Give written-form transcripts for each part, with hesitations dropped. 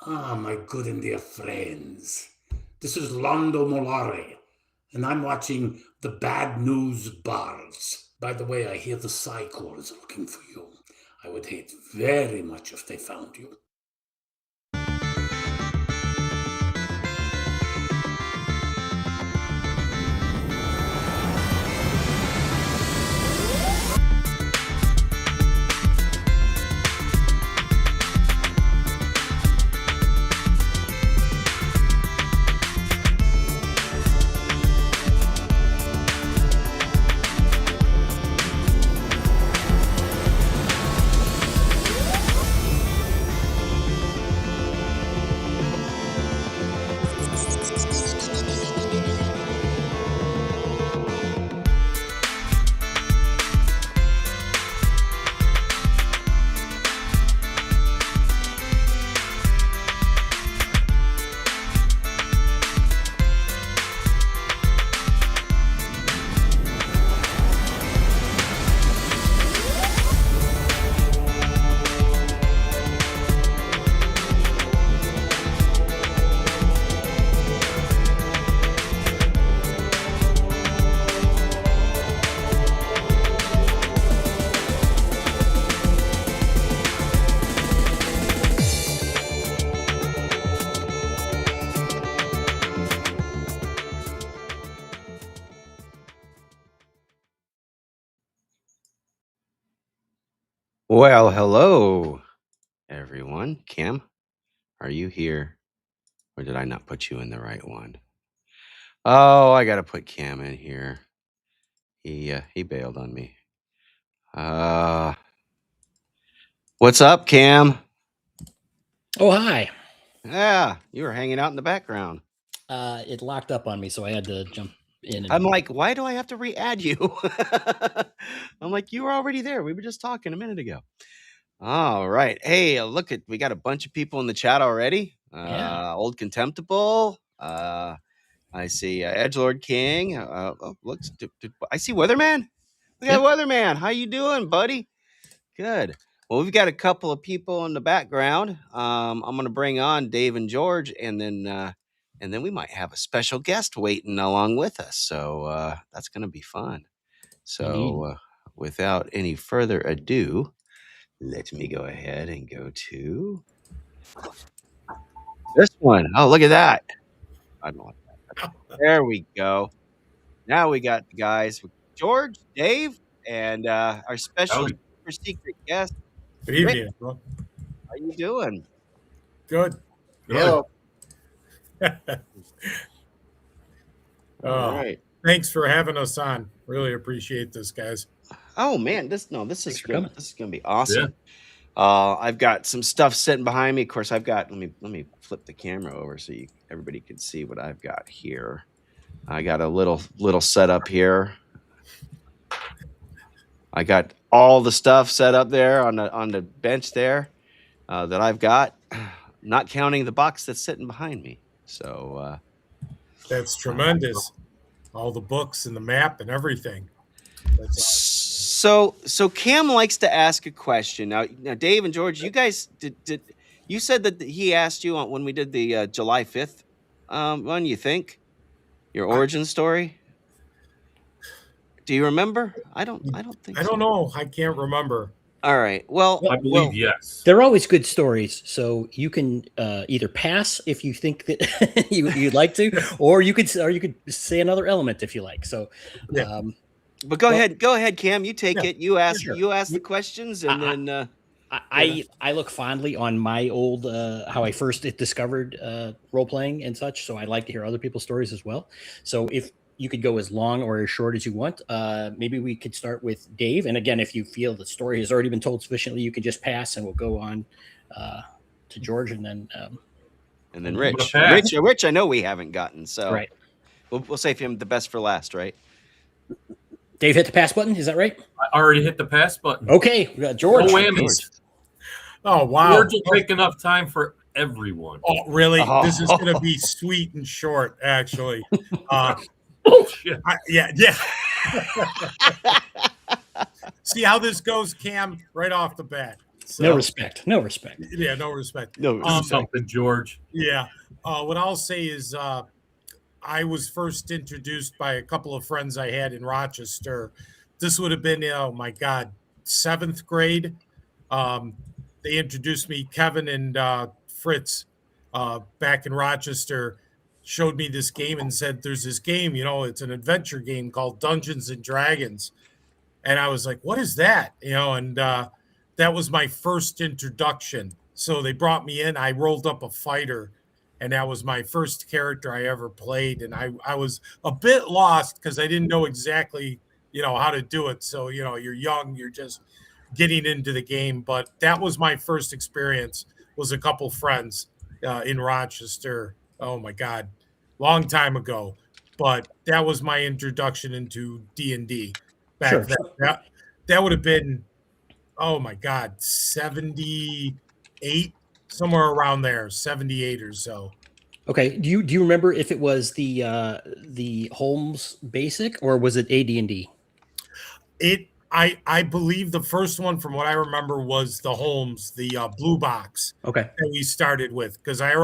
Ah, my good and dear friends. This is Londo Molare, and I'm watching the Bad News Bards. By the way, I hear the Psy Corps is looking for you. I would hate very much if they found you. Well, hello, everyone. Cam, are you here? Or did I not put you in the right one? Oh, I gotta put Cam in here. He bailed on me. What's up, Cam? Oh, hi. Yeah, you were hanging out in the background. It locked up on me, so I had to jump in. I'm like, why do I have to re-add you? I'm like, you were already there. We were just talking a minute ago. All right. Hey, look we got a bunch of people in the chat already. Yeah. Old Contemptible. I see Edgelord King. Looks. I see Weatherman. Look at Weatherman. How you doing, buddy? Good. Well, we've got a couple of people in the background. I'm going to bring on Dave and George, and then we might have a special guest waiting along with us. So that's going to be fun. So without any further ado, let me go ahead and go to this one. Oh, look at that. I don't like that. There we go. Now we got the guys with George, Dave, and our special super secret guest. Good evening, bro. How you doing? Good. Hello. All right. Thanks for having us on. Really appreciate this, guys. Oh man, this is good. This is gonna be awesome. Yeah. I've got some stuff sitting behind me. Of course, I've got. Let me flip the camera over so everybody can see what I've got here. I got a little setup here. I got all the stuff set up there on the bench there that I've got, not counting the box that's sitting behind me. So that's tremendous. All the books and the map and everything. So Cam likes to ask a question. Now Dave and George, you guys did you said that he asked you when we did the July 5th one, you think? Your origin story? Do you remember? I don't think I don't know. I can't remember. All right. Well, I believe yes. They're always good stories, so you can either pass if you think that you'd like to, or you could say another element if you like. So, but go ahead, Cam. You take it. You ask the questions, and then I look fondly on my old how I first discovered role playing and such. So I like to hear other people's stories as well. So if you could go as long or as short as you want. Maybe we could start with Dave. And again, if you feel the story has already been told sufficiently, you can just pass and we'll go on to George and then Rich. Rich, I know we haven't gotten. So right. We'll save him the best for last, right? Dave hit the pass button. Is that right? I already hit the pass button. Okay. We got George. No whammies. Oh, wow. George will take enough time for everyone. Oh, really? Oh. This is going to be sweet and short, actually. Bullshit. Yeah. See how this goes, Cam, right off the bat. So, No respect. No respect. Yeah, no respect. No, Do something, George. Yeah. What I'll say is I was first introduced by a couple of friends I had in Rochester. This would have been, oh my God, 7th grade. They introduced me, Kevin and Fritz, back in Rochester, showed me this game and said, there's this game, it's an adventure game called Dungeons and Dragons. And I was like, what is that? And that was my first introduction. So they brought me in, I rolled up a fighter, and that was my first character I ever played. And I was a bit lost because I didn't know exactly, how to do it. So, you're young, you're just getting into the game. But that was my first experience, was a couple friends in Rochester. Oh my God, long time ago. But that was my introduction into D&D back Sure. then. That would have been, oh my God, 78, somewhere around there, 78 or so. Okay. Do you remember if it was the Holmes Basic or was it AD&D? I believe the first one, from what I remember, was the Holmes, the blue box. Okay. That we started with, because I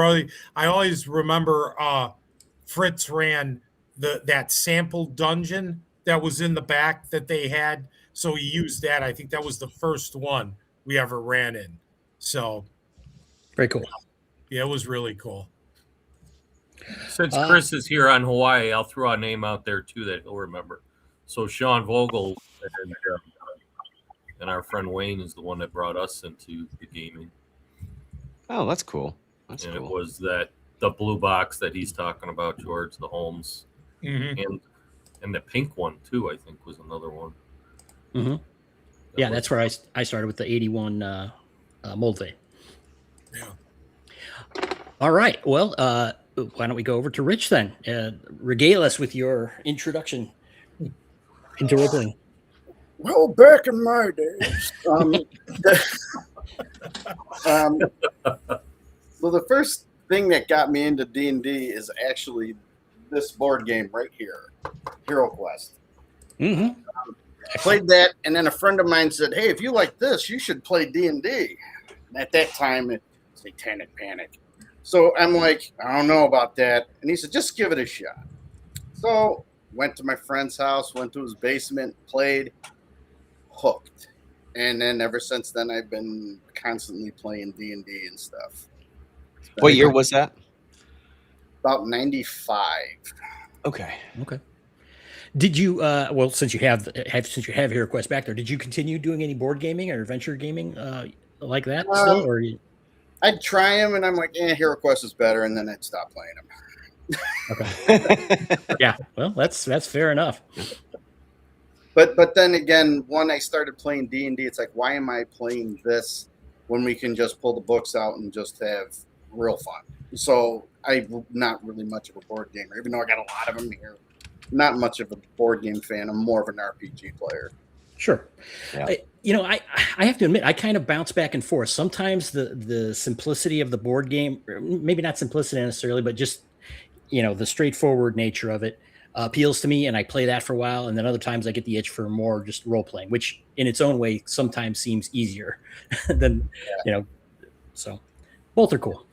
always remember Fritz ran that sample dungeon that was in the back that they had, so he used that. I think that was the first one we ever ran in. So Very cool. yeah, it was really cool. Since Chris is here on Hawaii, I'll throw a name out there too that he'll remember. So Sean Vogel and our friend Wayne is the one that brought us into the gaming. Oh, that's cool. That's and cool. It was the blue box that he's talking about, George, the Holmes, and the pink one too. I think was another one. Mm-hmm. Yeah, that's where I started with the 81 Moldvay. Yeah. All right. Well, why don't we go over to Rich then? Regale us with your introduction into role-playing. Well, back in my days, well, the first thing that got me into D&D is actually this board game right here, Hero Quest. Mm-hmm. I played that, and then a friend of mine said, "Hey, if you like this, you should play D&D." At that time, it's Satanic Panic. So I'm like, I don't know about that. And he said, just give it a shot. So went to my friend's house, went to his basement, played, hooked. And then ever since then, I've been constantly playing D&D and stuff. What year was that? About 95. Okay. Did you well, since you have Hero Quest back there, did you continue doing any board gaming or adventure gaming like that still, or I'd try them, and I'm like, Hero Quest is better, and then I'd stop playing them. Okay. Yeah, well, that's fair enough. But then again, when I started playing D&D, it's like, why am I playing this when we can just pull the books out and just have real fun? So I'm not really much of a board gamer, even though I got a lot of them here. Not much of a board game fan. I'm more of an RPG player. Sure. Yeah. I have to admit, I kind of bounce back and forth. Sometimes the simplicity of the board game, or maybe not simplicity necessarily, but just, the straightforward nature of it appeals to me, and I play that for a while. And then other times I get the itch for more just role playing, which in its own way sometimes seems easier than, so both are cool.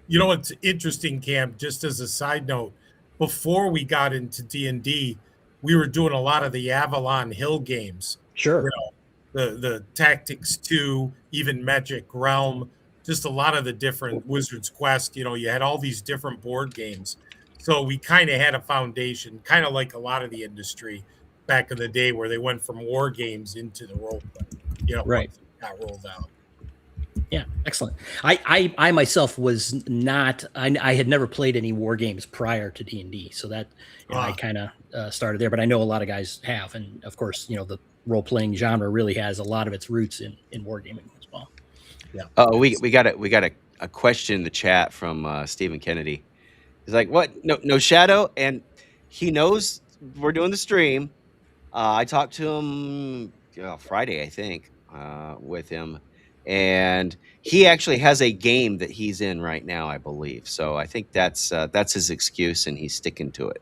It's interesting, Cam, just as a side note, before we got into D&D, we were doing a lot of the Avalon Hill games. Sure. The Tactics 2, even Magic Realm, just a lot of the different Wizard's Quest. You had all these different board games. So we kind of had a foundation, kind of like a lot of the industry back in the day, where they went from war games into the role play, right. once it got rolled out. Yeah, excellent. I myself was not. I had never played any war games prior to D&D, so that I kind of started there. But I know a lot of guys have, and of course, the role playing genre really has a lot of its roots in wargaming as well. Yeah. We got a question in the chat from Stephen Kennedy. He's like, "What? No Shadow?" And he knows we're doing the stream. I talked to him Friday, I think, with him. And he actually has a game that he's in right now, I believe. So I think that's his excuse, and he's sticking to it.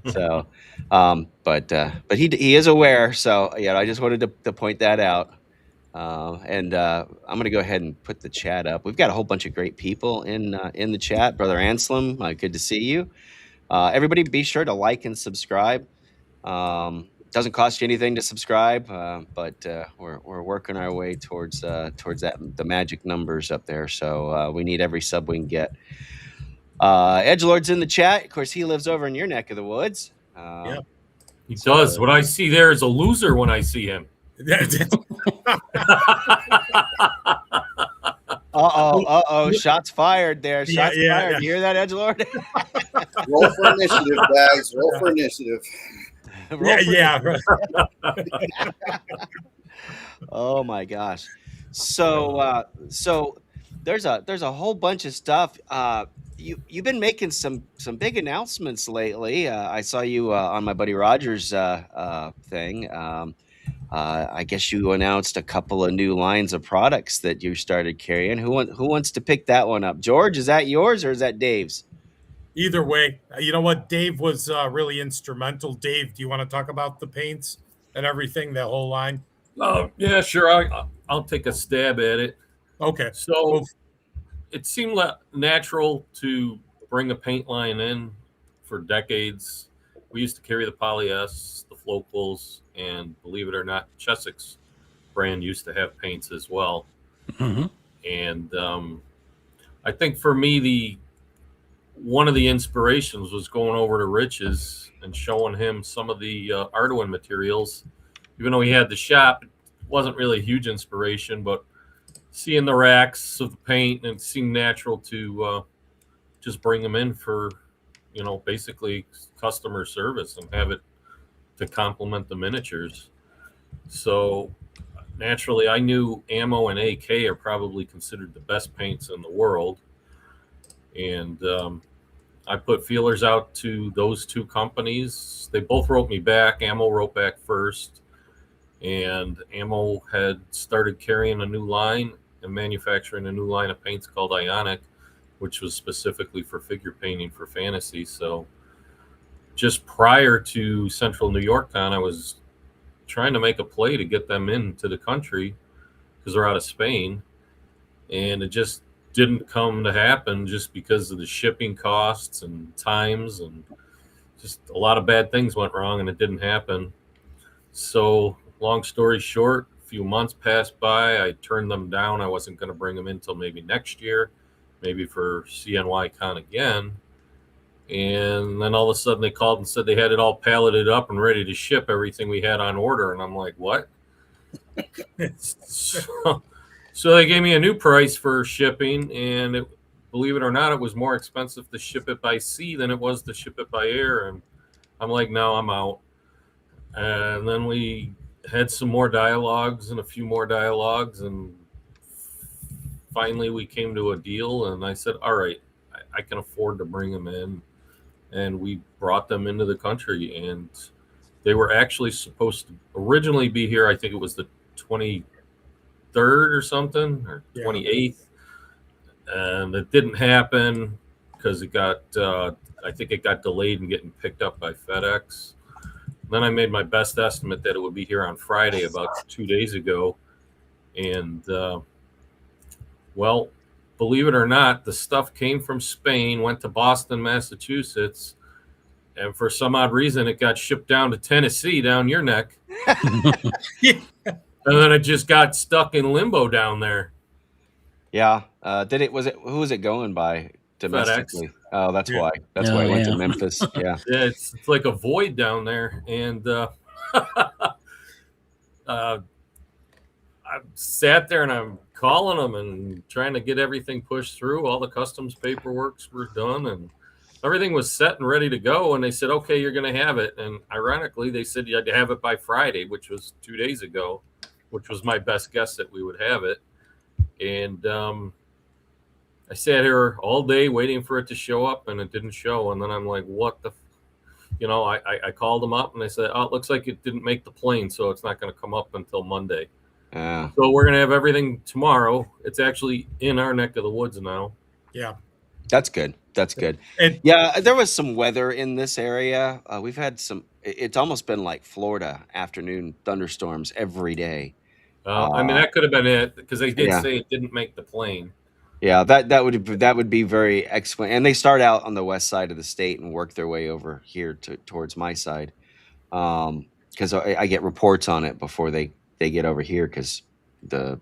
So, but he is aware. So I just wanted to point that out. And I'm going to go ahead and put the chat up. We've got a whole bunch of great people in the chat. Brother Anselm, good to see you. Everybody, be sure to like and subscribe. Doesn't cost you anything to subscribe, but we're working our way towards that the magic numbers up there. So we need every sub we can get. Edgelord's in the chat. Of course, he lives over in your neck of the woods. Yeah. He does. What I see there is a loser when I see him. Uh-oh. Shots fired there. Shots fired. Yeah. You hear that, Edgelord? Roll for initiative, guys. Roll for initiative. Oh my gosh. So there's a whole bunch of stuff. You've been making some big announcements lately. I saw you on my buddy Roger's thing. I guess you announced a couple of new lines of products that you started carrying. Who wants to pick that one up? George, is that yours or is that Dave's? Either way, you know what? Dave was really instrumental. Dave, do you want to talk about the paints and everything, that whole line? Yeah, sure. I'll take a stab at it. Okay. So it seemed natural to bring a paint line in for decades. We used to carry the Poly-S, the Flocals, and believe it or not, Chessex brand used to have paints as well. Mm-hmm. And I think for me, one of the inspirations was going over to Rich's and showing him some of the Arduin materials. Even though he had the shop, it wasn't really a huge inspiration, but seeing the racks of the paint, and it seemed natural to just bring them in for, basically customer service and have it to complement the miniatures. So naturally, I knew Ammo and AK are probably considered the best paints in the world. And I put feelers out to those two companies. They both wrote me back. Ammo wrote back first. And Ammo had started carrying a new line and manufacturing a new line of paints called Ionic, which was specifically for figure painting for fantasy. So just prior to Central New York Con, I was trying to make a play to get them into the country because they're out of Spain. And it just didn't come to happen just because of the shipping costs and times, and just a lot of bad things went wrong and it didn't happen. So long story short, a few months passed by. I turned them down. I wasn't going to bring them in until maybe next year, maybe for CNY Con again. And then all of a sudden they called and said they had it all palleted up and ready to ship everything we had on order. And I'm like, what? So they gave me a new price for shipping, and believe it or not, it was more expensive to ship it by sea than it was to ship it by air. And I'm like, no, I'm out. And then we had some more dialogues and a few more dialogues, and finally we came to a deal. And I said, all right, I can afford to bring them in. And we brought them into the country, and they were actually supposed to originally be here. I think it was the 23rd or something, or 28th. And it didn't happen because it got, I think it got delayed in getting picked up by FedEx. Then I made my best estimate that it would be here on Friday, about 2 days ago. And, well, believe it or not, the stuff came from Spain, went to Boston, Massachusetts, and for some odd reason, it got shipped down to Tennessee, down your neck. And then it just got stuck in limbo down there. Yeah. Who was it going by domestically? FedEx. Oh, that's why. That's why I went to Memphis. Yeah. Yeah, it's like a void down there. And I sat there and I'm calling them and trying to get everything pushed through. All the customs paperworks were done and everything was set and ready to go. And they said, okay, you're going to have it. And ironically, they said you had to have it by Friday, which was 2 days ago, which was my best guess that we would have it. And I sat here all day waiting for it to show up, and it didn't show. And then I'm like, what the, I called them up and they said, oh, it looks like it didn't make the plane, so it's not going to come up until Monday. So we're going to have everything tomorrow. It's actually in our neck of the woods now. Yeah. That's good. That's good. And yeah, there was some weather in this area. We've had it's almost been like Florida afternoon thunderstorms every day. I mean, that could have been it because they did Yeah. say it didn't make the plane. Yeah, that would be very excellent. And they start out on the west side of the state and work their way over here towards my side, because I get reports on it before they get over here because the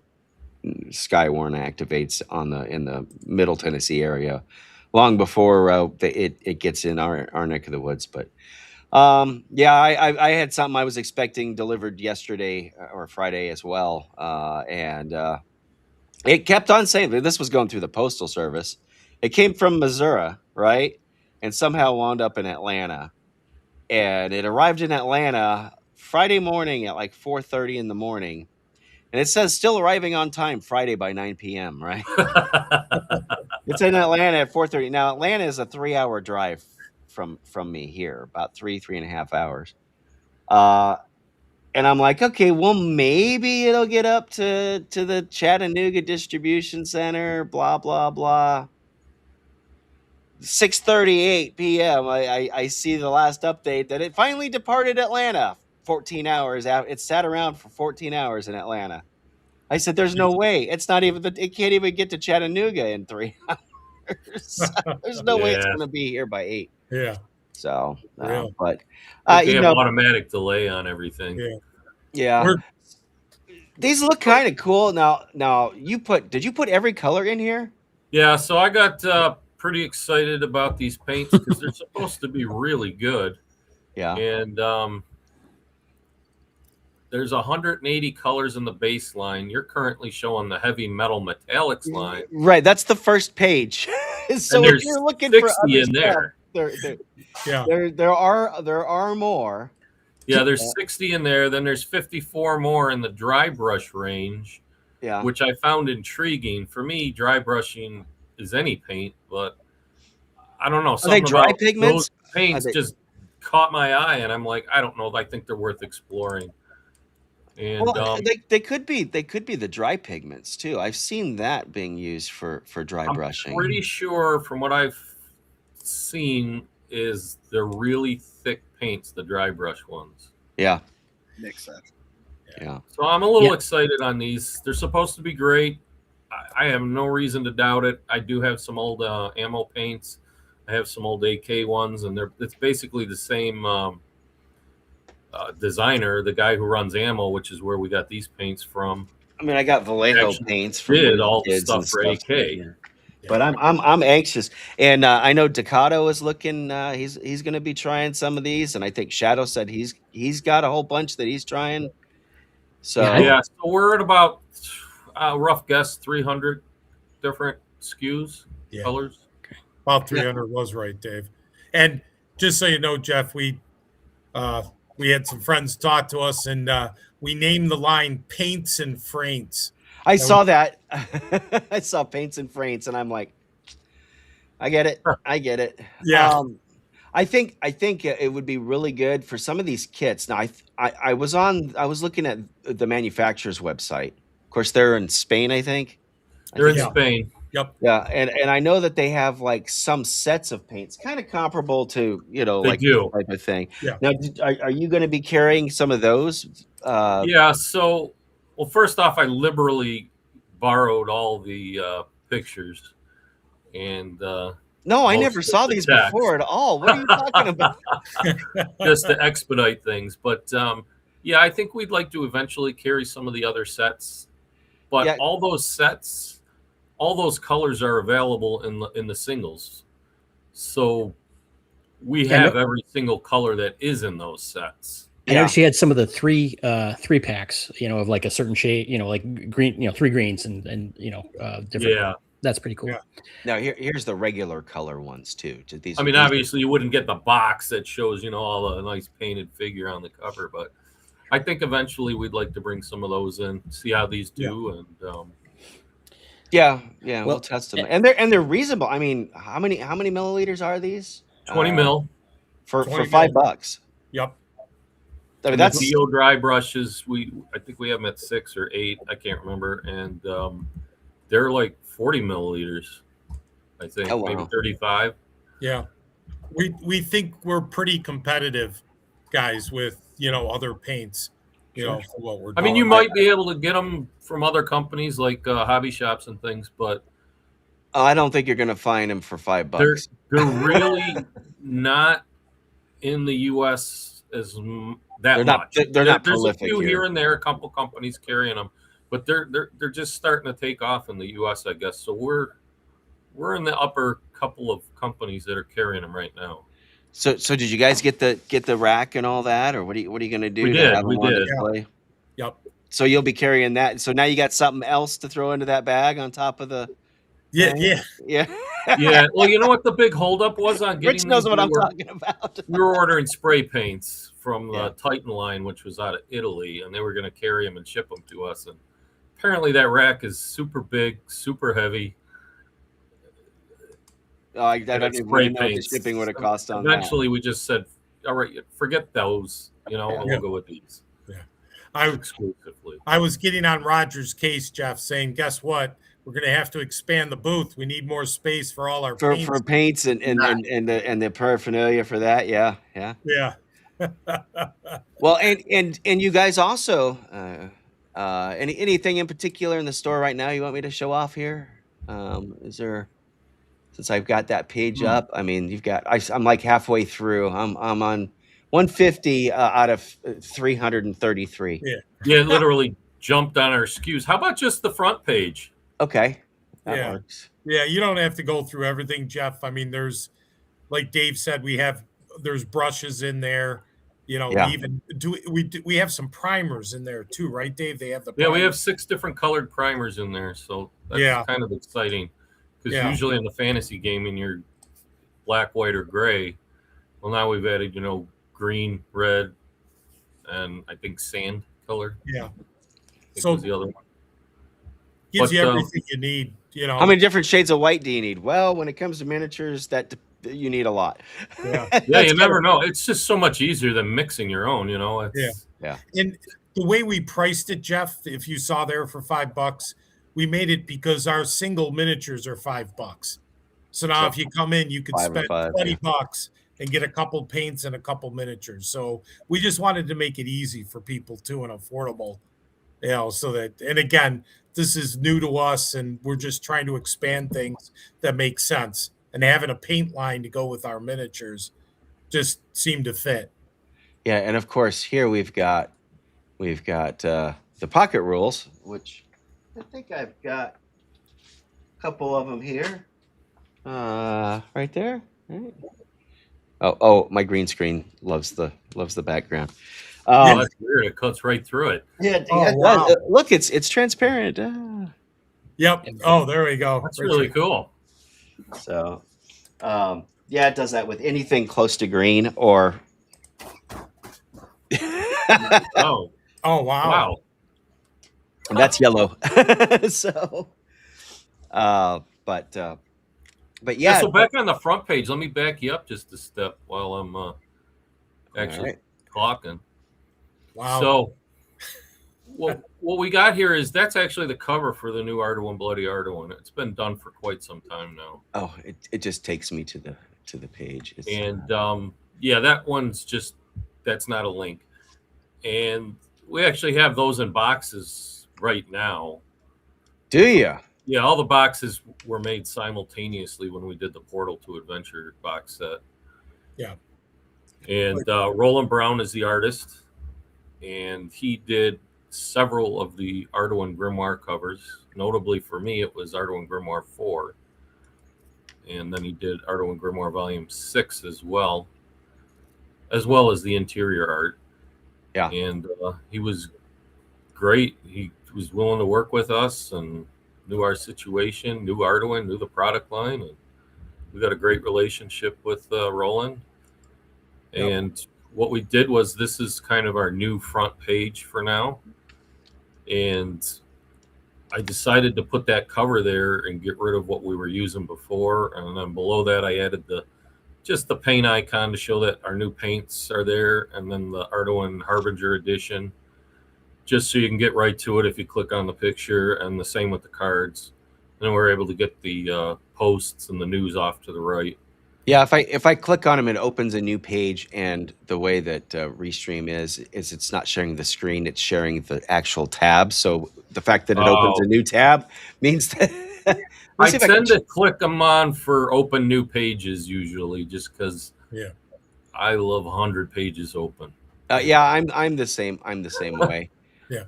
Skywarn activates in the Middle Tennessee area long before it gets in our neck of the woods. But yeah, I had something I was expecting delivered yesterday or Friday as well, and it kept on saying that this was going through the postal service. It came from Missouri, right, and somehow wound up in Atlanta, and it arrived in Atlanta Friday morning at like 4:30 in the morning. And it says still arriving on time Friday by 9 p.m., right? It's in Atlanta at 4:30. Now, Atlanta is a 3-hour drive from me here, about 3.5 hours. And I'm like, okay, well, maybe it'll get up to the Chattanooga distribution center, blah, blah, blah. 6:38 p.m. I see the last update that it finally departed Atlanta. 14 hours out. It sat around for 14 hours in Atlanta. I said, "There's no way. It's not even. It can't even get to Chattanooga in 3 hours. There's no way it's Yeah. going to be here by 8." Yeah. So, Really? but They you have know, automatic delay on everything. Yeah. yeah, We're- these look kind of cool. Now, did you put every color in here? Yeah, so I got pretty excited about these paints because they're supposed to be really good. Yeah, And there's 180 colors in the baseline. You're currently showing the heavy metal metallics line. right. That's the first page. So And if there's you're looking for 60 other in there. stuff, yeah. there are more. Yeah, there's 60 in there. Then there's 54 more in the dry brush range, Yeah, which I found intriguing. For me, dry brushing is any paint, but I don't know. are they Something dry about pigments? those paints Are they- just caught my eye, and I'm like, I don't know. I think they're worth exploring. And Well, they could be the dry pigments too. I've seen that being used for dry I'm brushing. pretty sure from what I've seen is they're really thick paints, the dry brush ones. Yeah, Makes sense. yeah. So I'm a little Yeah. excited on these. They're supposed to be great. I have no reason to doubt it. I do have some old ammo paints. I have some old AK ones, and it's basically the same designer, the guy who runs ammo, which is where we got these paints from. I mean, I got Vallejo Actually paints from did Whiz all the Kids and stuff for stuff. AK. Yeah. But I'm anxious, and I know Ducato is looking. He's going to be trying some of these, and I think Shadow said he's got a whole bunch that he's trying. So Yeah, so we're at about rough guess 300 different SKUs, Yeah. colors. About 300 was right, Dave. And just so you know, Jeff, we had some friends talk to us, and we named the line Paints and Fraints. I saw that. I saw Paints and Fraints, and I'm like, I get it. I get it. Yeah. I think it would be really good for some of these kits. Now, I was looking at the manufacturer's website. Of course, they're in Spain, I think. They're in Yeah. Spain. Yep. Yeah, and I know that they have like some sets of paints, kind of comparable to They like do. this type of thing. Yeah. Now, are you going to be carrying some of those? Yeah, so, well, first off, I liberally borrowed all the pictures. And No, I most never of saw the these text. before at all. What are you talking about? just to expedite things. But yeah, I think we'd like to eventually carry some of the other sets. But Yeah. all those sets, all those colors are available in the singles. So we Yeah, have every single color that is in those sets. I noticed you had some of the three packs, of like a certain shade, like green, 3 greens and different. Yeah. That's pretty cool. Yeah. Now here's the regular color ones too. I mean, obviously you wouldn't get the box that shows, all the nice painted figure on the cover, but I think eventually we'd like to bring some of those in, see how these do, and yeah, we'll Well, test them, and they're reasonable. I mean, how many milliliters are these? 20 mil. For 20 $5. Yep. I mean, And that's the Dio dry brushes. I think we have them at 6 or 8. I can't remember, and they're like 40 milliliters. I think Oh, wow. maybe 35. Yeah. We think we're pretty competitive guys with, other paints. for what we're I doing. mean, you might be able to get them from other companies like hobby shops and things, but I don't think you're going to find them for $5. they're really not in the U.S. that much. They're not There's a prolific few here. here and there, a couple companies carrying them, but they're just starting to take off in the U.S. I guess. So we're in the upper couple of companies that are carrying them right now. So did you guys get the rack and all that, or what are you going to do? We to did, have them we on did. display? Yep. So you'll be carrying that. So now you got something else to throw into that bag on top of the. Yeah. Yeah. Yeah. Well, you know what the big holdup was on getting Rich knows these? what I'm talking about. We were ordering spray paints from the Yeah. Titan line, which was out of Italy, and they were going to carry them and ship them to us. And apparently, that rack is super big, super heavy. Oh, I don't even know what the shipping would have cost on that. Eventually, we just said, "All right, forget those, and we'll go with these." Yeah. Exclusively. I was getting on Roger's case, Jeff, saying, "Guess what? We're going to have to expand the booth. We need more space for all our paints." For paints and the paraphernalia for that. Yeah. Yeah. Well, and you guys also anything in particular in the store right now you want me to show off here? Is there, since I've got that page up? I mean, you've got I'm like halfway through. I'm on 150 out of 333. Yeah, it literally jumped on our SKUs. How about just the front page? Okay, that Yeah. works. Yeah, you don't have to go through everything, Jeff. I mean, there's, like Dave said, there's brushes in there. Yeah. We have some primers in there too, right, Dave? They have the Yeah, we have primers. 6 different colored primers in there, so that's Yeah. kind of exciting. Because Yeah. usually in the fantasy gaming, you're black, white, or gray. Well, now we've added, green, red, and I think sand color. Yeah. I think So was the other one. gives you But, everything you need. How many different shades of white do you need? Well, when it comes to miniatures, you need a lot. Yeah. Yeah, you never know. It's just so much easier than mixing your own. It's, Yeah. And the way we priced it, Jeff, if you saw there for $5, we made it because our single miniatures are $5. So now So if you come in, you could 5 and spend 5, $20 and get a couple paints and a couple miniatures. So we just wanted to make it easy for people too and affordable, so that, and again, this is new to us and we're just trying to expand things that make sense. And having a paint line to go with our miniatures just seemed to fit. Yeah, and of course here we've got the pocket rules, which I think I've got a couple of them here. Right there. Right. Oh, my green screen loves the background. that's weird. It cuts right through it. Yeah, Oh, wow. look, it's transparent. Yep. Oh, there we go. That's really cool. So, it does that with anything close to green or. Oh, Oh, wow. wow. And that's yellow. So, but yeah. So back on the front page, let me back you up just a step while I'm actually talking. Wow. So what we got here is that's actually the cover for the new Arduin Bloody Arduin. It's been done for quite some time now. Oh, it just takes me to the page. And that one's just, that's not a link. And we actually have those in boxes right now. Do you? Yeah, all the boxes were made simultaneously when we did the Portal to Adventure box set. Yeah. And Roland Brown is the artist, and he did several of the Arduin Grimoire covers. Notably for me, it was Arduin Grimoire 4. And then he did Arduin Grimoire Volume 6 as well as the interior art. Yeah. And he was great. He was willing to work with us and knew our situation, knew Arduin, knew the product line. And we got a great relationship with Roland. Yep. And what we did was, this is kind of our new front page for now. And I decided to put that cover there and get rid of what we were using before. And then below that, I added just the paint icon to show that our new paints are there. And then the Arduin Harbinger Edition, just so you can get right to it if you click on the picture, and the same with the cards. And then we're able to get the posts and the news off to the right. Yeah, if I click on them, it opens a new page, and the way that Restream is it's not sharing the screen; it's sharing the actual tab. So the fact that it opens a new tab means that. I tend to click them on for open new pages usually, just because. Yeah. I love 100 pages open. Yeah, I'm the same. I'm the same way. Yeah.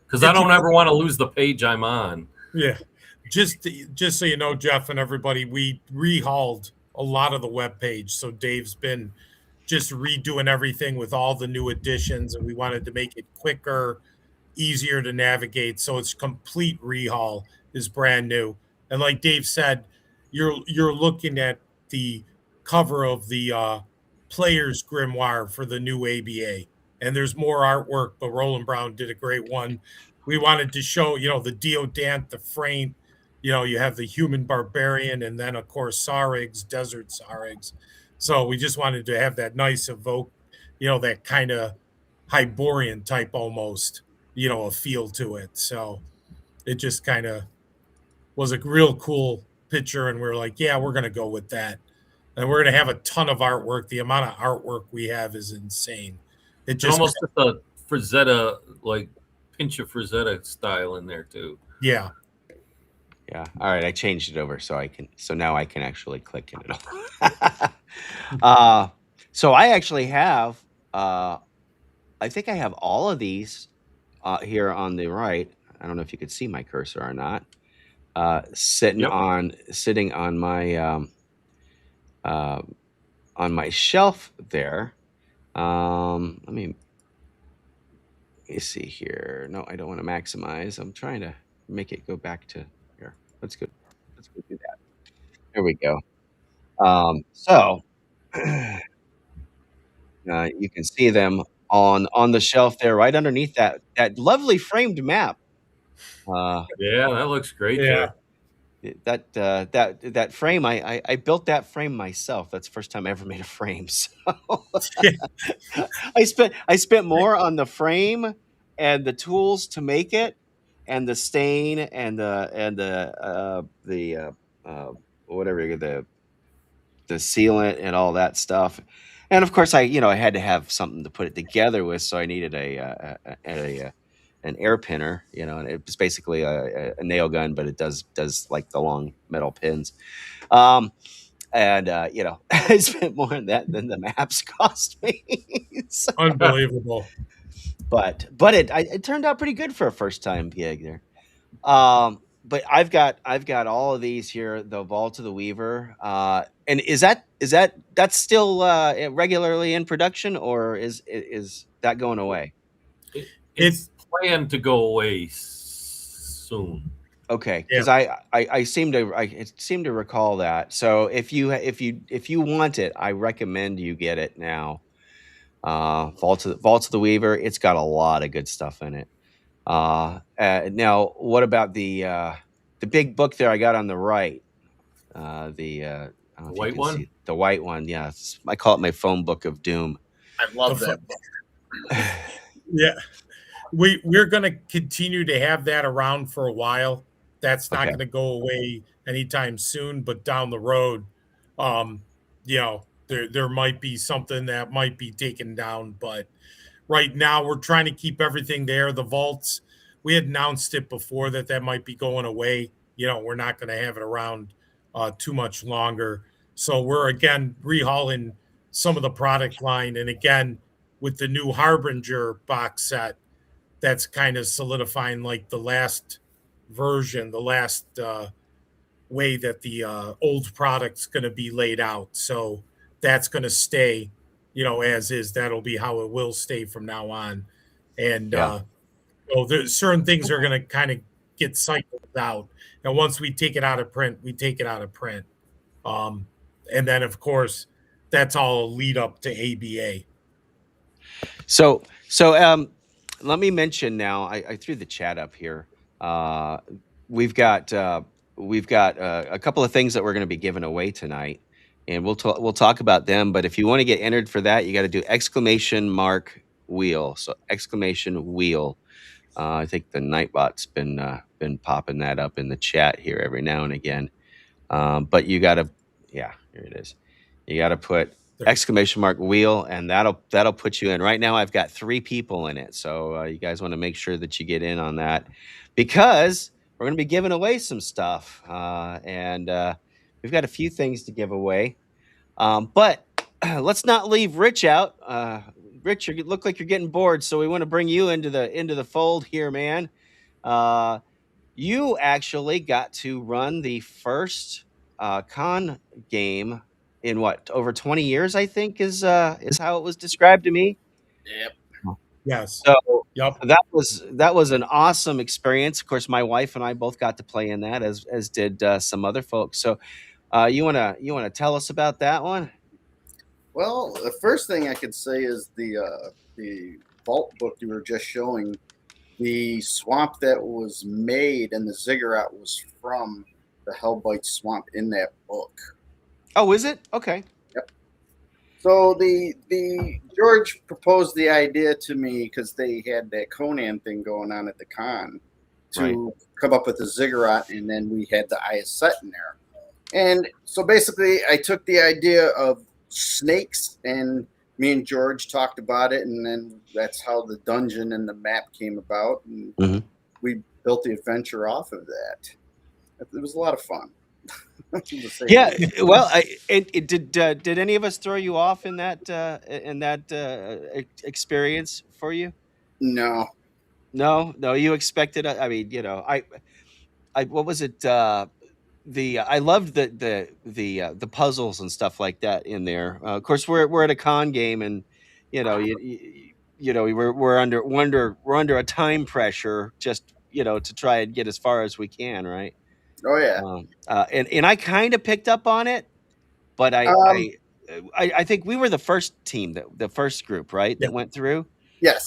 Because I don't ever want to lose the page I'm on. Yeah. Just so you know, Jeff and everybody, we rehauled a lot of the web page. So Dave's been just redoing everything with all the new additions, and we wanted to make it quicker, easier to navigate. So it's complete rehaul is brand new. And like Dave said, you're looking at the cover of the player's grimoire for the new ABA. And there's more artwork, but Roland Brown did a great one. We wanted to show, the Deodant, the Fraint, you have the human barbarian, and then of course Sarig's, desert Sarig's. So we just wanted to have that nice evoke, that kind of Hyborian type almost, a feel to it. So it just kind of was a real cool picture, and we're like, yeah, we're gonna go with that. And we're gonna have a ton of artwork. The amount of artwork we have is insane. It It's just almost a Frazetta, like pinch of Frazetta style in there too. Yeah. Yeah. All right. I changed it over so now I can actually click in it all. So I actually have, I think I have all of these here on the right. I don't know if you could see my cursor or not. Sitting on my shelf there. Let me see here. No, I don't want to maximize. I'm trying to make it go back to here. Let's go do that. There we go. So you can see them on the shelf there, right underneath that lovely framed map. Yeah, that looks great. Yeah. That frame, I built that frame myself. That's the first time I ever made a frame. So I spent more on the frame and the tools to make it, and the stain and the whatever, the sealant and all that stuff. And of course, I had to have something to put it together with, so I needed an air pinner, and it was basically a nail gun, but it does like the long metal pins. And I spent more on that than the maps cost me. So, Unbelievable. but it turned out pretty good for a first time gig there. But I've got all of these here, the Vault of the Weaver. And is that's still regularly in production, or is that going away? It's planned to go away soon. Okay, because I seem to recall that. So if you want it, I recommend you get it now. Vault of the Weaver. It's got a lot of good stuff in it. Now, what about the big book there I got on the right? The white one? The white one, yeah. I call it my phone book of doom. I love that book. Yeah. We're going to continue to have that around for a while. That's not going to go away anytime soon, but down the road, there might be something that might be taken down, but right now we're trying to keep everything there. The vaults, we had announced it before that might be going away. We're not going to have it around too much longer. So we're again rehauling some of the product line, and again with the new Harbinger box set, that's kind of solidifying like the last version, the last way that the old product's going to be laid out. So that's going to stay, as is. That'll be how it will stay from now on. And so there's certain things are going to kind of get cycled out. And once we take it out of print, we take it out of print. And then, of course, that's all a lead up to ABA. So let me mention now. I threw the chat up here. We've got a couple of things that we're going to be giving away tonight, and we'll talk about them. But if you want to get entered for that, you got to do !wheel. So !wheel. I think the Nightbot's been popping that up in the chat here every now and again. But you got to, here Here it is. You got to put There. exclamation mark wheel, and that'll put you in. Right now, I've got 3 people in it, so you guys want to make sure that you get in on that because we're going to be giving away some stuff, and we've got a few things to give away. But let's not leave Rich out. Rich, you look like you're getting bored, so we want to bring you into the fold here, man. You actually got to run the first con game in what, over 20 years, I think is how it was described to me. Yep. Yes. So Yep. that was an awesome experience. Of course, my wife and I both got to play in that, as did some other folks. So you wanna tell us about that one? Well, the first thing I could say is the vault book you were just showing. The swamp that was made and the ziggurat was from the Hellbite swamp in that book. Oh, is it? Okay. So the George proposed the idea to me because they had that Conan thing going on at the con to come up with the ziggurat, and then we had the Eye set in there. And so basically, I took the idea of snakes, and me and George talked about it, and then that's how the dungeon and the map came about, and we built the adventure off of that. It was a lot of fun. Yeah, well, did any of us throw you off in that experience for you? No. No, you expected. I mean, I what was it? I loved the puzzles and stuff like that in there. Of course, we're at a con game, and we're under a time pressure just to try and get as far as we can, right? Oh yeah. And I kind of picked up on it, but I think we were the first team, the first group, right, that went through. Yes.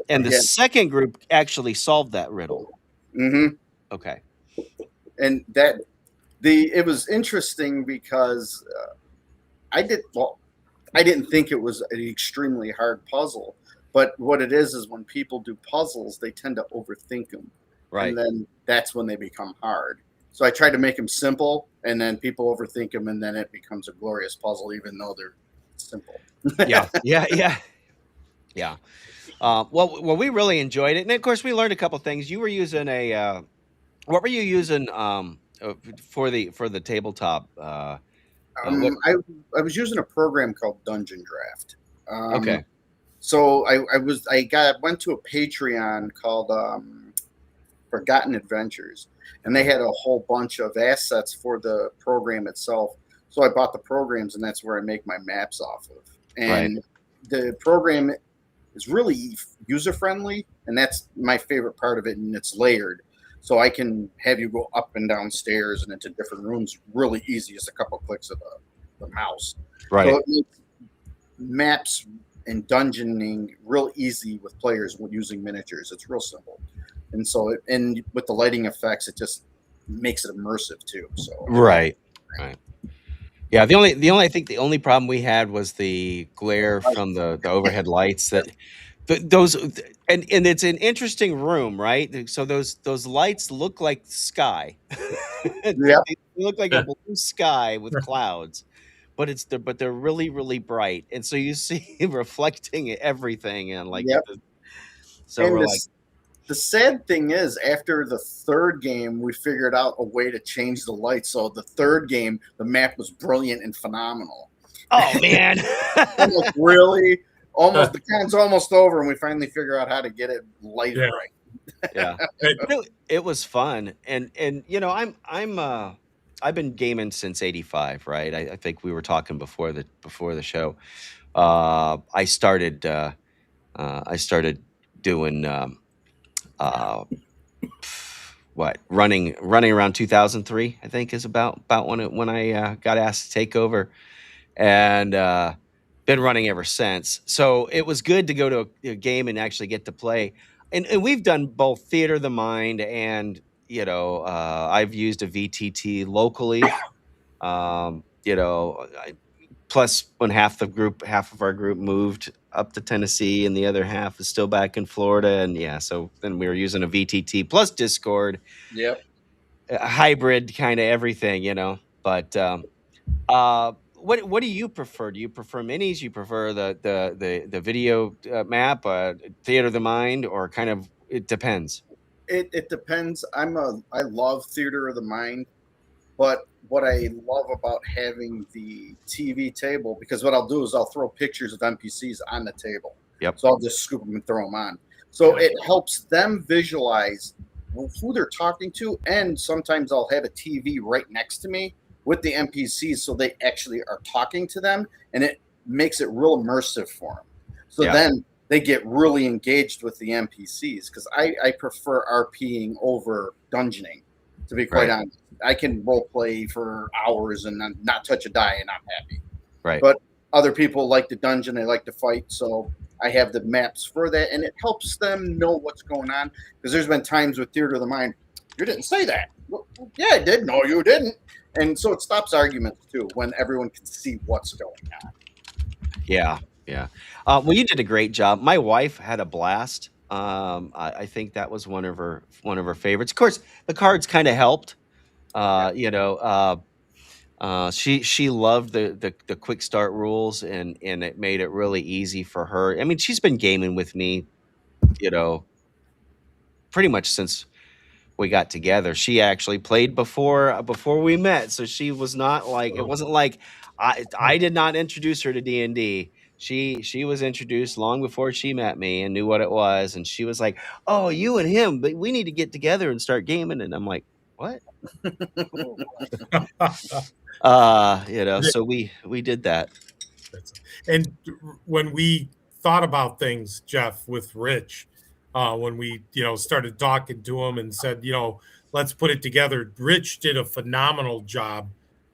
And the second group actually solved that riddle. Mm-hmm. Okay. And it was interesting because I didn't think it was an extremely hard puzzle, but what it is when people do puzzles, they tend to overthink them, right? And then that's when they become hard. So I tried to make them simple, and then people overthink them, and then it becomes a glorious puzzle, even though they're simple. Yeah. Well, we really enjoyed it, and of course, we learned a couple things. You were using what were you using for the tabletop? I was using a program called Dungeon Draft. Okay. So I went to a Patreon called Forgotten Adventures, and they had a whole bunch of assets for the program itself. So I bought the programs, and that's where I make my maps off of. And the program is really user friendly, and that's my favorite part of it. And it's layered, so I can have you go up and down stairs and into different rooms really easy, just a couple clicks of the mouse. Right. So it makes maps and dungeoning real easy with players using miniatures. It's real simple. And so, and with the lighting effects, it just makes it immersive too. So right. Yeah, I think the only problem we had was the glare from the overhead lights. Those and it's an interesting room, right? So those lights look like sky. Yeah, they look like a blue sky with clouds, but they're really, really bright, and so you see reflecting everything, and like so and we're the sad thing is, after the third game, we figured out a way to change the lights. So the third game, the map was brilliant and phenomenal. Oh man, the con's almost over, and we finally figure out how to get it light right. Yeah, it was fun, and I've been gaming since '85, right? I think we were talking before the show. I started doing running around 2003, I think, is about when I got asked to take over, and been running ever since. So it was good to go to a game and actually get to play. And we've done both Theater of the Mind and I've used a VTT locally. Plus when half of our group moved up to Tennessee and the other half is still back in Florida, and so then we were using a VTT plus Discord. Yep. A hybrid kind of everything, but what do you prefer? Do you prefer minis? You prefer the video map, theater of the mind, or kind of it depends? It depends. I love theater of the mind, but what I love about having the TV table, because what I'll do is I'll throw pictures of NPCs on the table. Yep. So I'll just scoop them and throw them on. So it helps them visualize who they're talking to, and sometimes I'll have a TV right next to me with the NPCs, so they actually are talking to them, and it makes it real immersive for them. So then they get really engaged with the NPCs, because I prefer RPing over dungeoning, to be quite honest. I can role play for hours and not touch a die, and I'm happy. Right. But other people like the dungeon, they like to fight, so I have the maps for that, and it helps them know what's going on. Because there's been times with Theater of the Mind, you didn't say that. Well, yeah, I did. No, you didn't. And so it stops arguments too when everyone can see what's going on. Yeah. Well, you did a great job. My wife had a blast. I think that was one of her favorites. Of course, the cards kind of helped. She loved the quick start rules, and it made it really easy for her. I mean, she's been gaming with me, pretty much since we got together. She actually played before we met, so she was not like, it wasn't like I did not introduce her to D&D. She was introduced long before she met me and knew what it was, and she was like, "Oh, you and him, but we need to get together and start gaming." And I'm like, "What?" So we did that. And when we thought about things, Jeff, with Rich, when we started talking to him and said, let's put it together, Rich did a phenomenal job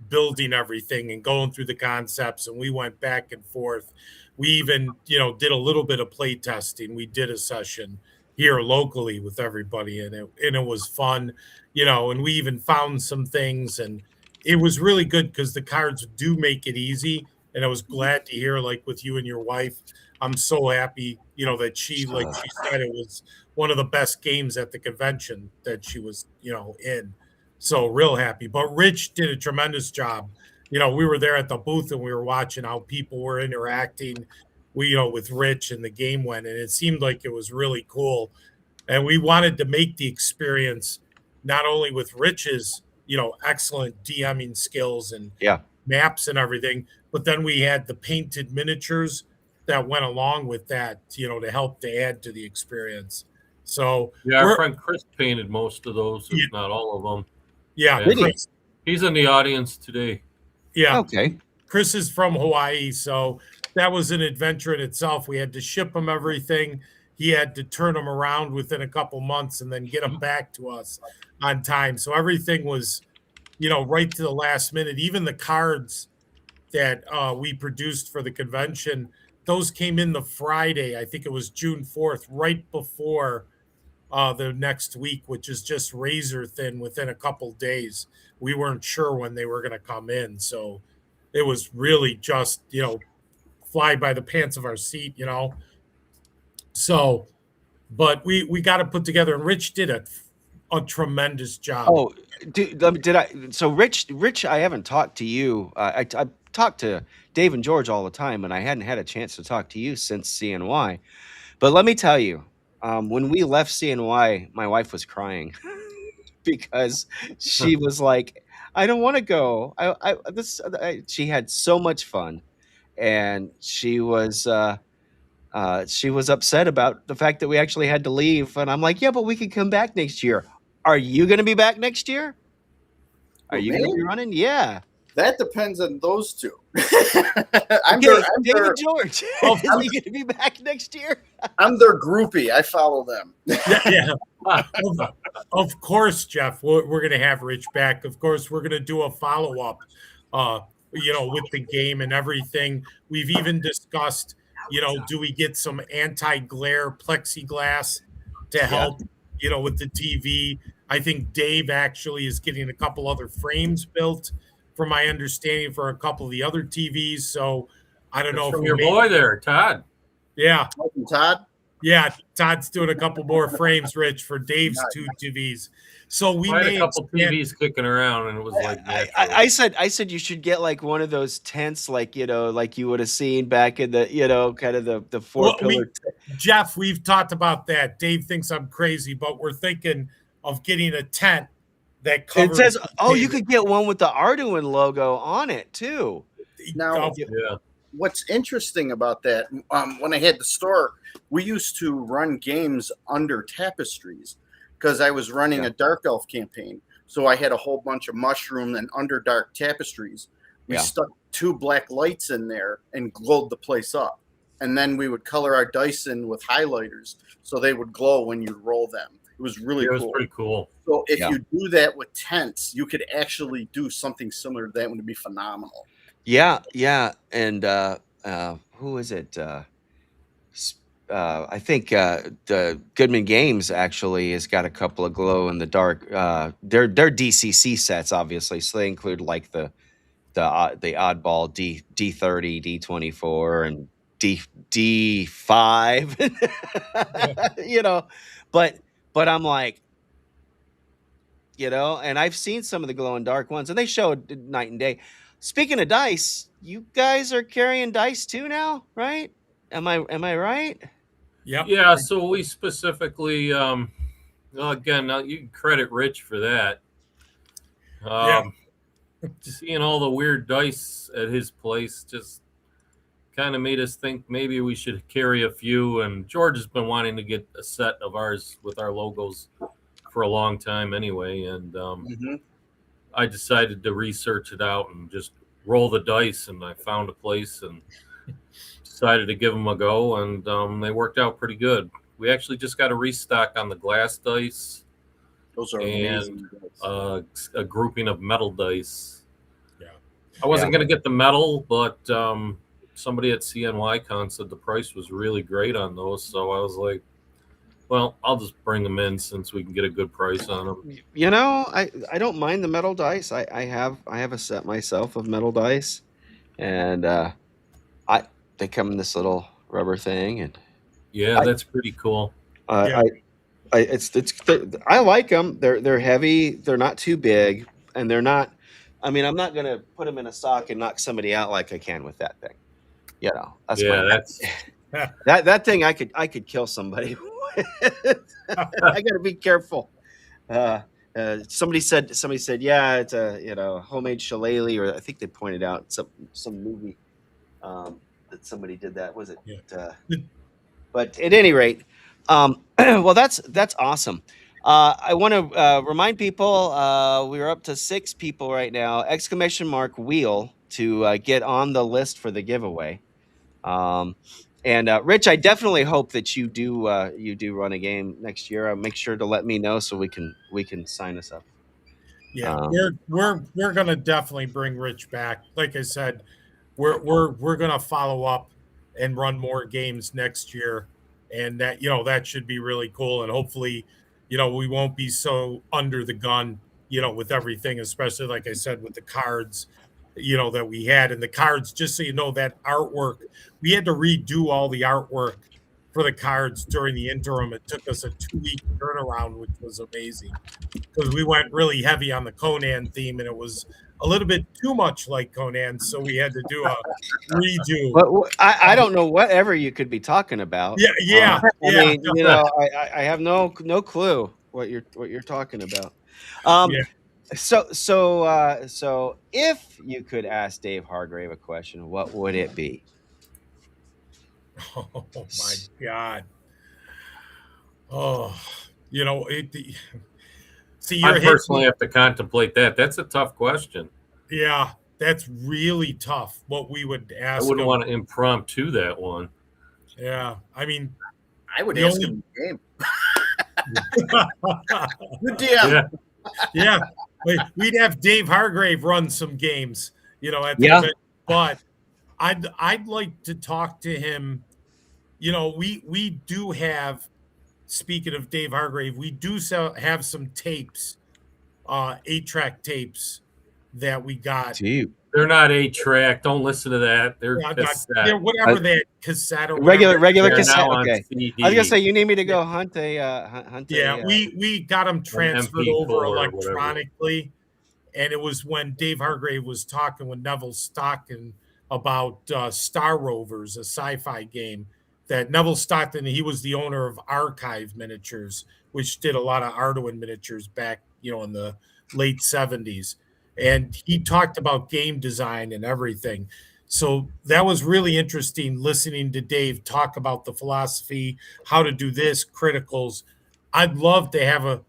building everything and going through the concepts, and we went back and forth. We even did a little bit of play testing. We did a session here locally with everybody, and it was fun, and we even found some things, and it was really good because the cards do make it easy. And I was glad to hear, like with you and your wife, I'm so happy, that she, like she said, it was one of the best games at the convention that she was, in. So real happy. But Rich did a tremendous job. We were there at the booth and we were watching how people were interacting, with Rich, and the game went, and it seemed like it was really cool. And we wanted to make the experience not only with Rich's, excellent DMing skills and maps and everything, but then we had the painted miniatures that went along with that, to help to add to the experience. So our friend Chris painted most of those, if not all of them. Yeah, Chris, he's in the audience today. Yeah. Okay. Chris is from Hawaii, so that was an adventure in itself. We had to ship him everything. He had to turn them around within a couple months and then get them back to us on time. So everything was, right to the last minute. Even the cards that we produced for the convention, those came in the Friday. I think it was June 4th, right before the next week, which is just razor thin within a couple days. We weren't sure when they were going to come in. So it was really just, fly by the pants of our seat, So, but we got to put together, and Rich did a tremendous job. Oh, did I? So Rich, I haven't talked to you. I talk to Dave and George all the time, and I hadn't had a chance to talk to you since CNY. But let me tell you, when we left CNY, my wife was crying because she was like, "I don't want to go." She had so much fun, and she was upset about the fact that we actually had to leave. And I'm like, "Yeah, but we can come back next year." Are you going to be back next year? Are you going to be running? Yeah. That depends on those two. I'm David George. Is he going to be back next year? I'm their groupie. I follow them. Yeah. Of course, Jeff. We're going to have Rich back. Of course, we're going to do a follow-up, with the game and everything. We've even discussed, do we get some anti-glare plexiglass to help, with the TV? I think Dave actually is getting a couple other frames built, from my understanding, for a couple of the other TVs. So I don't know from your boy there, Todd. Yeah. Todd. Yeah, Todd's doing a couple more frames, Rich, for Dave's two TVs. So we I had may a couple expand. TVs kicking around, and it was like I said you should get like one of those tents, like like you would have seen back in the kind of the four pillar. Jeff, we've talked about that. Dave thinks I'm crazy, but we're thinking of getting a tent that covers. It says, you could get one with the Arduin logo on it too. Now, Yeah. what's interesting about that, when I had the store, we used to run games under tapestries because I was running a Dark Elf campaign. So I had a whole bunch of mushroom and Underdark tapestries. We stuck 2 black lights in there and glowed the place up. And then we would color our dice in with highlighters so they would glow when you roll them. It was really cool. It was pretty cool. So if you do that with tents, you could actually do something similar to that. It would be phenomenal. Yeah, and who is it? I think the Goodman Games actually has got a couple of glow in the dark. They're DCC sets, obviously, so they include like the oddball D30, D24, and D5. But I'm like, and I've seen some of the glow in dark ones, and they show night and day. Speaking of dice, you guys are carrying dice too now, right? Am I right? Yep. Yeah. So we specifically, again, you can credit Rich for that. Seeing all the weird dice at his place just kind of made us think maybe we should carry a few. And George has been wanting to get a set of ours with our logos for a long time anyway. And I decided to research it out and just roll the dice. And I found a place and decided to give them a go. And they worked out pretty good. We actually just got a restock on the glass dice. Those are amazing. A grouping of metal dice. Yeah. I wasn't going to get the metal, but somebody at CNYCon said the price was really great on those. So I was like, well, I'll just bring them in since we can get a good price on them. I don't mind the metal dice. I have a set myself of metal dice, and they come in this little rubber thing, and that's pretty cool. I like them. They're heavy. They're not too big, and they're not. I mean, I'm not gonna put them in a sock and knock somebody out like I can with that thing. That's that thing. I could kill somebody. I gotta be careful. Somebody said, yeah, it's a homemade shillelagh, or I think they pointed out some movie that somebody did that. Was it? Yeah. But at any rate, well, that's awesome. I want to remind people we're up to 6 people right now. ! Wheel to get on the list for the giveaway. And Rich, I definitely hope that you do run a game next year. Make sure to let me know so we can sign us up. Yeah, we're gonna definitely bring Rich back. Like I said, we're gonna follow up and run more games next year, and that should be really cool. And hopefully, we won't be so under the gun, with everything, especially like I said with the cards. That we had, and the cards, just so you know, that artwork, we had to redo all the artwork for the cards during the interim. It took us a 2-week turnaround, which was amazing because we went really heavy on the Conan theme, and it was a little bit too much like Conan, so we had to do a redo. But I don't know whatever you could be talking about. Yeah. I mean, I have no clue what you're talking about. So if you could ask Dave Hargrave a question, what would it be? Oh my God! Oh, see, I personally have to contemplate that. That's a tough question. Yeah, that's really tough. What we would ask. I wouldn't want to impromptu that one. Yeah, I mean, I would ask him the game. Good DM. Yeah. We'd have Dave Hargrave run some games, at the event. But I'd like to talk to him. We do have, speaking of Dave Hargrave, we do have some tapes, 8-track tapes that we got. They They're not 8-track. Don't listen to that. They're Yeah, cassette. whatever that cassette or regular They're cassette. now on Okay. CD. I was gonna say you need me to go hunt a Yeah, we got them transferred MP4 over or whatever. electronically, and it was when Dave Hargrave was talking with Neville Stockton about Star Rovers, a sci-fi game that Neville Stockton, he was the owner of Archive Miniatures, which did a lot of Arduin miniatures back, in the late 70s. And he talked about game design and everything. So that was really interesting listening to Dave talk about the philosophy, how to do this, criticals. I'd love to have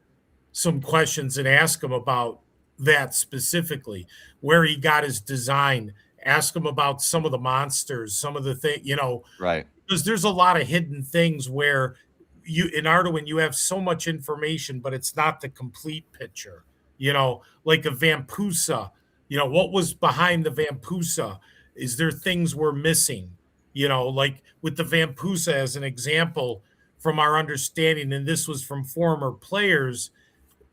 some questions and ask him about that specifically, where he got his design, ask him about some of the monsters, some of the things, right. because there's a lot of hidden things where in Arduin you have so much information, but it's not the complete picture. Like a Vampusa, what was behind the Vampusa? Is there things we're missing? Like with the Vampusa as an example, from our understanding, and this was from former players,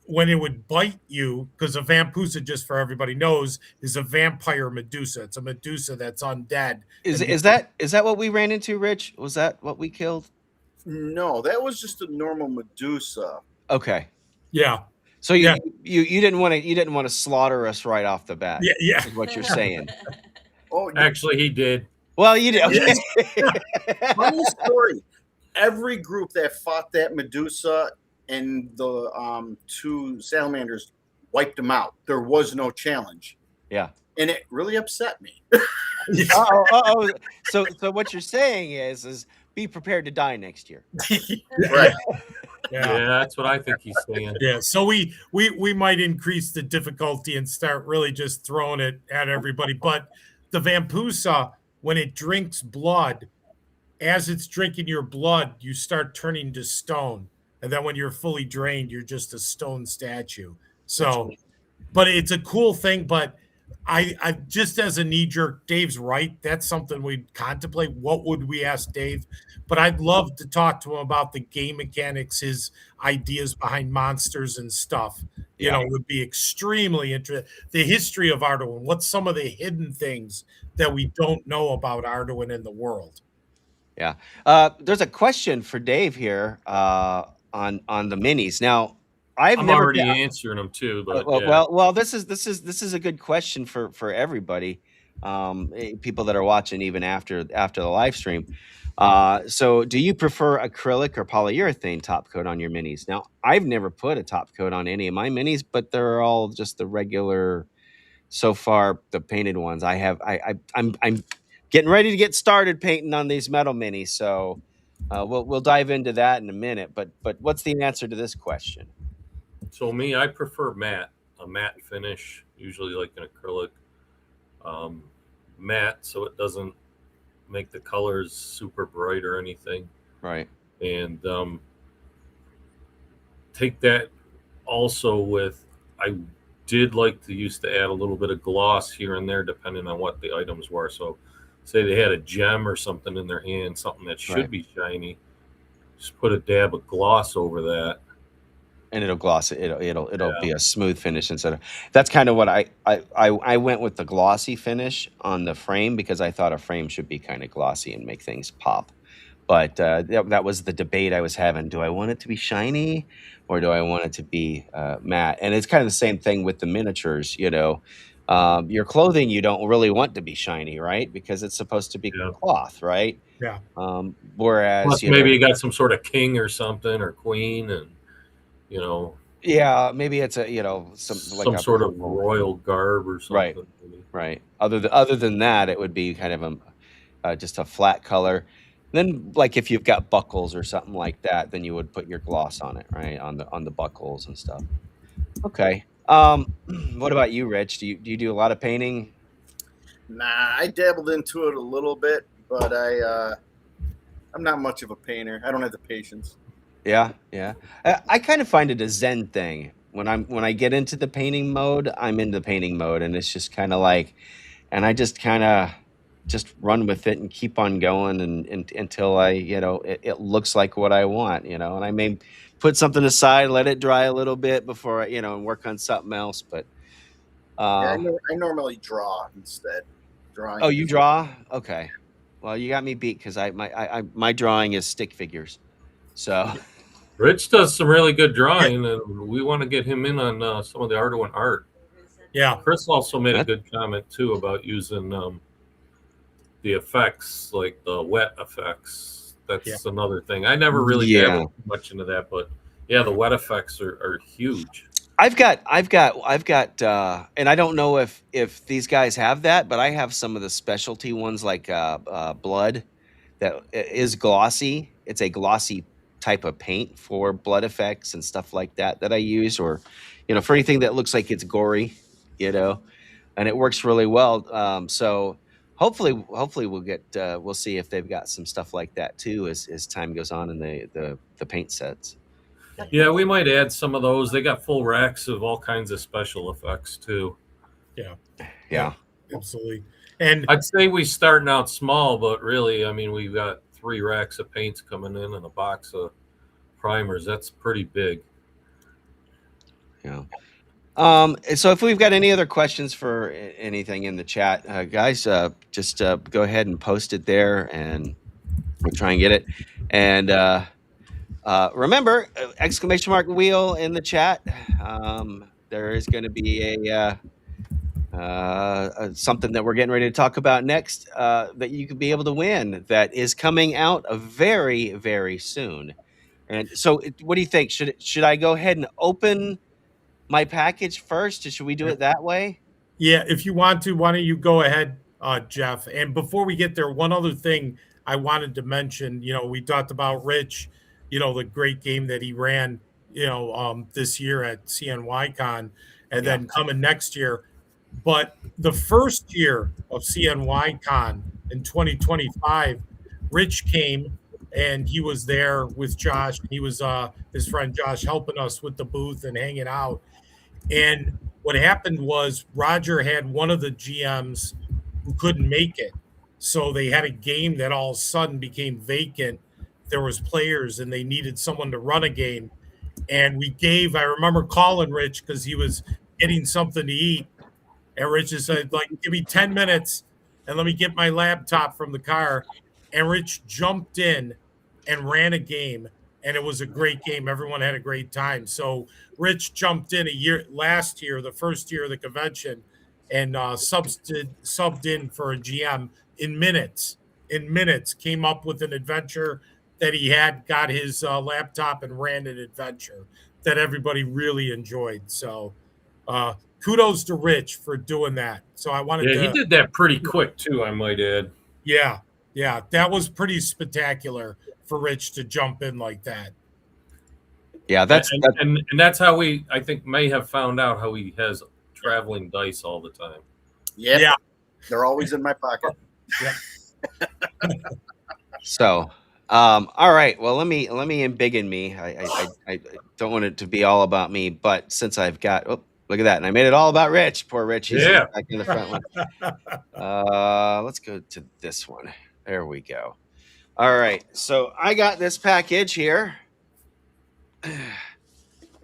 when it would bite you, because a Vampusa, just for everybody knows, is a vampire Medusa. It's a Medusa that's undead. Is that what we ran into, Rich? Was that what we killed? No, that was just a normal Medusa. Okay. Yeah. So you didn't want to slaughter us right off the bat. Yeah. Is what you're saying. Oh, Actually, he did. Well, you did. Okay. Funny story. Every group that fought that Medusa and the two salamanders wiped them out. There was no challenge. Yeah. And it really upset me. So what you're saying is be prepared to die next year. Right. Yeah, that's what I think he's saying. Yeah, so we might increase the difficulty and start really just throwing it at everybody. But the Vampusa, when it drinks blood, as it's drinking your blood, you start turning to stone. And then when you're fully drained, you're just a stone statue. So, but it's a cool thing. But I just as a knee jerk, Dave's right. That's something we'd contemplate. What would we ask Dave? But I'd love to talk to him about the game mechanics, his ideas behind monsters and stuff. Would be extremely interesting. The history of Arduin. What's some of the hidden things that we don't know about Arduin in the world? Yeah. There's a question for Dave here on the minis. Now, I'm already answering them too, but well, this is a good question for everybody, people that are watching even after the live stream. So, do you prefer acrylic or polyurethane top coat on your minis? Now, I've never put a top coat on any of my minis, but they're all just the regular. So far, the painted ones. I'm getting ready to get started painting on these metal minis. So, we'll dive into that in a minute. But what's the answer to this question? So me, I prefer a matte finish, usually like an acrylic matte, so it doesn't make the colors super bright or anything. Right. And take that also with, I did like to used to add a little bit of gloss here and there depending on what the items were. So say they had a gem or something in their hand, something that should be shiny, just put a dab of gloss over that. And it'll gloss it. It'll be a smooth finish instead of. That's kind of what I went with the glossy finish on the frame because I thought a frame should be kind of glossy and make things pop. But that was the debate I was having. Do I want it to be shiny or do I want it to be matte? And it's kind of the same thing with the miniatures. Your clothing you don't really want to be shiny, right? Because it's supposed to be cloth, right? Yeah. Whereas plus maybe you got some sort of king or something or queen and. Yeah, maybe it's a some sort of royal garb or something. Right. Other than that, it would be kind of just a flat color. Then, like if you've got buckles or something like that, then you would put your gloss on it, right, on the buckles and stuff. Okay. What about you, Rich? Do you do a lot of painting? Nah, I dabbled into it a little bit, but I'm not much of a painter. I don't have the patience. Yeah. I kind of find it a Zen thing. When I get into the painting mode, I'm in the painting mode, and it's just kind of like, and I just kind of just run with it and keep on going and until I, it looks like what I want, and I may put something aside, let it dry a little bit before I, and work on something else. But Yeah, Uh, I normally draw instead. Drawing. oh, you draw? Okay. Well, you got me beat because my drawing is stick figures. So Rich does some really good drawing, and we want to get him in on some of the Arduin art. Yeah. Chris also made a That- good comment too about using the effects, like the wet effects. That's another thing. I never really dabbled much into that, but yeah, the wet effects are huge. I've got, and I don't know if these guys have that, but I have some of the specialty ones like blood that is glossy. It's a glossy type of paint for blood effects and stuff like that I use, or for anything that looks like it's gory, and it works really well. So hopefully we'll see if they've got some stuff like that too as time goes on in the paint sets. Yeah, we might add some of those. They got full racks of all kinds of special effects too. Yeah. Absolutely. And I'd say we starting out small, but really, I mean, we've got 3 racks of paints coming in and a box of primers. That's pretty big. Yeah. So if we've got any other questions for anything in the chat, guys, just go ahead and post it there, and we'll try and get it. And remember, exclamation mark wheel in the chat. There is going to be something that we're getting ready to talk about next that you could be able to win that is coming out very, very soon. And so, what do you think? Should I go ahead and open my package first, or should we do it that way? yeah, if you want to, why don't you go ahead, Jeff? And before we get there, one other thing I wanted to mention, we talked about Rich, the great game that he ran, this year at CNYCon and then coming next year. But the first year of CNYCon in 2025, Rich came and he was there with Josh. He was his friend Josh helping us with the booth and hanging out. And what happened was Roger had one of the GMs who couldn't make it. So they had a game that all of a sudden became vacant. There was players and they needed someone to run a game. And I remember calling Rich because he was getting something to eat. And Rich just said, give me 10 minutes and let me get my laptop from the car. And Rich jumped in and ran a game. And it was a great game. Everyone had a great time. So Rich jumped in last year, the first year of the convention, and subbed in for a GM in minutes. Came up with an adventure that he had, got his laptop and ran an adventure that everybody really enjoyed. So kudos to Rich for doing that. So I wanted to. Yeah, he did that pretty quick too, I might add. Yeah, that was pretty spectacular for Rich to jump in like that. Yeah, and that's how we, I think, may have found out how he has traveling dice all the time. Yeah. They're always in my pocket. Yeah. So, all right. Well, let me embiggen me. I don't want it to be all about me, but since I've got, look at that, and I made it all about Rich. Poor Rich. He's back in the front one. Let's go to this one. There we go. All right. So I got this package here.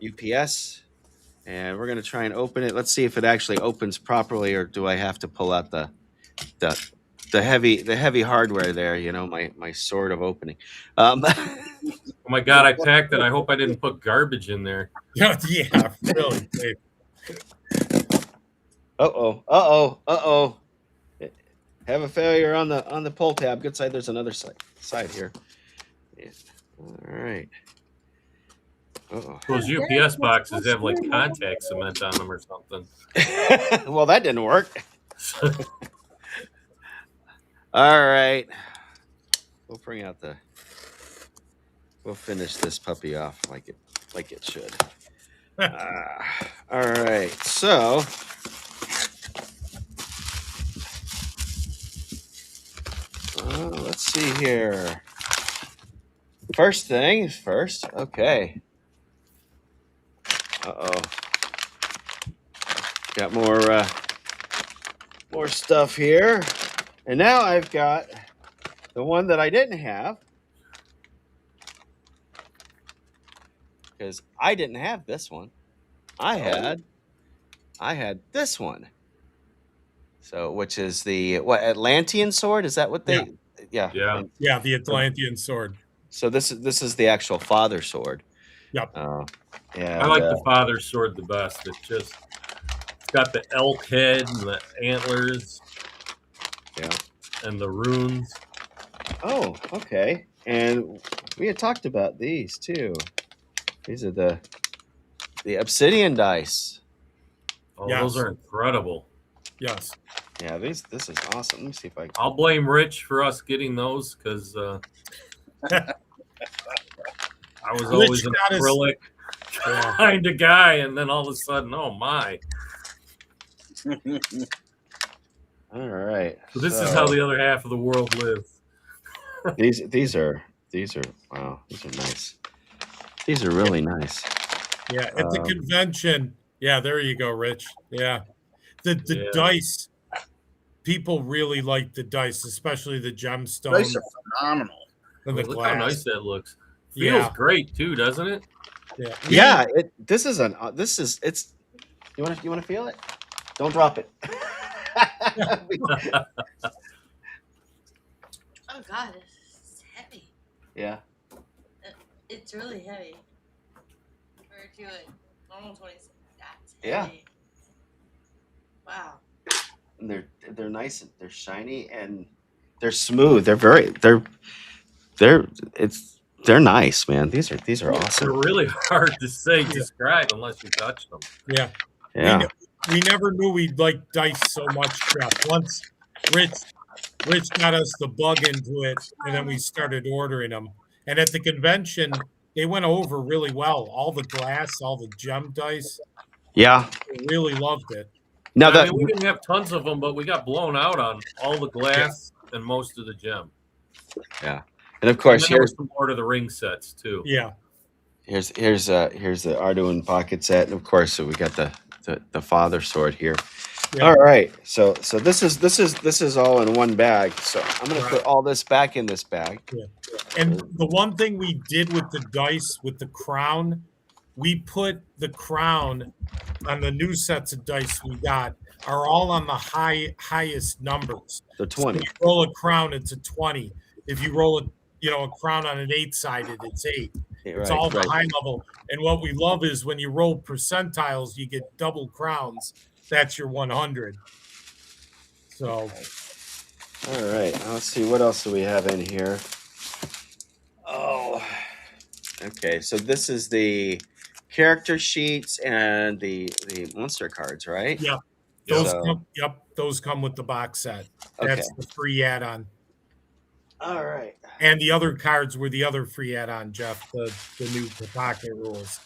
UPS, and we're gonna try and open it. Let's see if it actually opens properly, or do I have to pull out the heavy hardware there? My sword of opening. Oh my God, I packed it. I hope I didn't put garbage in there. Yeah, really. Uh-oh. Have a failure on the pull tab. Good side. There's another side here. Yeah. All right. Uh-oh. Those UPS boxes have like contact cement on them or something. Well, that didn't work. All right. We'll bring out we'll finish this puppy off like it should. All right. So let's see here. First things first. Okay. Uh-oh. Got more stuff here. And now I've got the one that I didn't have. Because I didn't have this one. I had I had this one. So, which is the Atlantean sword? Is that what they? Yeah. Yeah. And Yeah, the Atlantean sword. so this is the actual father sword. Yep. Yeah. I like the father sword the best. It's got the elk head and the antlers. Yeah. And the runes. Oh, okay. And we had talked about these too. These are the obsidian dice. Oh, Yes. those are incredible. Yes. Yeah, this is awesome. Let me see if I can. I'll blame Rich for us getting those because I was always an acrylic kind of guy, and then all of a sudden, oh my! All right. So this is how the other half of the world lives. These are wow. These are nice. These are really nice. Yeah, at the convention. Yeah, there you go, Rich. Yeah, the dice. People really like the dice, especially the gemstones. Dice are phenomenal. And the Look glass. how nice that looks. Feels great too, doesn't it? Yeah. Yeah. This is. It's. You want to feel it? Don't drop it. Oh God, it's heavy. Yeah. It's really heavy. Compared to a normal 26. That's Yeah. heavy. Wow. And they're nice and they're shiny and they're smooth. They're nice, man. These are awesome. They're really hard to describe unless you touch them. Yeah. Yeah. We never knew we'd like dice so much, Jeff. Once Rich got us the bug into it, and then we started ordering them. And at the convention, they went over really well. All the glass, all the gem dice. Yeah. We really loved it. Now I mean, we didn't have tons of them, but we got blown out on all the glass and most of the gem. Yeah. And of course, here's some Lord of the Ring sets too. Yeah. Here's the Arduin pocket set, and of course, so we got the father sword here. Yeah. All right, so this is all in one bag. So I'm gonna put all this back in this bag. Yeah. And the one thing we did with the dice, with the crown, we put the crown on the new sets of dice we got are all on the highest numbers. The 20. So if you roll a crown, it's a 20. If you roll a crown on an 8-sided, it's 8. It's all the high level. And what we love is when you roll percentiles, you get double crowns. That's your 100. So. All right. Let's see. What else do we have in here? Oh. Okay. So this is the character sheets and the monster cards, right? Yeah. Those come with the box set. That's the free add-on. All right. And the other cards were the other free add-on, Jeff, the new pocket rules.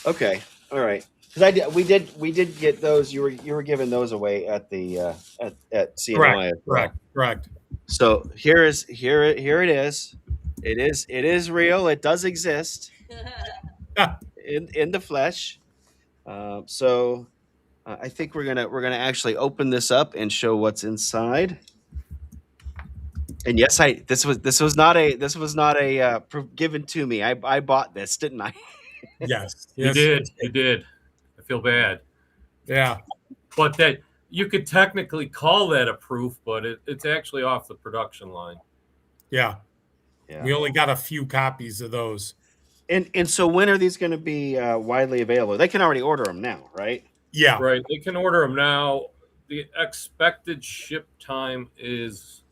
Okay. All right. Because we did get those. You were giving those away at the at CNY. Correct. So here it is. It is real. It does exist in the flesh. So I think we're gonna actually open this up and show what's inside. And yes, this was not a given to me. I bought this, didn't I? Yes. You did. I feel bad. Yeah. But that you could technically call that a proof, but it's actually off the production line. Yeah. We only got a few copies of those. And so when are these going to be widely available? They can already order them now, right? Yeah. Right. They can order them now. The expected ship time is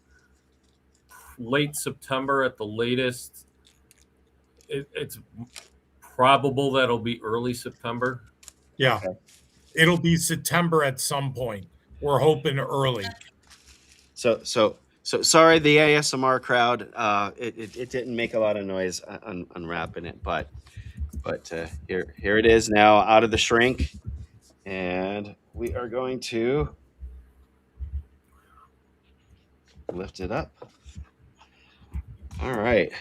late September at the latest. It's probable that it'll be early September. Yeah. Okay. It'll be September at some point. We're hoping early. So sorry, the ASMR crowd. It didn't make a lot of noise unwrapping it, but here it is now out of the shrink, and we are going to lift it up. All right,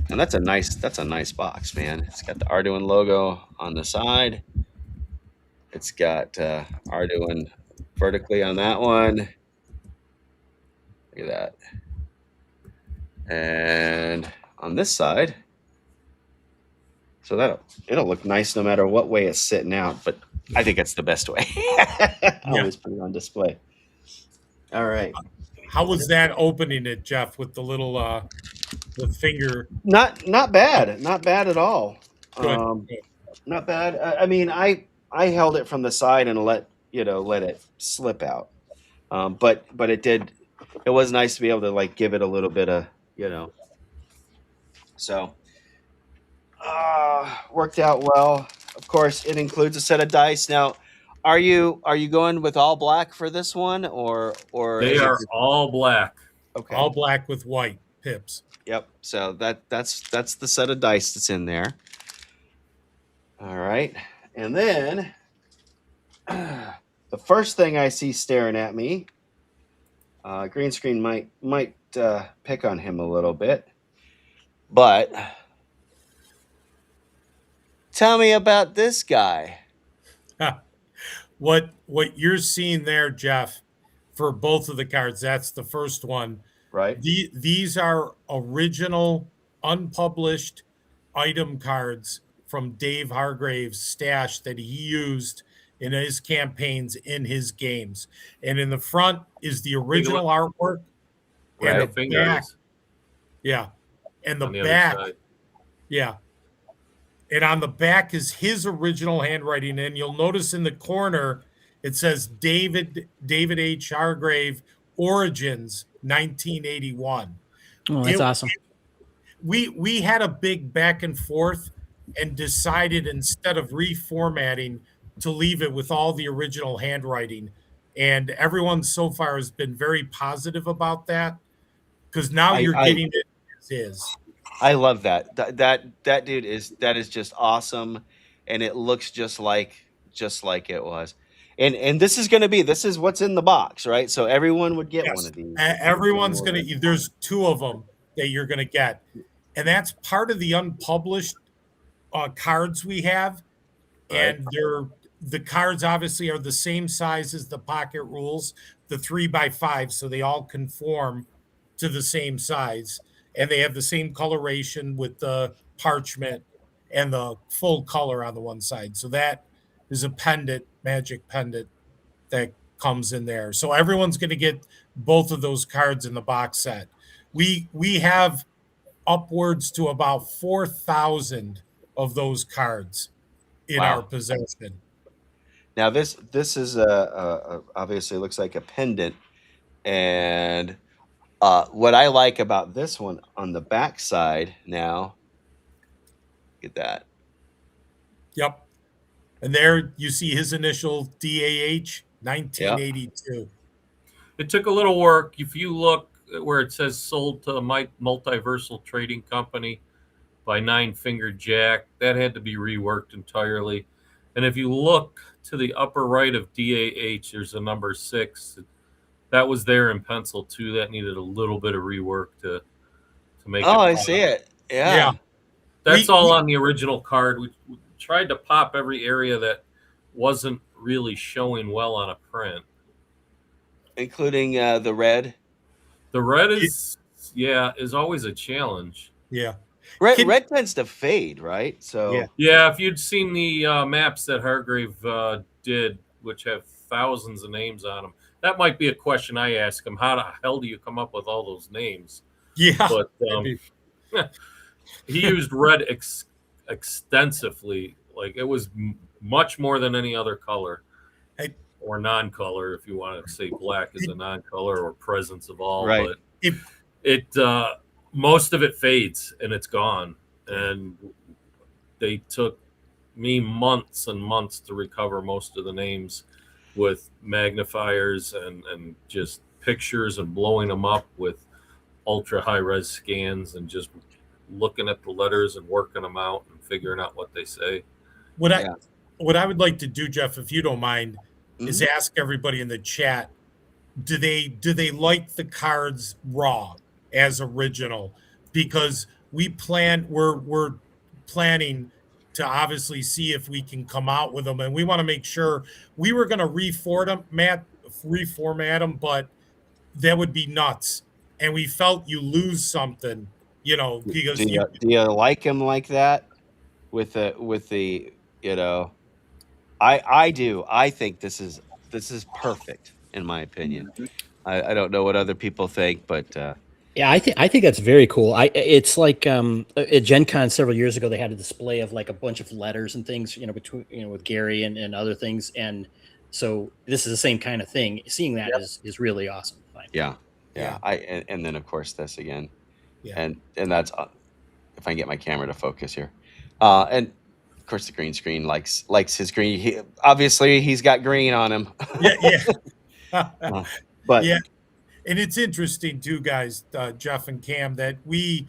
and that's a nice box, man. It's got the Arduin logo on the side. It's got Arduin vertically on that one. Look at that. And on this side, so it'll look nice no matter what way it's sitting out. But I think that's the best way. Always put it on display. All right. How was that opening it, Jeff, with the little the finger? Not bad. Not bad at all. Good. Good. Not bad. I mean, I held it from the side and let it slip out. But it did. It was nice to be able to like give it a little bit of So worked out well. Of course, it includes a set of dice. Now, are you going with all black for this one, or They is it are just- all black. okay? All black with white pips. Yep. So that's the set of dice that's in there. All right, and then the first thing I see staring at me, green screen might pick on him a little bit, but tell me about this guy. What you're seeing there, Jeff, for both of the cards, that's the first one. Right. These are original, unpublished item cards from Dave Hargrave's stash that he used in his campaigns in his games. And in the front is the original artwork. And Right. the back, yeah. And the On the other back, side. yeah. And on the back is his original handwriting. And you'll notice in the corner, it says David H. Hargrave, Origins, 1981. Oh, that's awesome. We had a big back and forth and decided instead of reformatting to leave it with all the original handwriting. And everyone so far has been very positive about that because now you're getting it as is. I love that. That dude is just awesome, and it looks just like it was. And this is what's in the box, right? So everyone would get one of these. Everyone's there's two of them that you're gonna get, and that's part of the unpublished cards we have. Right. And the cards obviously are the same size as the pocket rules, the 3x5, so they all conform to the same size. And they have the same coloration with the parchment and the full color on the one side. So that is a pendant, magic pendant that comes in there. So everyone's going to get both of those cards in the box set. We have upwards to about 4,000 of those cards in our possession. Now this is obviously looks like a pendant, and what I like about this one on the back side now, get that. Yep. And there you see his initial DAH, 1982. It took a little work. If you look where it says sold to Multiversal Trading Company by Nine Fingered Jack, that had to be reworked entirely. And if you look to the upper right of DAH, there's a number 6. That was there in pencil too. That needed a little bit of rework to make it. Oh, I see it. Yeah. That's all on the original card. We tried to pop every area that wasn't really showing well on a print. Including the red. The red is always a challenge. Yeah. Red tends to fade, right? So yeah, if you'd seen the maps that Hargrave did, which have thousands of names on them, that might be a question I ask him. How the hell do you come up with all those names? Yeah. But he used red extensively. Like it was much more than any other color. Or non-color, if you want to say black is a non-color or presence of all. Right. But it most of it fades and it's gone. And they took me months and months to recover most of the names with magnifiers and just pictures and blowing them up with ultra high res scans and just looking at the letters and working them out and figuring out what they say. What I would like to do, Jeff, if you don't mind, is ask everybody in the chat, do they like the cards raw as original? Because we're planning to obviously see if we can come out with them, and we want to make sure. We were going to reformat them, but that would be nuts, and we felt you lose something, because do you like them like that with the I do. I think this is perfect in my opinion. I don't know what other people think, but Yeah, I think that's very cool. It's like at Gen Con several years ago they had a display of like a bunch of letters and things, between with Gary and other things, and so this is the same kind of thing. Seeing that Yep. is really awesome. yeah, Yeah. and then of course this again, Yeah. and that's if I can get my camera to focus here, and of course the green screen likes his green. Obviously he's got green on him. Yeah. But Yeah. And it's interesting too, guys, Jeff and Cam, that we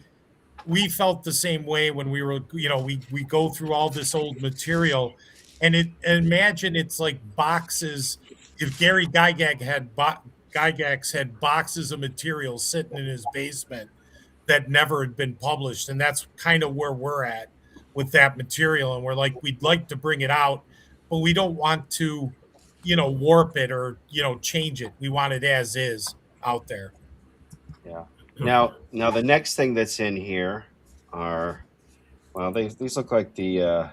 felt the same way when we were, we go through all this old material, and imagine it's like boxes. If Gary Gygax had boxes of material sitting in his basement that never had been published, and that's kind of where we're at with that material. And we're like, we'd like to bring it out, but we don't want to, warp it or change it. We want it as is out there. yeah. Now the next thing that's in here are, well, these look like these are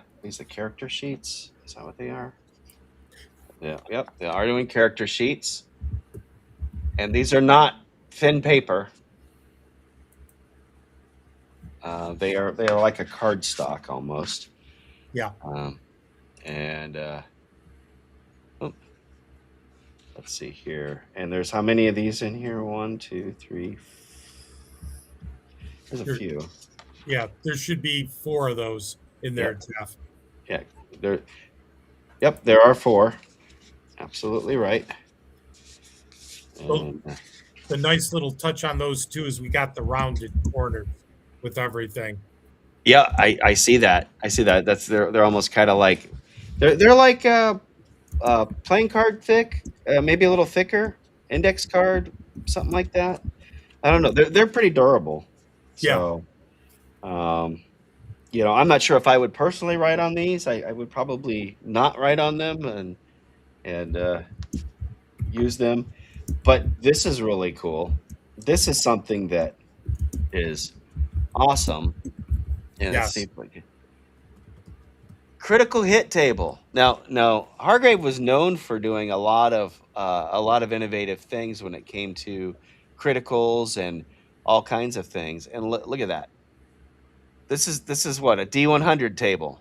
character sheets. Is that what they are? Yeah. Yep. The Arduin character sheets, and these are not thin paper. They are like a cardstock almost. Yeah. And let's see here. And there's how many of these in here? 1, 2, 3. There's a few. Yeah, there should be 4 of those in there, Jeff. Yeah, there. Yep, there are 4. Absolutely right. Well, the nice little touch on those too is we got the rounded corners with everything. Yeah, I see that. I see that. They're almost kind of like they're like playing card thick, maybe a little thicker, index card, something like that. I don't know. They're pretty durable. So, I'm not sure if I would personally write on these. I would probably not write on them and use them. But this is really cool. This is something that is awesome. And let's see if we can. Critical hit table. Now Hargrave was known for doing a lot of innovative things when it came to criticals and all kinds of things. And look at that. This is what, a D100 table.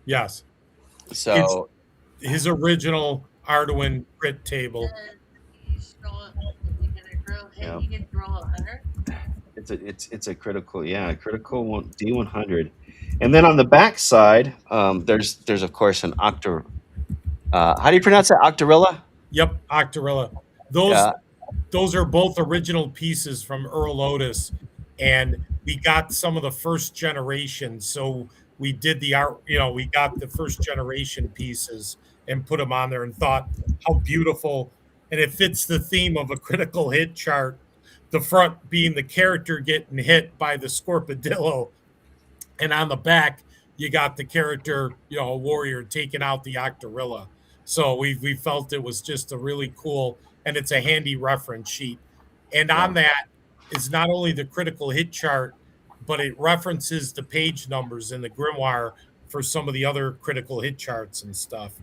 Yes. So it's his original Arduin crit table. You can roll 100. It's a critical D100. And then on the back side, there's of course an Octa. How do you pronounce that? Octarilla? Yep, Octarilla. Those are both original pieces from Earl Otis, and we got some of the first generation. So we did we got the first generation pieces and put them on there, and thought how beautiful, and it fits the theme of a critical hit chart. The front being the character getting hit by the Scorpadillo, and on the back you got the character, a warrior taking out the Octarilla. So we felt it was just a really cool, and it's a handy reference sheet. And on that is not only the critical hit chart, but it references the page numbers in the grimoire for some of the other critical hit charts and stuff.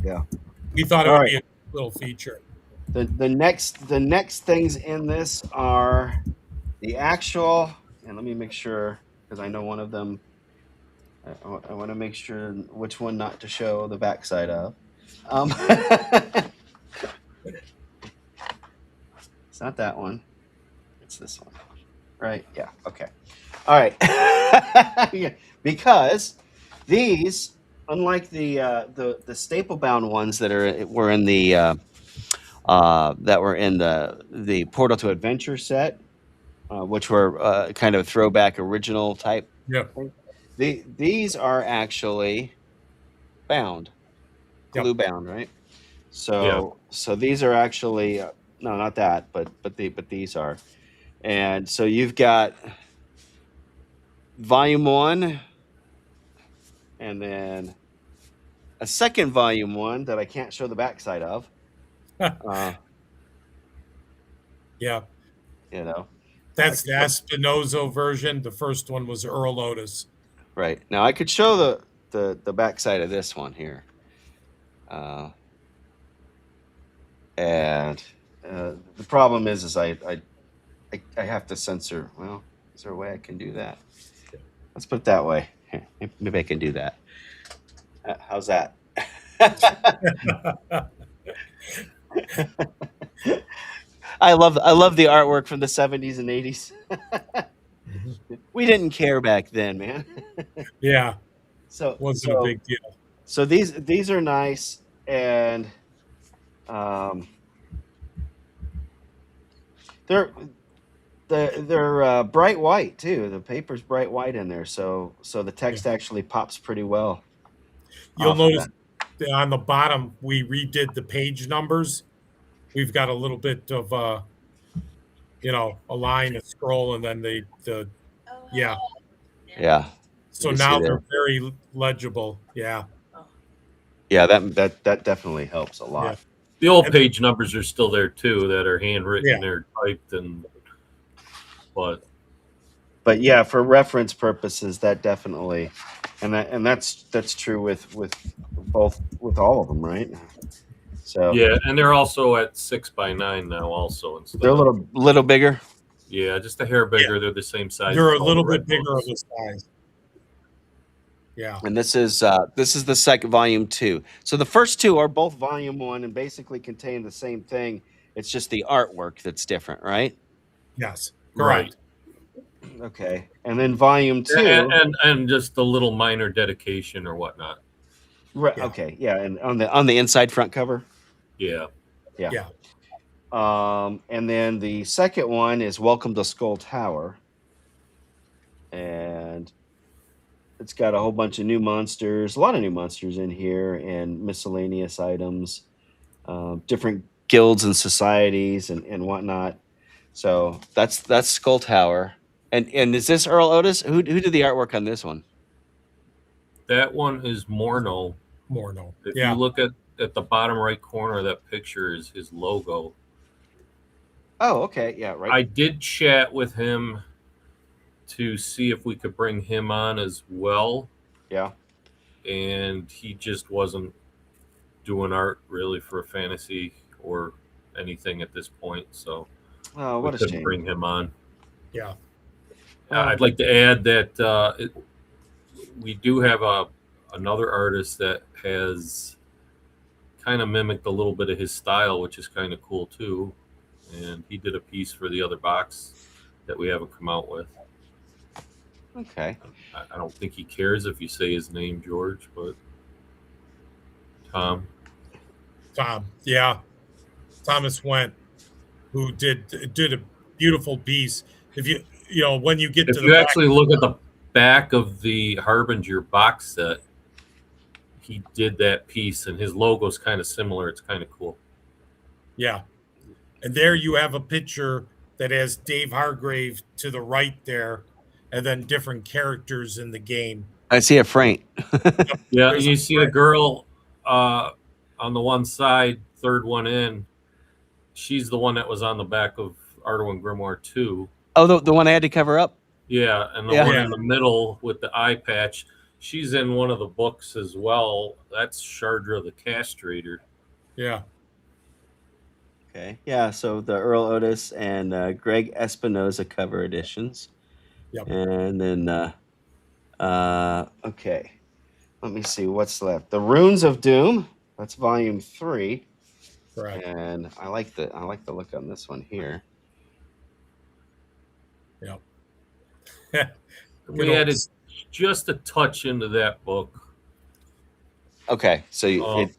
Yeah, we thought it would be a little feature. The next things in this are the actual, and let me make sure, because I know one of them. I want to make sure which one not to show the backside of. It's not that one. It's this one, right? Yeah. Okay. All right. Yeah, because these, unlike the staple bound ones that were in the Portal to Adventure set, which were kind of throwback original type. Yeah. These are actually bound, glue bound, right? So these are actually no, not that, but these are, and so you've got volume 1, and then a second volume 1 that I can't show the backside of. Yeah. That's the Espinozo version. The first one was Earl Otis. Right. Now I could show the backside of this one here. And the problem is I have to censor. Well, is there a way I can do that? Let's put it that way. Here, maybe I can do that. How's that? I love the artwork from the 70s and 80s. We didn't care back then, man. Yeah, So wasn't a big deal. So these are nice, and they're bright white too. The paper's bright white in there, so the text actually pops pretty well. You'll notice on the bottom we redid the page numbers. We've got a little bit of a line, a scroll, and then the yeah. So now they're very legible. Yeah. Yeah, that definitely helps a lot. Yeah. The old page numbers are still there too, that are handwritten. Yeah. They're typed, but yeah, for reference purposes, that definitely, and that's true with all of them, right? So yeah, and they're also at 6x9 now, also. They're a little bigger. Yeah, just a hair bigger. Yeah. They're the same size. They're a little bit bigger of a size. Yeah. And this is the second volume 2. So the first two are both volume 1 and basically contain the same thing. It's just the artwork that's different, right? Yes. Correct. Right. Okay. And then volume 2 and just a little minor dedication or whatnot. Right. Yeah. Okay. Yeah. And on the inside front cover. Yeah. Yeah. Yeah. And then the second one is Welcome to Skull Tower. And it's got a whole bunch of new monsters, a lot of new monsters in here, and miscellaneous items, different guilds and societies and whatnot. So that's Skull Tower. And is this Earl Otis? Who did the artwork on this one? That one is Morno. If you look at the bottom right corner of that picture is his logo. Oh, okay. Yeah, right. I did chat with him to see if we could bring him on as well. Yeah. And he just wasn't doing art really for fantasy or anything at this point. So what a shame. Bring him on. Yeah. I'd like to add that we do have another artist that has kind of mimicked a little bit of his style, which is kind of cool too. And he did a piece for the other box that we haven't come out with. Okay. I don't think he cares if you say his name, George, but Tom. Yeah. Thomas Went, who did a beautiful piece. If when you get to the actually look at the back of the Harbinger box set, he did that piece, and his logo's kind of similar. It's kind of cool. Yeah. And there you have a picture that has Dave Hargrave to the right there, and then different characters in the game. I see a Frank. Yeah, and you see a girl on the one side, third one in. She's the one that was on the back of Arduin Grimoire 2. Oh, the one I had to cover up? Yeah, and the one in the middle with the eye patch, she's in one of the books as well. That's Shardra the Castrator. Yeah. Okay. Yeah, so the Earl Otis and Greg Espinoza cover editions. Yep. And then, okay. Let me see what's left. The Runes of Doom. That's volume 3. Right. And I like the look on this one here. Yep. We added just a touch into that book. Okay, so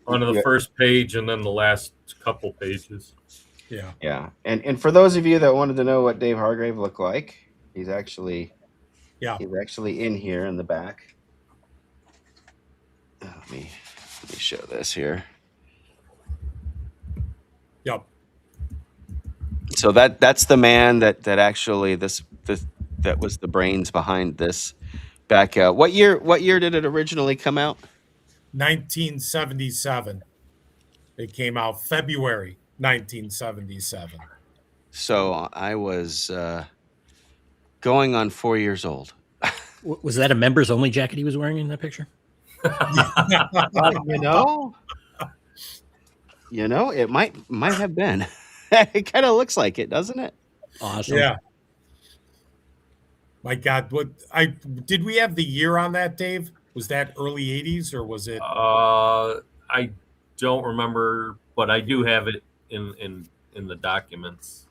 onto the first page and then the last couple pages. Yeah. Yeah. And for those of you that wanted to know what Dave Hargrave looked like, he's actually in here in the back. Let me show this here. Yep. So that's the man that actually that was the brains behind this back out. What year did it originally come out? 1977. It came out February 1977. So I was going on 4 years old. Was that a members only jacket he was wearing in that picture? It might have been. It kind of looks like it, doesn't it? Awesome. Yeah. My God, did we have the year on that, Dave? Was that early 80s or was it? I don't remember, but I do have it in the documents.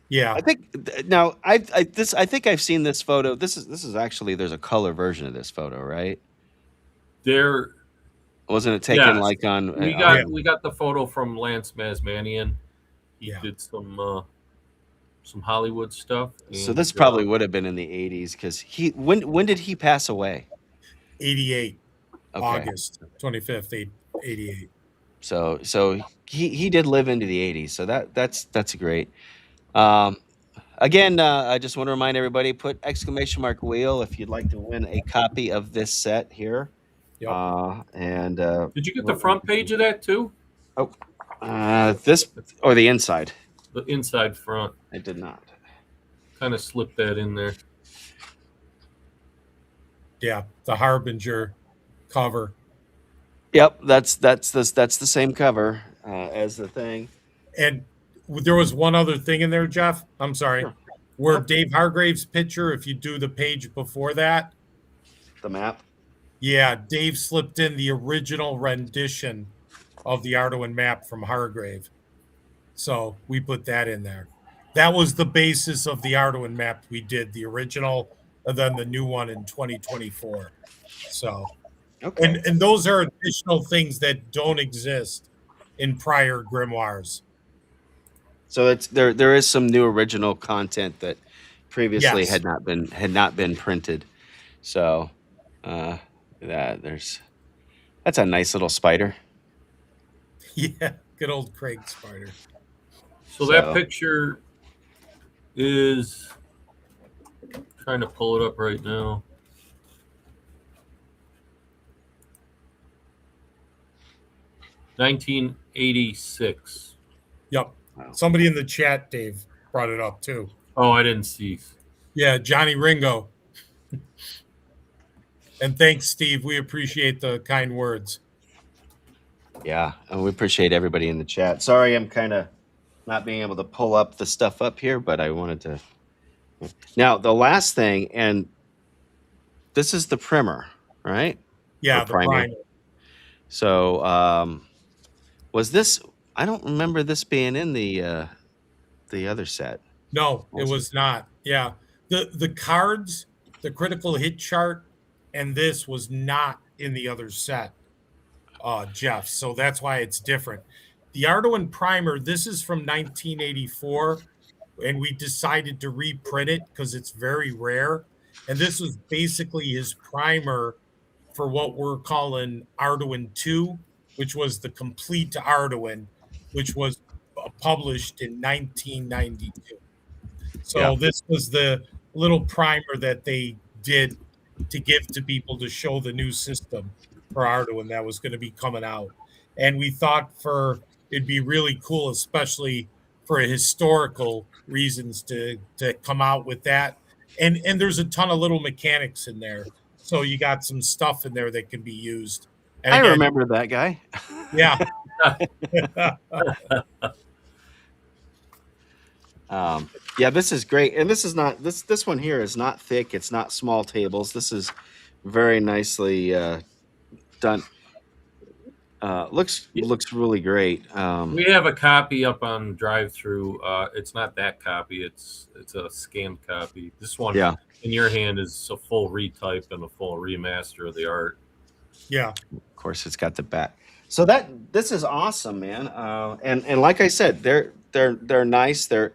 Yeah. I think now I think I've seen this photo. This is actually, there's a color version of this photo, right? There, Wasn't it taken yes. like on? we got the photo from Lance Masmanian. He Yeah. did some Hollywood stuff. So and, this probably would have been in the 80s because when did he pass away? 88, Okay. August 25th, 88. So he did live into the 80s. So that's great. Again, I just want to remind everybody, put / wheel if you'd like to win a copy of this set here. Yep. And did you get the front page of that too? this or the inside? The inside front. I did not. Kind of slipped that in there. Yeah, the Harbinger cover. Yep, that's the same cover as the thing. And there was one other thing in there, Jeff. I'm sorry. Sure. Where Dave Hargrave's picture, if you do the page before that, The map. yeah, Dave slipped in the original rendition of the Arduin map from Hargrave. So we put that in there. That was the basis of the Arduin map we did, the original, and then the new one in 2024. So, Okay. and those are additional things that don't exist in prior grimoires. So it's there is some new original content that previously Yes. had not been printed. So that's a nice little spider. Yeah, good old Craig Spider. So that picture is, trying to pull it up right now. $1986. Yep. Wow. Somebody in the chat, Dave, brought it up too. Oh, I didn't see. Yeah, Johnny Ringo. And thanks, Steve. We appreciate the kind words. Yeah, and we appreciate everybody in the chat. Sorry, I'm kind of not being able to pull up the stuff up here, but I wanted to. Now, the last thing, and this is the primer, right? Yeah, Or the primer. So, was this? I don't remember this being in the other set. No, it was not. Yeah, the cards, the critical hit chart, and this was not in the other set, Jeff. So that's why it's different. The Arduin primer, this is from 1984, and we decided to reprint it because it's very rare. And this was basically his primer for what we're calling Arduin 2, which was the complete Arduin, which was published in 1992. So this was the little primer that they did to give to people to show the new system for Arduin that was going to be coming out. And we thought it'd be really cool, especially for historical reasons, to come out with that. And there's a ton of little mechanics in there. So you got some stuff in there that can be used. And I remember that guy. Yeah. Yeah, this is great, and this is not this one here is not thick. It's not small tables. This is very nicely done. Looks really great. We have a copy up on drive-through. It's not that copy. It's a scanned copy. This one, in your hand, is a full retype and a full remaster of the art. Yeah. Of course, it's got the back. So this is awesome, man. And like I said, they're nice. They're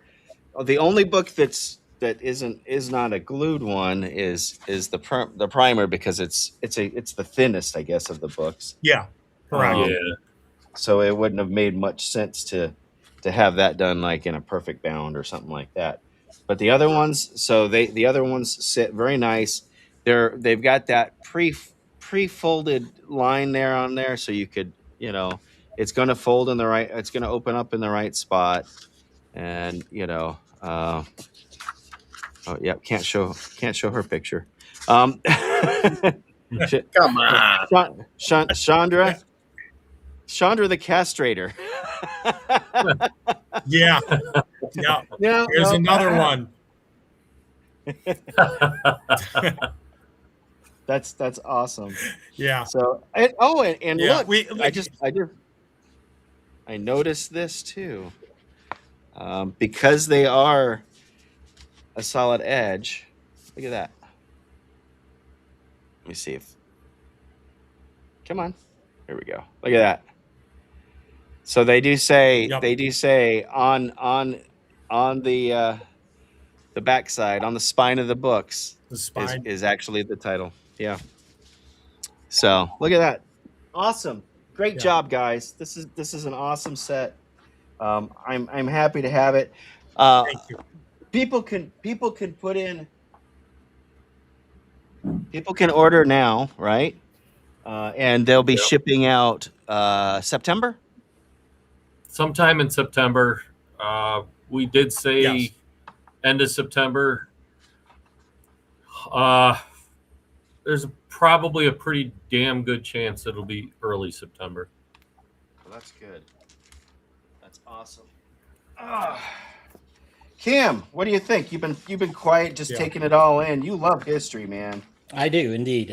the only book that is not a glued one is the primer, because it's the thinnest, I guess, of the books. Yeah. Correct. Yeah. So it wouldn't have made much sense to have that done like in a perfect bound or something like that. But the other ones, the other ones sit very nice. They've got that pre-folded line there on there, so you could, it's going to fold in the right, it's going to open up in the right spot, and oh yeah, can't show her picture. Come on, Chandra the castrator. Yeah. Yeah. No, Here's no. another one. That's awesome. Yeah. So and Yeah. look, I noticed this too. Because they are a solid edge. Look at that. Let me see if. Come on. Here we go. Look at that. So they do say Yep. on the backside, on the spine of the books, The spine. is actually the title. Yeah. So look at that. Awesome. Great Yeah. job, guys. This is an awesome set. I'm happy to have it. Thank you. People can put in. People can order now, right? And they'll be Yep. shipping out September. Sometime in September. We did say Yes. end of September. There's probably a pretty damn good chance it'll be early September. Well, that's good. That's awesome. Cam, what do you think? You've been quiet, just Yeah. taking it all in. You love history, man. I do indeed.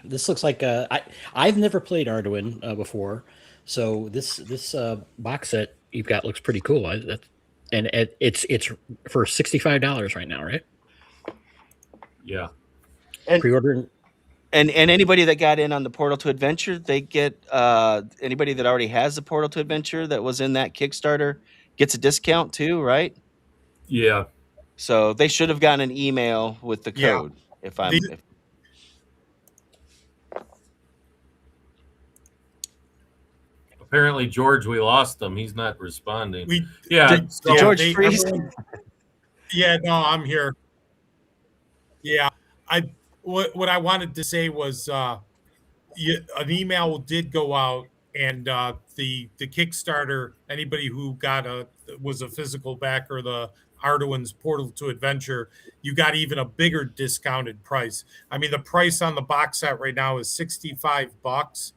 This looks like I've never played Arduin before, so this box set you've got looks pretty cool. It's for $65 right now, right? Yeah. And Pre-ordering. and anybody that got in on the Portal to Adventure, they get anybody that already has the Portal to Adventure that was in that Kickstarter gets a discount too, right? Yeah. So they should have gotten an email with the Yeah. code. If I'm These- Apparently, George, we lost him. He's not responding. We Yeah. Did George freeze? Yeah, no, I'm here. Yeah, what I wanted to say was an email did go out, and the Kickstarter, anybody who was a physical backer, the Arduin's Portal to Adventure, you got even a bigger discounted price. I mean, the price on the box set right now is $65,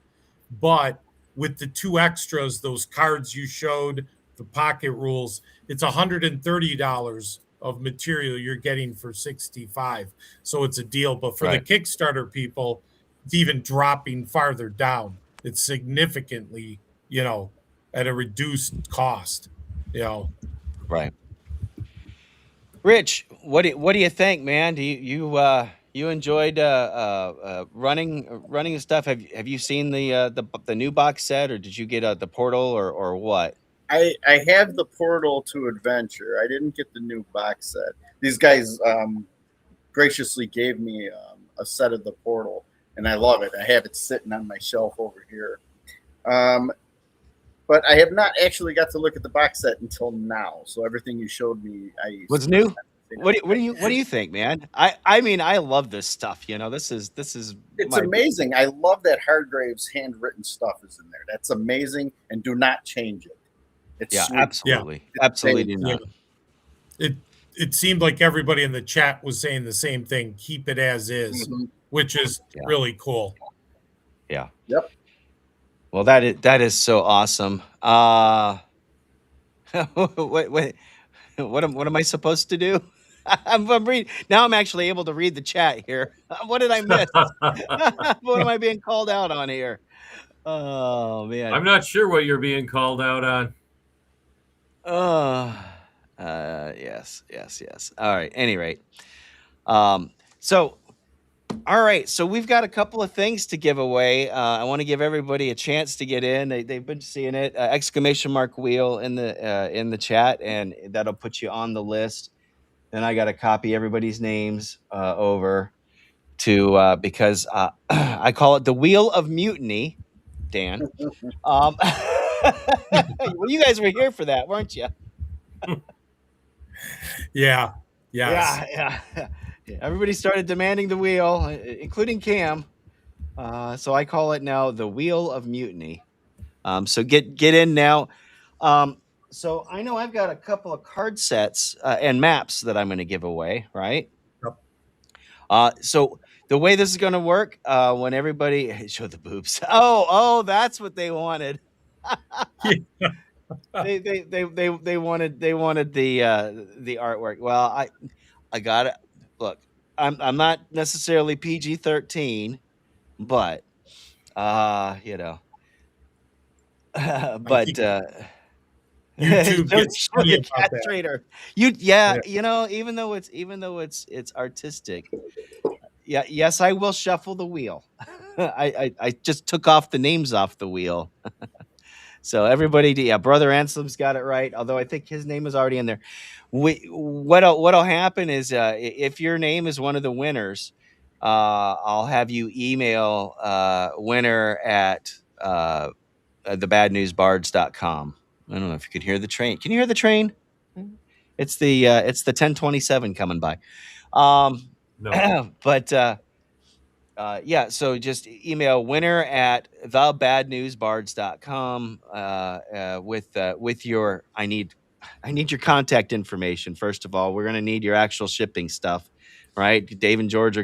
but with the two extras, those cards you showed, the pocket rules, it's $130 of material you're getting for 65. So it's a deal. But for Right. the Kickstarter people, it's even dropping farther down. It's significantly, at a reduced cost. Right. Rich, what do you think, man? Do you enjoyed running stuff? Have you seen the new box set, or did you get the Portal or what? I have the Portal to Adventure. I didn't get the new box set. These guys graciously gave me a set of the Portal, and I love it. I have it sitting on my shelf over here. But I have not actually got to look at the box set until now. So everything you showed me, Was new. What do you think, man? I mean, I love this stuff. This is It's amazing. I love that Hargrave's handwritten stuff is in there. That's amazing, and do not change it. It's sweet. absolutely, absolutely do not. It seemed like everybody in the chat was saying the same thing. Keep it as is, which is really cool. Yeah. Yep. Well, that is so awesome. What am I supposed to do? I'm reading now. I'm actually able to read the chat here. What did I miss? What am I being called out on here? Oh man, I'm not sure what you're being called out on. Yes. All right. Any rate, so. All right, so we've got a couple of things to give away. I want to give everybody a chance to get in. They've been seeing it. Exclamation mark wheel in the chat, and that'll put you on the list. Then I got to copy everybody's names over to because I call it the Wheel of Mutiny, Dan. Well, you guys were here for that, weren't you? Yeah. Yes. Yeah. Everybody started demanding the wheel, including Cam. So I call it now the Wheel of Mutiny. So get in now. So I know I've got a couple of card sets and maps that I'm going to give away, right? Yep. So the way this is going to work, when everybody show the boobs. Oh, that's what they wanted. They wanted the artwork. Well, I got it. Look, I'm not necessarily PG-13, but you know, I but think YouTube gets show funny the about that. castrator. Yeah, Yeah. you know, even though it's artistic. Yeah, yes, I will shuffle the wheel. I just took off the names off the wheel. So everybody, yeah, Brother Anselm's got it right. Although I think his name is already in there. What'll happen is if your name is one of the winners, I'll have you email winner at thebadnewsbards.com. I don't know if you could hear the train. Can you hear the train? It's the 1027 coming by. No. But yeah, so just email winner at thebadnewsbards.com with your I need your contact information. First of all, we're going to need your actual shipping stuff, right? Dave and George you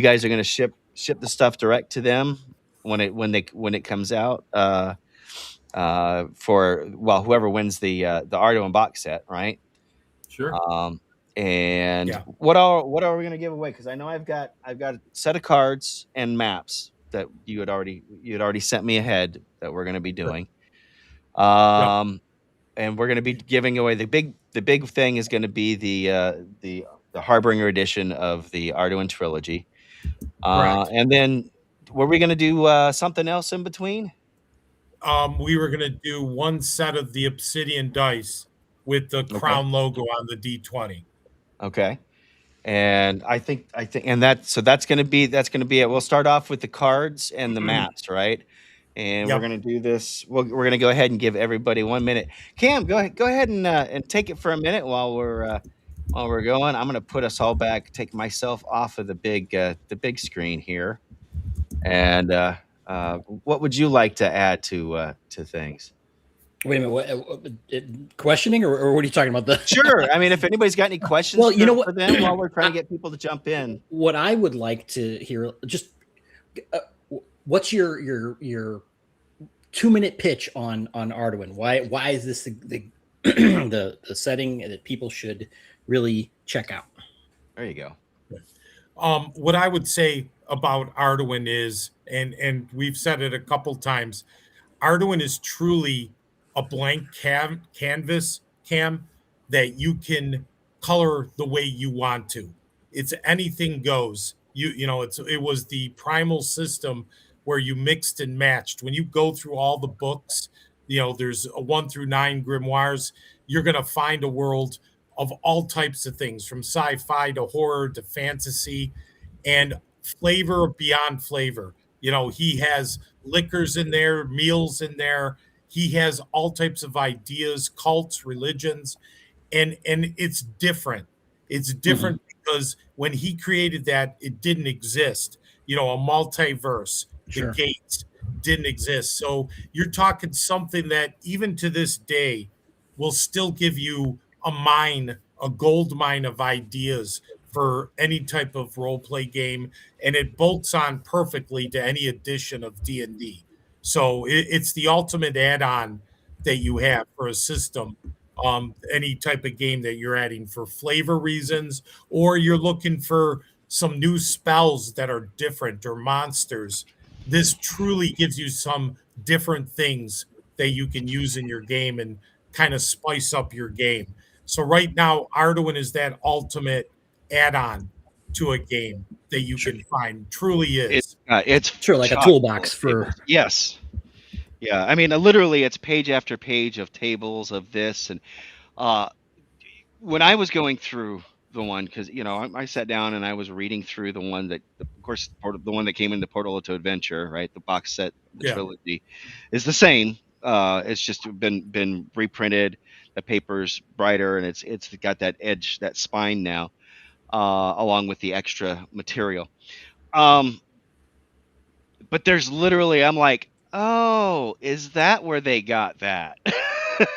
guys are going to ship the stuff direct to them when it comes out for whoever wins the Arduin box set, right? Sure. And Yeah. what are we going to give away? Because I know I've got a set of cards and maps that you had already sent me ahead that we're going to be doing. And we're going to be giving away the big thing is going to be the Harbinger edition of the Arduin Trilogy. Correct. And then were we going to do something else in between? We were gonna do one set of the obsidian dice with the Okay. crown logo on the D20. Okay. And I think and that's going to be it. We'll start off with the cards and the maps, right? And we're Yep. going to do this. We're going to go ahead and give everybody 1 minute. Cam, go ahead and take it for a minute while we're going. I'm going to put us all back, take myself off of the big screen here. And what would you like to add to things? Wait a minute. Questioning or what are you talking about? Sure. I mean, if anybody's got any questions Well, you know what? for them while we're trying to get people to jump in. What I would like to hear, just what's your 2-minute pitch on Arduin? Why is this the the setting that people should really check out? There you go. What I would say about Arduin is, and we've said it a couple times, Arduin is truly a blank canvas, Cam, that you can color the way you want to. It's anything goes. It was the primal system where you mixed and matched. When you go through all the books, there's a 1 through 9 grimoires. You're gonna find a world of all types of things, from sci-fi to horror to fantasy, and flavor beyond flavor. He has liquors in there, meals in there. He has all types of ideas, cults, religions, and it's different. It's different because when he created that, it didn't exist. A multiverse, Sure. the gates didn't exist. So you're talking something that even to this day will still give you a gold mine of ideas for any type of role play game, and it bolts on perfectly to any edition of D&D. So it's the ultimate add-on that you have for a system. Any type of game that you're adding for flavor reasons, or you're looking for some new spells that are different or monsters. This truly gives you some different things that you can use in your game and kind of spice up your game. So right now, Arduin is that ultimate add-on to a game that you can find. Truly is. It's Sure, like a chock toolbox full of for. tables. Yes. Yeah, I mean, literally, it's page after page of tables of this, and when I was going through the one, because I sat down and I was reading through the one that, of course, the one that came into Portal to Adventure, right? The box set, the Yeah. trilogy, is the same. It's just been reprinted. The paper's brighter, and it's got that edge, that spine now, along with the extra material. But there's literally, I'm like, oh, is that where they got that?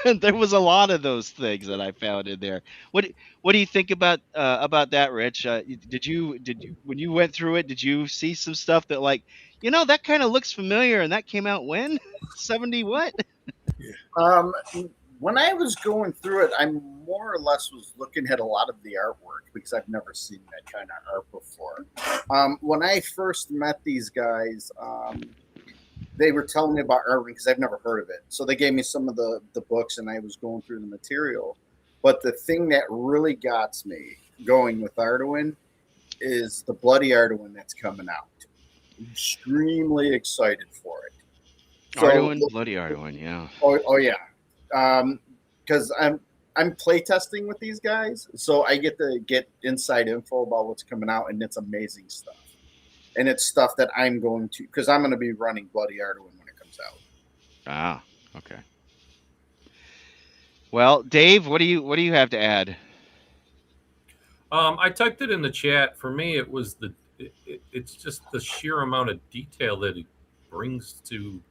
There was a lot of those things that I found in there. What do you think about that, Rich? Did you when you went through it, did you see some stuff that, like, You know, that kind of looks familiar, and that came out when? 70 what? Um, when I was going through it, I more or less was looking at a lot of the artwork because I've never seen that kind of art before. When I first met these guys, they were telling me about Arduin because I've never heard of it. So they gave me some of the books, and I was going through the material. But the thing that really got me going with Arduin is the Bloody Arduin that's coming out. I'm extremely excited for it. Arduin, Bloody Arduin, yeah. Oh yeah, because I'm playtesting with these guys, so I get to get inside info about what's coming out, and it's amazing stuff. And it's stuff that I'm going to, because I'm going to be running Bloody Arduin when it comes out. Ah, okay. Well, Dave, what do you have to add? I typed it in the chat. For me, it was it's just the sheer amount of detail that it brings to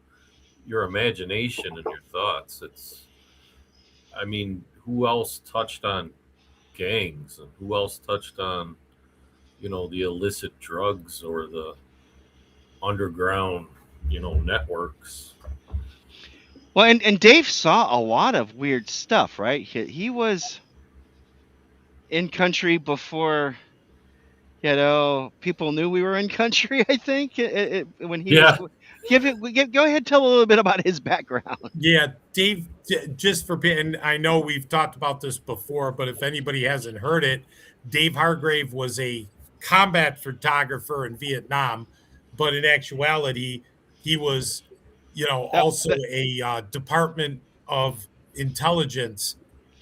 your imagination and your thoughts. I mean, who else touched on gangs, and who else touched on, the illicit drugs or the underground, networks. Well, and Dave saw a lot of weird stuff, right? He was in country before, people knew we were in country. I think when he Yeah. was. Go ahead, tell a little bit about his background. Yeah, Dave, just for, and I know we've talked about this before, but if anybody hasn't heard it, Dave Hargrave was a combat photographer in Vietnam, but in actuality, he was, also a Department of Intelligence,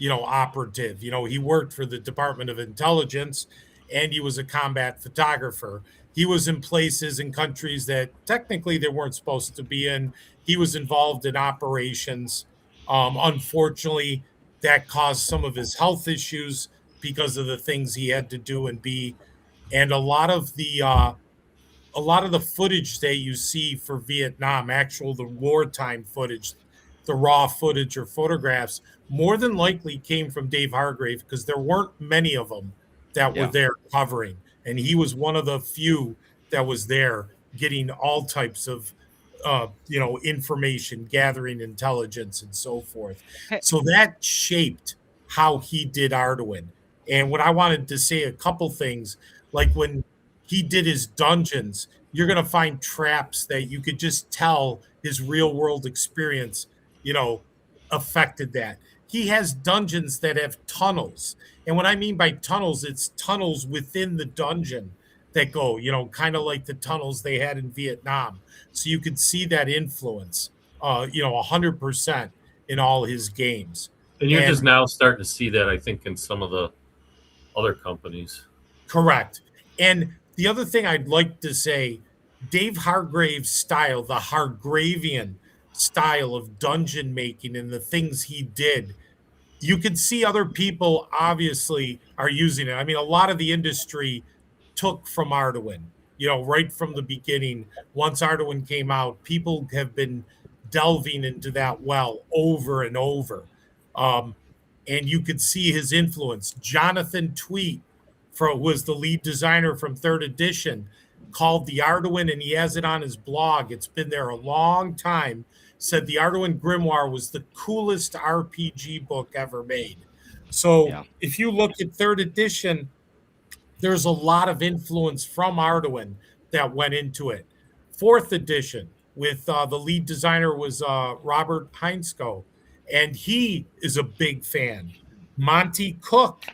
operative. He worked for the Department of Intelligence, and he was a combat photographer. He was in places in countries that technically they weren't supposed to be in. He was involved in operations. Unfortunately, that caused some of his health issues because of the things he had to do and be. And a lot of the footage that you see for Vietnam, the wartime footage, the raw footage or photographs, more than likely came from Dave Hargrave because there weren't many of them that were there covering. And he was one of the few that was there getting all types of information, gathering intelligence and so forth. So that shaped how he did Arduin. And what I wanted to say, a couple things, like when he did his dungeons, you're going to find traps that you could just tell his real world experience, affected that. He has dungeons that have tunnels. And what I mean by tunnels, it's tunnels within the dungeon that go, kind of like the tunnels they had in Vietnam. So you could see that influence, 100% in all his games. And you're just now starting to see that, I think, in some of the other companies. Correct. And the other thing I'd like to say, Dave Hargrave's style, the Hargravian style of dungeon making and the things he did, you can see other people obviously are using it. I mean, a lot of the industry took from Arduin, right from the beginning. Once Arduin came out, people have been delving into that well over and over. And you could see his influence. Jonathan Tweet was the lead designer from Third Edition, called the Arduin, and he has it on his blog. It's been there a long time. Said the Arduin Grimoire was the coolest RPG book ever made. So if you look at Third Edition, there's a lot of influence from Arduin that went into it. Fourth Edition, with the lead designer was Robert Heinzko, and he is a big fan. Monty Cook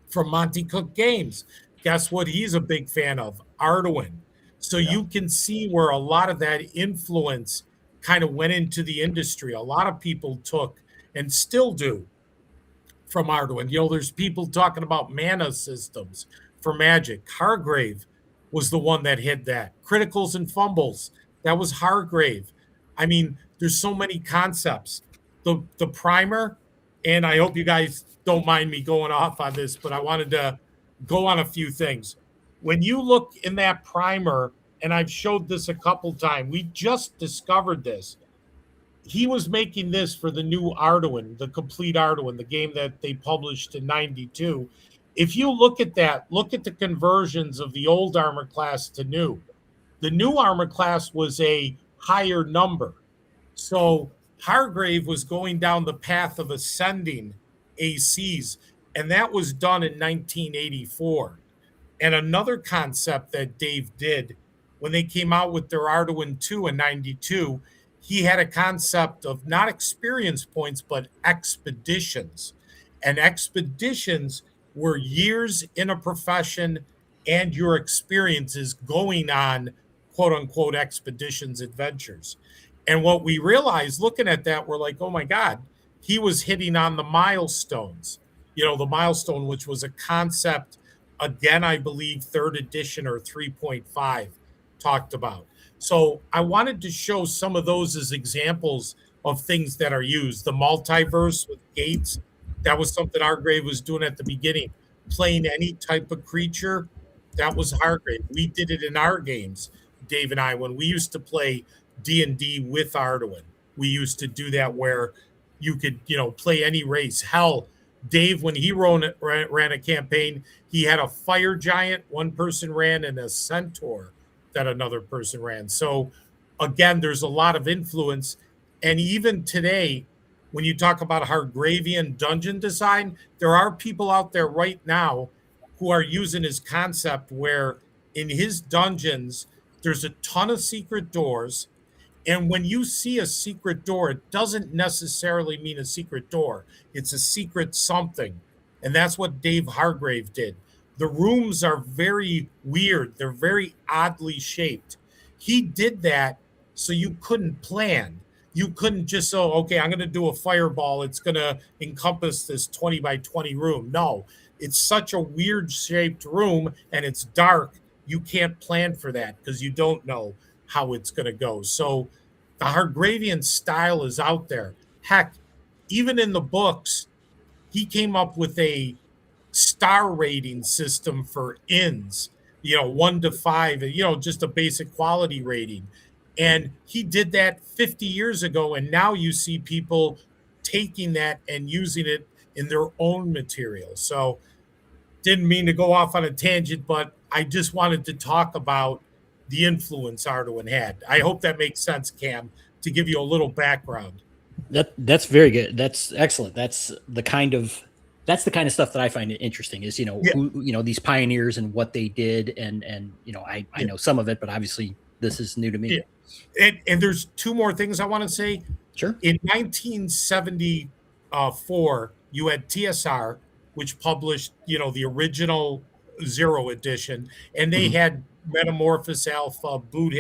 from Monty Cook Games, guess what he's a big fan of? Arduin. So you can see where a lot of that influence kind of went into the industry. A lot of people took and still do from Arduin. There's people talking about mana systems for Magic. Hargrave was the one that hit that. Criticals and fumbles, that was Hargrave. I mean, there's so many concepts. The primer, and I hope you guys don't mind me going off on this, but I wanted to go on a few things. When you look in that primer, and I've showed this a couple times, we just discovered this. He was making this for the new Arduin, the complete Arduin, the game that they published in 92. If you look at that, look at the conversions of the old armor class to new. The new armor class was a higher number. So Hargrave was going down the path of ascending ACs, and that was done in 1984. And another concept that Dave did when they came out with their Arduin 2 in 92, he had a concept of not experience points, but expeditions. And expeditions were years in a profession and your experiences going on quote unquote expeditions, adventures. And what we realized looking at that, we're like, oh my God, he was hitting on the milestones. The milestone, which was a concept, again, I believe third edition or 3.5 talked about. So I wanted to show some of those as examples of things that are used. The multiverse with gates, that was something Hargrave was doing at the beginning. Playing any type of creature, that was Hargrave. We did it in our games, Dave and I, when we used to play D&D with Arduin. We used to do that where you could, play any race. Hell, Dave, when he ran a campaign, he had a fire giant one person ran and a centaur that another person ran. So again, there's a lot of influence. And even today, when you talk about Hargravian dungeon design, there are people out there right now who are using his concept where in his dungeons, there's a ton of secret doors. And when you see a secret door, it doesn't necessarily mean a secret door. It's a secret something. And that's what Dave Hargrave did. The rooms are very weird. They're very oddly shaped. He did that so you couldn't plan. You couldn't just, okay, I'm going to do a fireball. It's going to encompass this 20 by 20 room. No, it's such a weird shaped room and it's dark. You can't plan for that because you don't know how it's going to go. So the Hargravian style is out there. Heck, even in the books, he came up with a star rating system for ins, 1 to 5, just a basic quality rating. And he did that 50 years ago. And now you see people taking that and using it in their own material. So didn't mean to go off on a tangent, but I just wanted to talk about the influence Arduin had. I hope that makes sense, Cam, to give you a little background. That's very good. That's excellent. That's the kind of stuff that I find interesting is, who, these pioneers and what they did. And I know some of it, but obviously this is new to me. Yeah. And there's two more things I want to say. Sure. In 1974, you had TSR, which published, the original 0 edition, and they had Metamorphosis Alpha, Boot,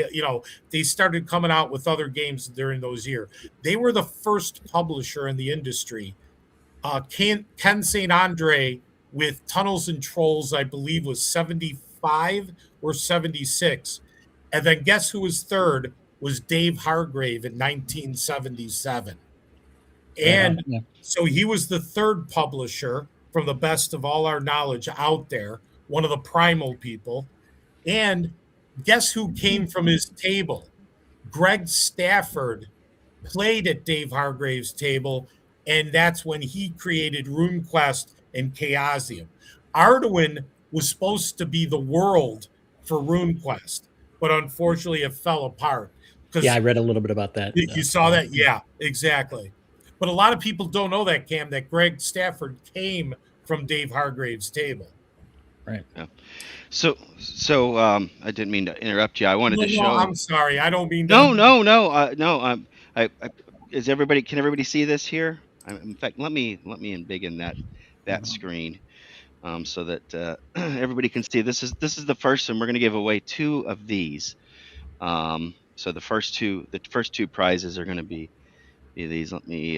they started coming out with other games during those years. They were the first publisher in the industry. Ken St. Andre with Tunnels and Trolls, I believe, was 75 or 76. And then guess who was third? Was Dave Hargrave in 1977. And so he was the third publisher from the best of all our knowledge out there, one of the primal people. And guess who came from his table? Greg Stafford played at Dave Hargrave's table, and that's when he created RuneQuest and Chaosium. Arduin was supposed to be the world for RuneQuest, but unfortunately it fell apart. Yeah, I read a little bit about that. You saw that? Yeah, exactly. But a lot of people don't know that, Cam, that Greg Stafford came from Dave Hargrave's table. Right. Yeah. So I didn't mean to interrupt you. I wanted to show. No, I'm sorry. I don't mean to. No. Is everybody? Can everybody see this here? In fact, let me embiggen that screen, so that everybody can see. This is the first, and we're going to give away 2 of these. So the first two prizes are going to be these. Let me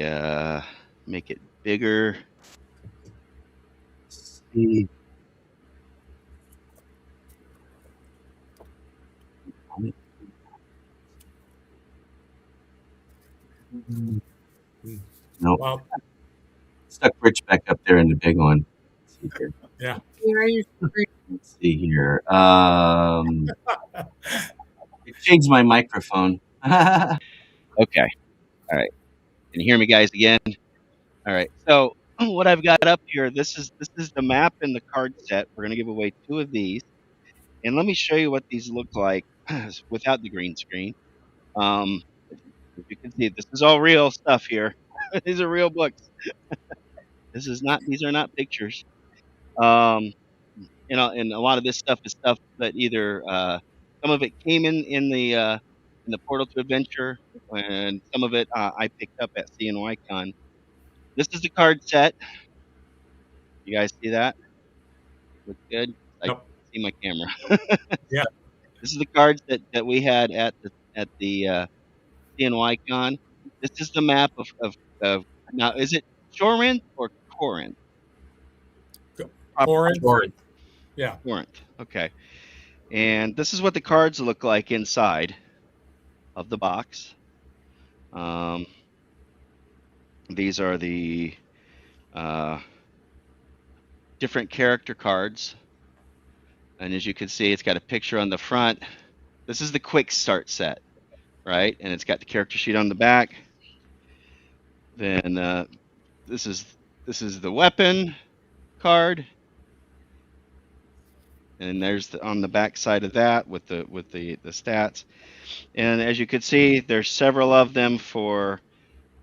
make it bigger. See. No, well, stuck Rich back up there in the big one. Let's see here. Yeah. Let's see here. It changed my microphone. Okay. All right. Can you hear me, guys, again? All right. So what I've got up here, this is the map and the card set. We're going to give away 2 of these. And let me show you what these look like without the green screen. As you can see, this is all real stuff here. These are real books. These are not pictures. Um, and a lot of this stuff is stuff that either some of it came in the Portal to Adventure, and some of it I picked up at CNYCon. This is the card set. You guys see that? Looks good. I Yep. see my camera. Yeah. This is the cards that we had at the CNYCon. This is the map of now. Is it Corinth or Corinth? Orange. Sorry. Yeah. Corinth. Okay. And this is what the cards look like inside of the box. These are the different character cards. And as you can see, it's got a picture on the front. This is the quick start set, right? And it's got the character sheet on the back. Then this is the weapon card. And there's on the back side of that with the stats. And as you can see, there's several of them for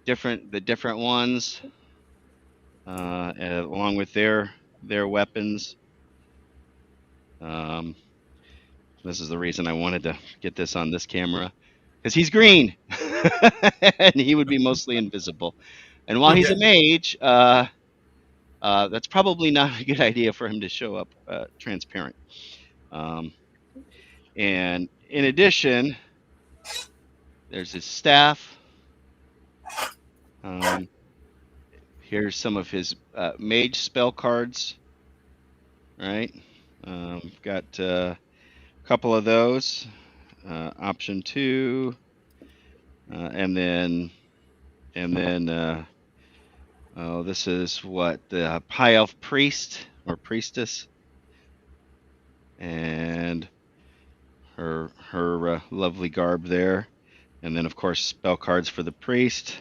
the different ones, along with their weapons. This is the reason I wanted to get this on this camera, because he's green, and he would be mostly invisible. And while he's a mage, that's probably not a good idea for him to show up transparent. And in addition, there's his staff. Here's some of his mage spell cards. Right, got a couple of those. Option 2, and then this is what the High Elf Priest or Priestess, and her lovely garb there, and then of course spell cards for the priest.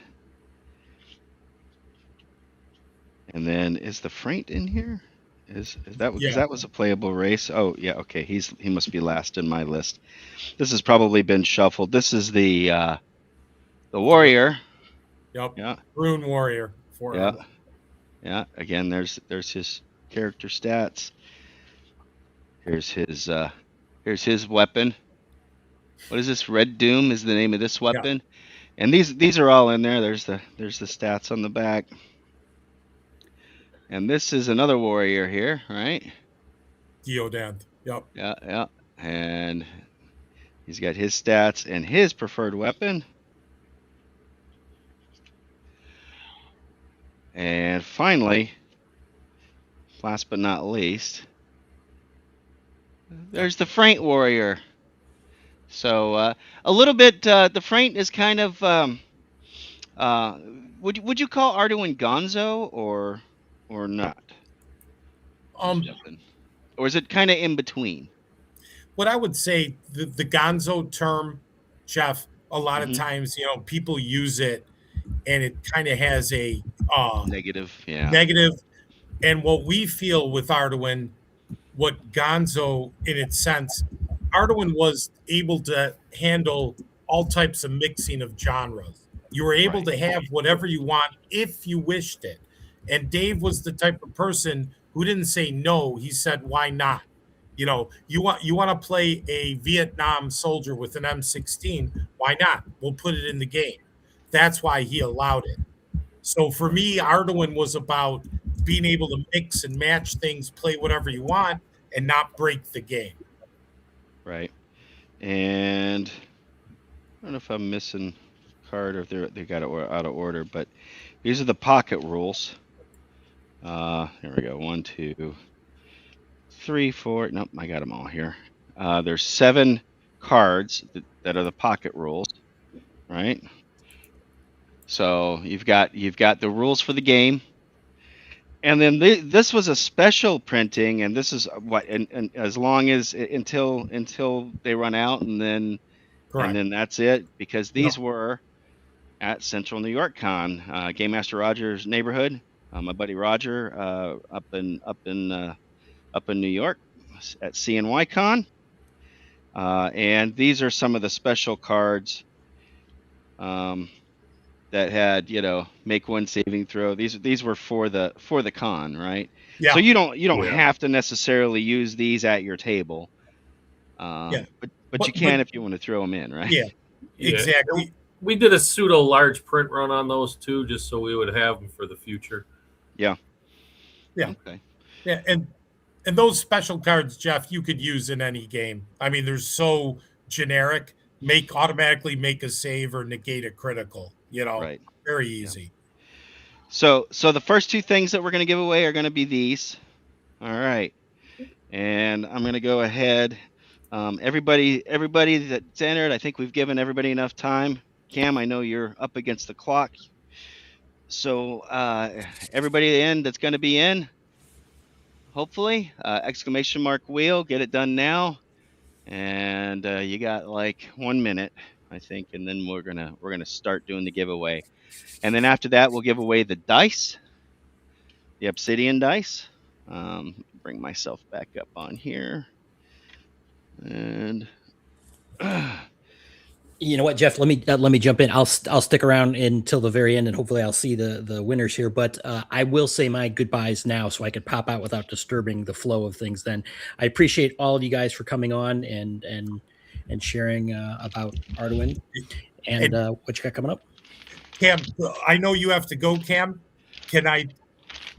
And then is the Fraint in here? Is that because that was a playable race? Oh yeah, okay. He must be last in my list. This has probably been shuffled. This is the warrior. Yep. Yeah. Rune warrior. Yeah. Again, there's his character stats. Here's his weapon. What is this? Red Doom is the name of this weapon. Yeah. And these are all in there. There's the stats on the back. And this is another warrior here, right? Geodant. Yep. Yeah. And he's got his stats and his preferred weapon. And finally, last but not least, there's the Fraint warrior. So a little bit, the Fraint is kind of, would you call Arduin gonzo or not? Or is it kind of in between? What I would say, the gonzo term, Jeff, a lot of times, people use it and it kind of has a negative. And what we feel with Arduin, what gonzo in its sense, Arduin was able to handle all types of mixing of genres. You were able to have whatever you want if you wished it. And Dave was the type of person who didn't say no. He said, why not? You want to play a Vietnam soldier with an M16. Why not? We'll put it in the game. That's why he allowed it. So for me, Arduin was about being able to mix and match things, play whatever you want, and not break the game. Right. And I don't know if I'm missing a card or if they got it out of order, but these are the pocket rules. Here we go. 1, 2, 3, 4. Nope, I got them all here. There's 7 cards that are the pocket rules, right? So you've got the rules for the game, and then this was a special printing, and this is what and as long as until they run out, and then that's it, because these were at Central New York Con, Game Master Roger's neighborhood. My buddy Roger up in New York at CNYCon. And these are some of the special cards that had, make one saving throw. These were for the con, right? Yeah. So you don't Yeah. have to necessarily use these at your table. Yeah. But you can if you want to throw them in, right? Yeah. Yeah. Exactly. We did a pseudo large print run on those too, just so we would have them for the future. Yeah. Yeah. Okay. Yeah, and those special cards, Jeff, you could use in any game. I mean, they're so generic. Automatically make a save or negate a critical. Right. Very easy. So the first two things that we're going to give away are going to be these. All right. And I'm going to go ahead. Everybody that's entered, I think we've given everybody enough time. Cam, I know you're up against the clock. So everybody in that's going to be in, hopefully, exclamation mark wheel, get it done now. And you got like 1 minute, I think, and then we're gonna start doing the giveaway. And then after that, we'll give away the dice, the obsidian dice. Bring myself back up on here, and You know what, Jeff? Let me jump in. I'll stick around until the very end, and hopefully I'll see the winners here. But I will say my goodbyes now, so I could pop out without disturbing the flow of things. Then I appreciate all of you guys for coming on and sharing about Arduin and what you got coming up. Cam, I know you have to go, Cam. Can I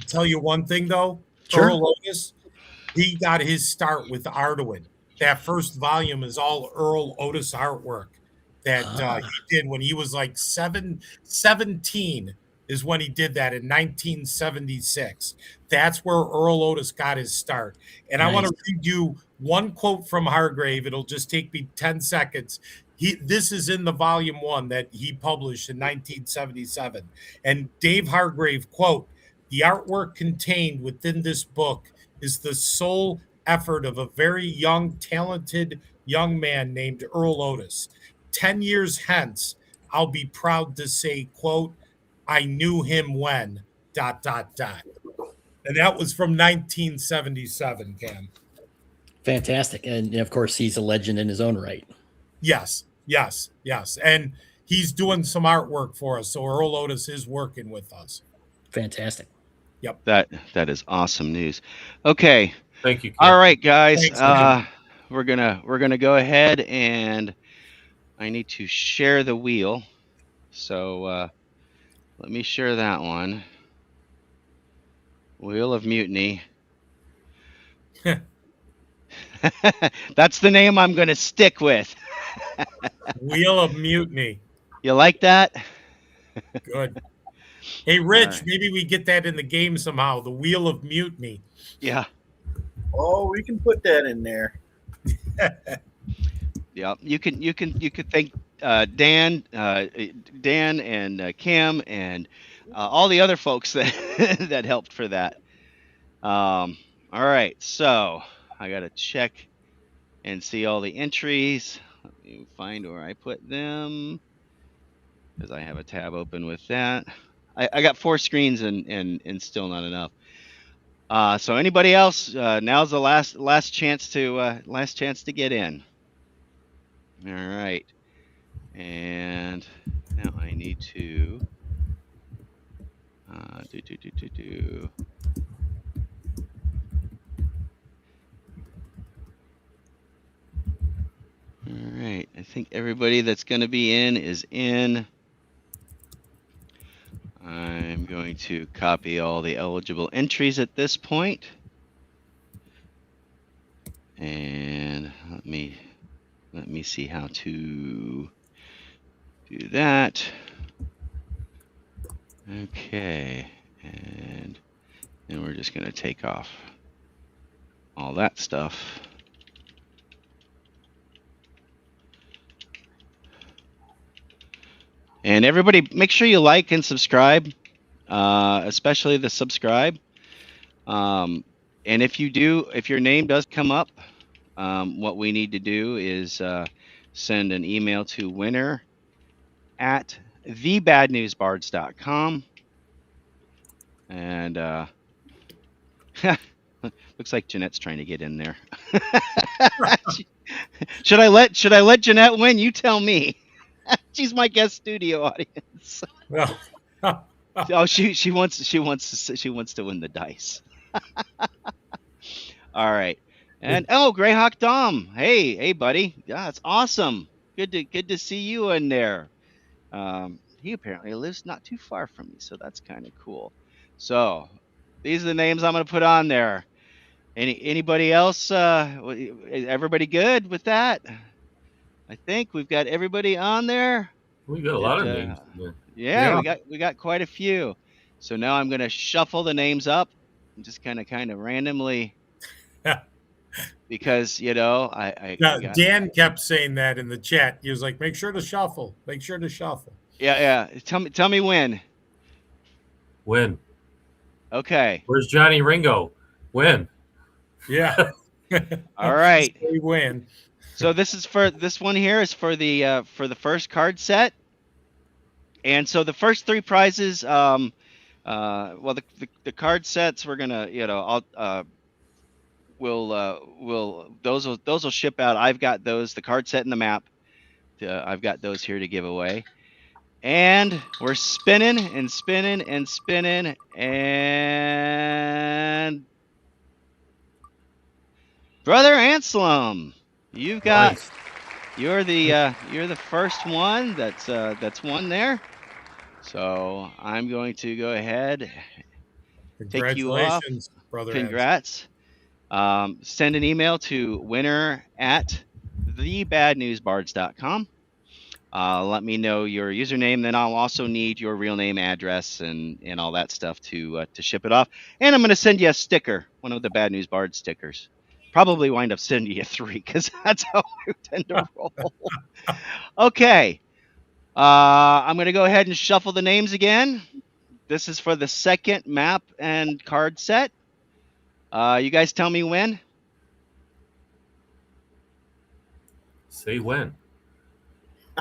tell you one thing though? Sure. Earl Otis, he got his start with Arduin. That first volume is all Earl Otis artwork that he did when he was like 17 is when he did that in 1976. That's where Earl Otis got his start. And I want to read you one quote from Hargrave. It'll just take me 10 seconds. This is in the volume 1 that he published in 1977. And Dave Hargrave, quote, "The artwork contained within this book is the sole effort of a very young, talented young man named Earl Otis. 10 years hence, I'll be proud to say, quote, I knew him when, ... And that was from 1977, Cam. Fantastic. And of course, he's a legend in his own right. Yes. And he's doing some artwork for us. So Earl Otis is working with us. Fantastic. Yep. That is awesome news. Okay. Thank you, Cam. All right, guys. Thanks, we're gonna go ahead, and I need to share the wheel. So let me share that one. Wheel of Mutiny. That's the name I'm gonna stick with. Wheel of Mutiny. You like that? Good. Hey, Rich, right. maybe we get that in the game somehow. The Wheel of Mutiny. Yeah. Oh, we can put that in there. Yeah. You can thank Dan and Kim and all the other folks that that helped for that. All right, so I gotta check and see all the entries. Let me find where I put them, because I have a tab open with that. I got 4 screens and still not enough. So anybody else? Now's the last chance to get in. All right, and now I need to do. All right, I think everybody that's going to be in is in. I'm going to copy all the eligible entries at this point. And let me see how to do that. Okay, and then we're just going to take off all that stuff. And everybody, make sure you like and subscribe, especially the subscribe. And if your name does come up, what we need to do is send an email to winner@thebadnewsbards.com. And Looks like Jeanette's trying to get in there. Should I let Jeanette win? You tell me. She's my guest studio audience. Well, Oh, she wants to win the dice. All right. And Greyhawk Dom. Hey buddy. Yeah, that's awesome. Good to see you in there. He apparently lives not too far from me, so that's kind of cool. So these are the names I'm going to put on there. Anybody else? Is everybody good with that? I think we've got everybody on there. We got a lot of names. Yeah, we got quite a few. So now I'm going to shuffle the names up, and just kind of randomly, because I Dan kept saying that in the chat. He was like, "Make sure to shuffle. Make sure to shuffle." Yeah. Tell me when. When? Okay. Where's Johnny Ringo? When? Yeah. All right. We win. So this one here is for the first card set, and so the first three prizes. The card sets we're gonna those will ship out. I've got those, the card set and the map. I've got those here to give away. And we're spinning and spinning and spinning, and Brother Anselm, you've got Nice. you're the first one that's won there. So I'm going to go ahead, take you off. Congratulations, brother. Congrats. Send an email to winner@thebadnewsbards.com. Let me know your username. Then I'll also need your real name, address, and all that stuff to ship it off. And I'm going to send you a sticker, one of the Bad News Bards stickers. Probably wind up sending you 3 because that's how I tend to roll. Okay. I'm going to go ahead and shuffle the names again. This is for the second map and card set. You guys tell me when. Say when.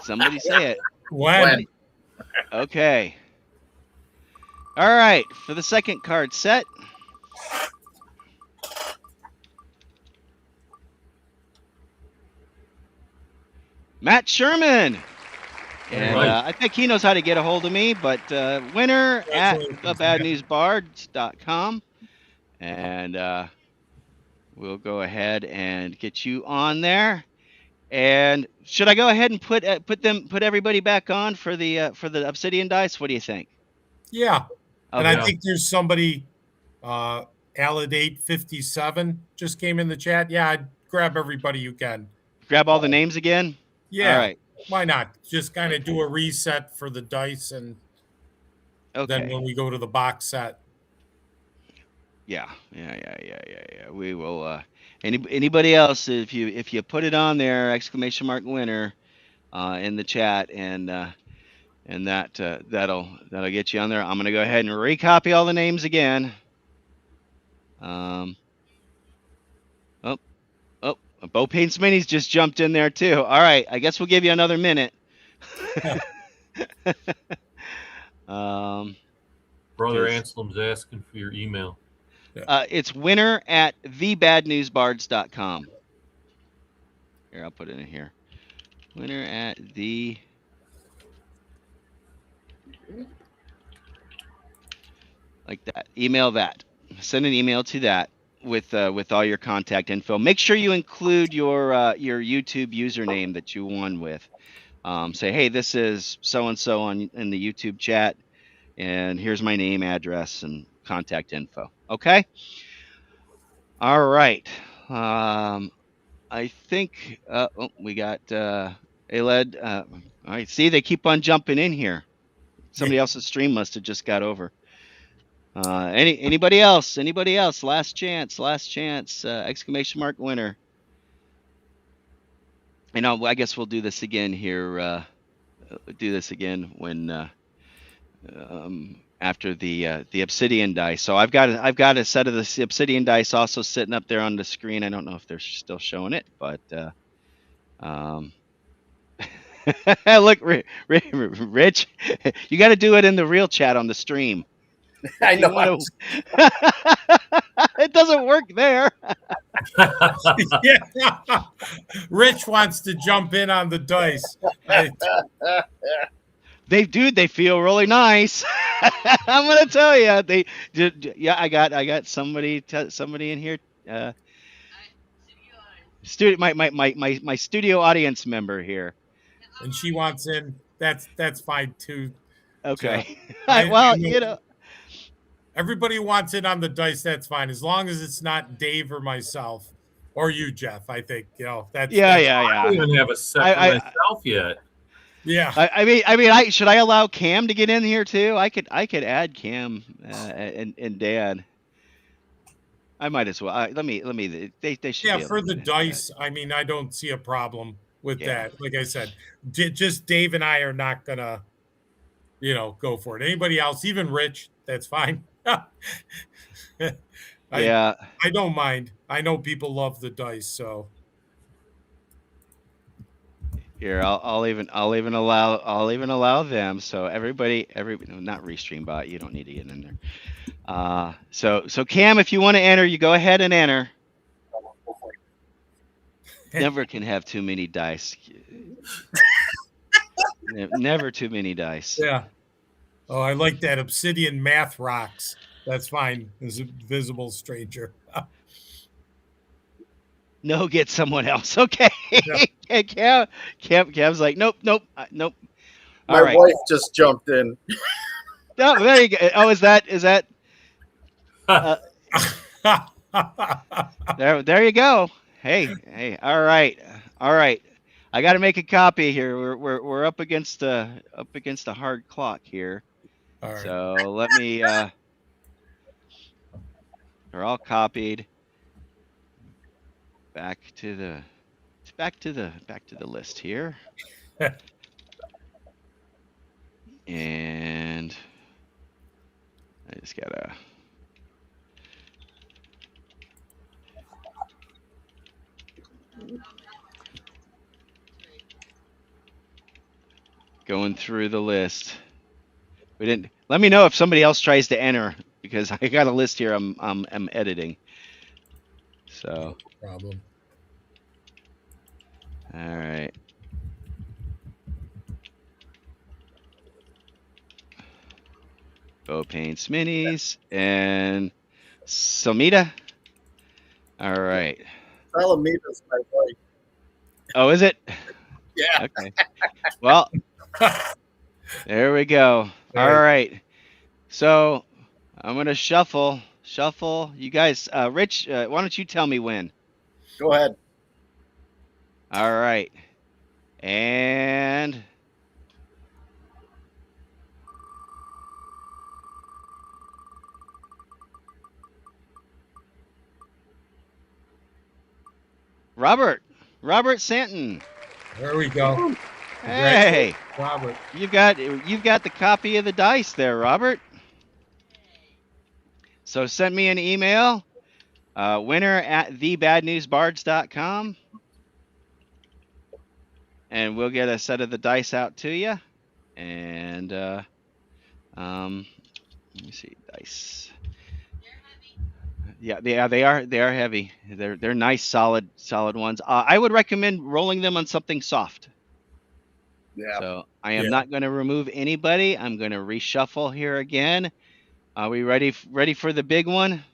Somebody say it. When? Okay. All right. For the second card set. Matt Sherman. And I think he knows how to get a hold of me, but winner at thebadnewsbards.com. And we'll go ahead and get you on there. And should I go ahead and put everybody back on for the Obsidian dice? What do you think? Yeah. Okay. And I think there's somebody, Alidate57 just came in the chat. Yeah, I'd grab everybody you can. Grab all the names again? Yeah. All right. Why not? Just kind of do a reset for the dice, and then when we go to the box set. Yeah. We will. Anybody else? If you put it on there, ! winner, in the chat, and that'll get you on there. I'm gonna go ahead and recopy all the names again. Bo Paints Minis just jumped in there too. All right, I guess we'll give you another minute. Brother Anselm's asking for your email. It's winner@thebadnewsbards.com. Here, I'll put it in here. Winner@the. Like that. Email that. Send an email to that with all your contact info. Make sure you include your YouTube username that you won with. Say, hey, this is so and so in the YouTube chat, and here's my name, address, and contact info. Okay. All right. I think we got Aled. All right. See, they keep on jumping in here. Somebody else's stream must have just got over. Anybody else? Last chance. ! Winner. And I guess we'll do this again here. When after the Obsidian dice. So I've got a set of the Obsidian dice also sitting up there on the screen. I don't know if they're still showing it, but look, Rich, you got to do it in the real chat on the stream. I know. It doesn't work there. Yeah. Rich wants to jump in on the dice. They feel really nice. I'm gonna tell you, yeah, I got somebody in here, studio, my studio audience member here. And she wants in. That's fine too. Jeff. Okay. I Well, know everybody wants in on the dice. That's fine, as long as it's not Dave or myself or you, Jeff. I think that's yeah. I don't even have a set for I myself yet. yeah. should I allow Cam to get in here too? I could add Cam and Dan. I might as well. Let me. They should. Yeah, be for able the to- dice, I mean, I don't see a problem with Yeah. that. Like I said, just Dave and I are not gonna, go for it. Anybody else, even Rich, that's fine. Yeah. I don't mind. I know people love the dice, so Here, I'll even allow them. So everybody, not Restream bot. You don't need to get in there. So Cam, if you want to enter, you go ahead and enter. Never can have too many dice. Never too many dice. yeah. Oh, I like that obsidian math rocks. That's fine. As a visible stranger. No, get someone else. Okay. Yeah. Cam's like, nope. All My right. wife just jumped in. Oh, there you go. Oh, is that? There you go. Hey. All right. I got to make a copy here. We're up against a hard clock here. All right. So let me. They're all copied. Back to the list here. And I just gotta. Going through the list. We didn't. Let me know if somebody else tries to enter because I got a list here. I'm editing. So. No problem. All right. Bo Paints Minis and Somita. All right. Alameda my wife. Oh, is it? Yeah. Okay. Well, there we go. All right. So I'm gonna shuffle. You guys, Rich, why don't you tell me when? Go ahead. All right. And Robert Santon. There we go. Hey, Robert. you've got the copy of the dice there, Robert. So send me an email, winner@thebadnewsbards.com, and we'll get a set of the dice out to you. And let me see, dice. Yeah, they are heavy. They're nice, solid ones. I would recommend rolling them on something soft. Yeah. So I am not going to remove anybody. I'm going to reshuffle here again. Are we ready for the big one?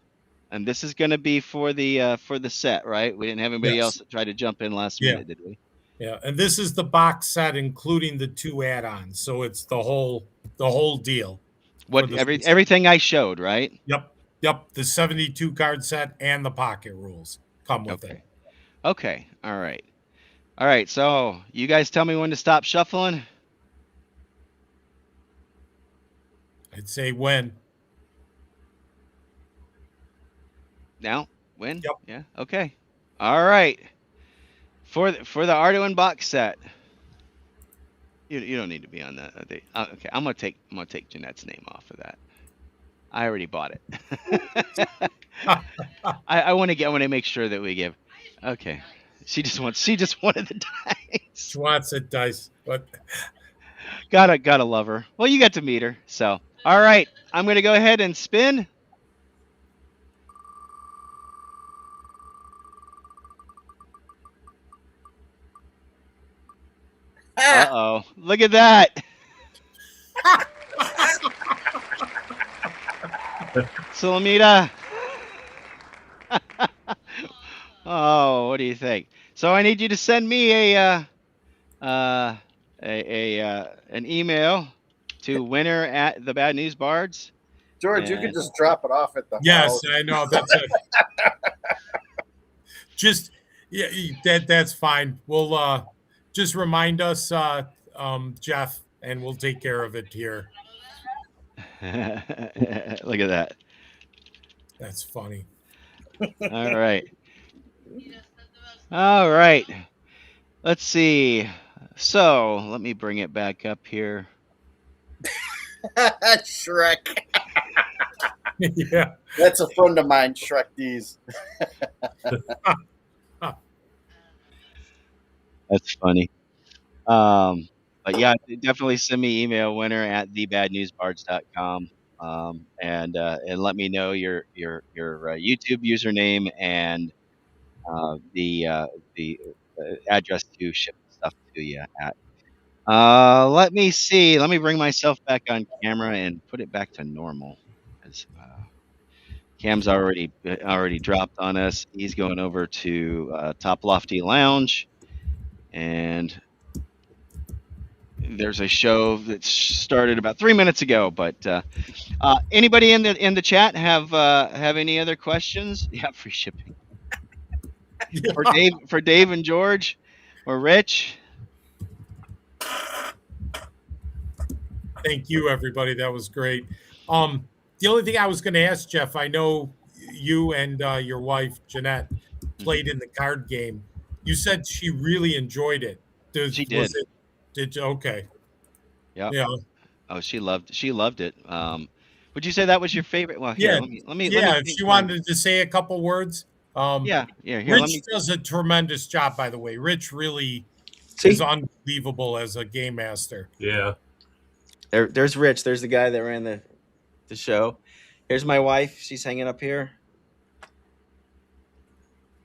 And this is going to be for the set, right? We didn't have anybody else that tried to jump in last minute, did we? Yeah, and this is the box set, including the 2 add-ons. So it's the whole deal. Everything I showed, right? Yep. The 72 card set and the pocket rules come with it. Okay. All right. So you guys tell me when to stop shuffling. I'd say when. Now? When? Yep. Yeah. Okay. All right. For the Arduin box set. You don't need to be on that. Okay. I'm gonna take Jeanette's name off of that. I already bought it. I want to make sure that we give. Okay. She just wanted the dice. She wants it dice, but gotta love her. Well, you got to meet her. So all right. I'm gonna go ahead and spin. Uh-oh. Look at that. Sulamita. Oh, what do you think? So I need you to send me an email to winner at the Bad News Bards. George, you could And just drop it off at the Yes, house. I know. That's just yeah. That's fine. We'll just remind us, Jeff, and we'll take care of it here. look at that. That's funny. All right. All right. Let's see. So let me bring it back up here. Shrek. Yeah. That's a friend of mine, Shrek D's. That's funny. But yeah, definitely send me email winner at thebadnewsbards.com. And let me know your YouTube username and the address to ship stuff to you at. Let me see. Let me bring myself back on camera and put it back to normal. 'Cause, Cam's already dropped on us. He's going over to Top Lofty Lounge, and there's a show that started about 3 minutes ago. But anybody in the chat have any other questions? Yeah, free shipping for Dave and George or Rich. Thank you, everybody. That was great. The only thing I was going to ask, Jeff, I know you and your wife, Jeanette, played in the card game. You said she really enjoyed it. She did. Okay. Yep. Yeah. Oh, she loved it. Would you say that was your favorite? Well, here, Yeah. let me. If she wanted to say a couple words. Here, Rich does a tremendous job, by the way. Rich really is unbelievable as a game master. Yeah. There's Rich. There's the guy that ran the show. Here's my wife. She's hanging up here.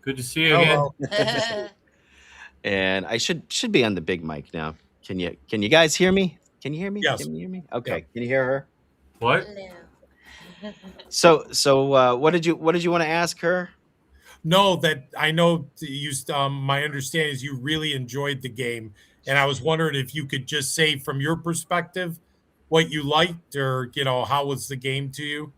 Good to see you again. And I should be on the big mic now. Can you guys hear me? Can you hear me? Yes. Can you hear me? Okay. Yep. Can you hear her? What? So what did you want to ask her? No, that I know you. My understanding is you really enjoyed the game, and I was wondering if you could just say from your perspective what you liked, or how was the game to you?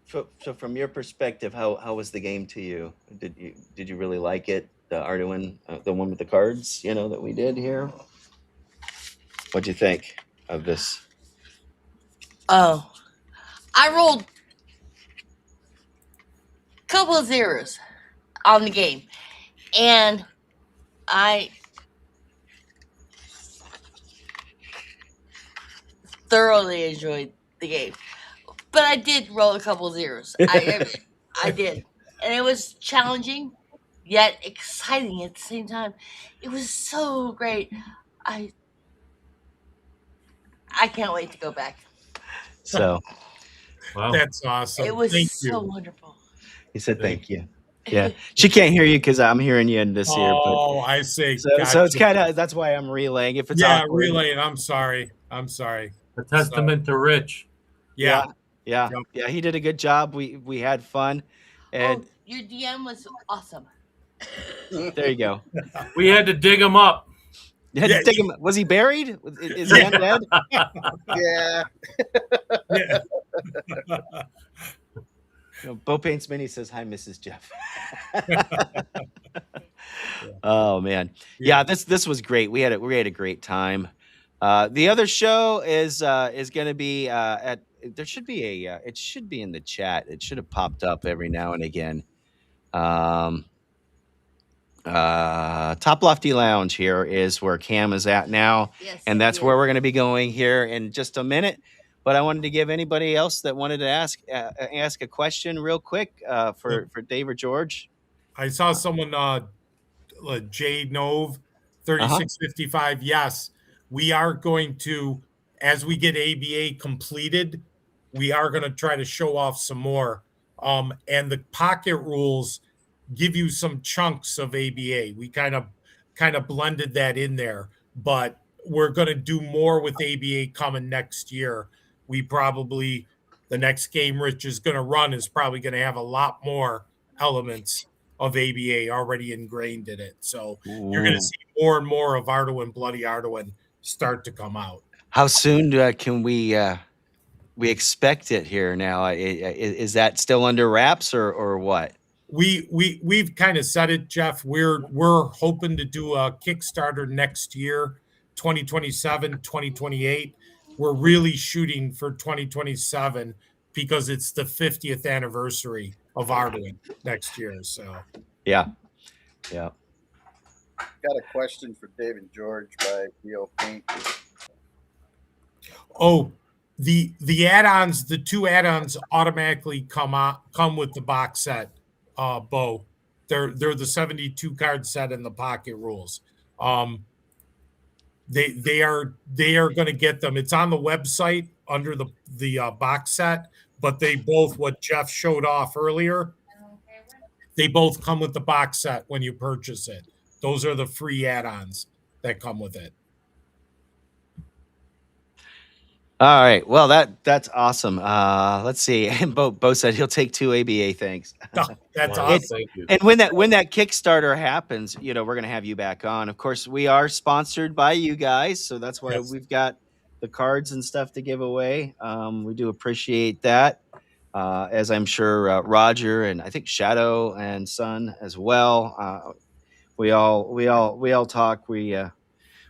So from your perspective, how was the game to you? Did you really like it? The Arduin, the one with the cards, that we did here. What'd you think of this? Oh, I rolled a couple of zeros on the game, and I thoroughly enjoyed the game. But I did roll a couple of zeros. I did, and it was challenging yet exciting at the same time. It was so great. I can't wait to go back. So Wow. That's awesome. It was Thank so you. wonderful. he said thank you. Yeah, she can't hear you because I'm hearing you in this ear. Oh, I see. So it's kind of, that's why I'm relaying. If it's awkward. Relaying. I'm sorry. A testament to Rich. Yeah. Yeah. He did a good job. We had fun, and your DM was awesome. there you go. We had to dig him up. You had to dig him. Was he buried? Is he undead? Yeah. Bo Paints Mini says hi, Mrs. Jeff. Oh man, yeah. This was great. We had a great time. The other show is going to be at. There should be it should be in the chat. It should have popped up every now and again. Top Lofty Lounge here is where Cam is at now, and that's where we're going to be going here in just a minute. But I wanted to give anybody else that wanted to ask a question real quick for Dave or George. I saw someone, Jade Nove, 3655. Yes, we are going to, as we get ABA completed, we are going to try to show off some more. And the pocket rules give you some chunks of ABA. We kind of blended that in there. but we're going to do more with ABA coming next year. The next game Rich is going to run is probably going to have a lot more elements of ABA already ingrained in it. So you're going to Ooh. see more and more of Arduin, Bloody Arduin start to come out. How soon can we expect it here now? Is that still under wraps or what? We've kind of said it, Jeff. We're hoping to do a Kickstarter next year, 2027, 2028. We're really shooting for 2027 because it's the 50th anniversary of Arduin next year. So Yeah. Got a question for Dave and George by Theo Paint. Oh, the add-ons, the 2 add-ons automatically come with the box set, Bo. They're the 72 card set and the pocket rules. They are going to get them. It's on the website under the box set, but they both, what Jeff showed off earlier, they both come with the box set when you purchase it. Those are the free add-ons that come with it. All right. Well, that's awesome. Let's see. And Bo said he'll take 2 ABA things. That's Wow, awesome. thank you. And when that Kickstarter happens, we're going to have you back on. Of course, we are sponsored by you guys, so that's why Yes. we've got the cards and stuff to give away. We do appreciate that, as I'm sure Roger and I think Shadow and Son as well. We all talk. We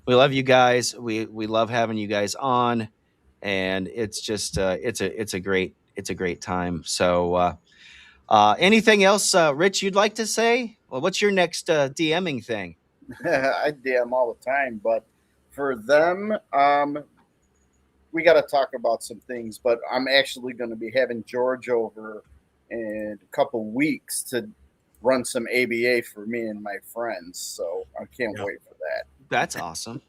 love you guys. We love having you guys on, and it's just it's a great time. So. Anything else, Rich, you'd like to say? Well, what's your next DMing thing? I DM all the time, but for them, we got to talk about some things. But I'm actually going to be having George over in a couple weeks to run some ABA for me and my friends. So I can't wait for that. That's awesome.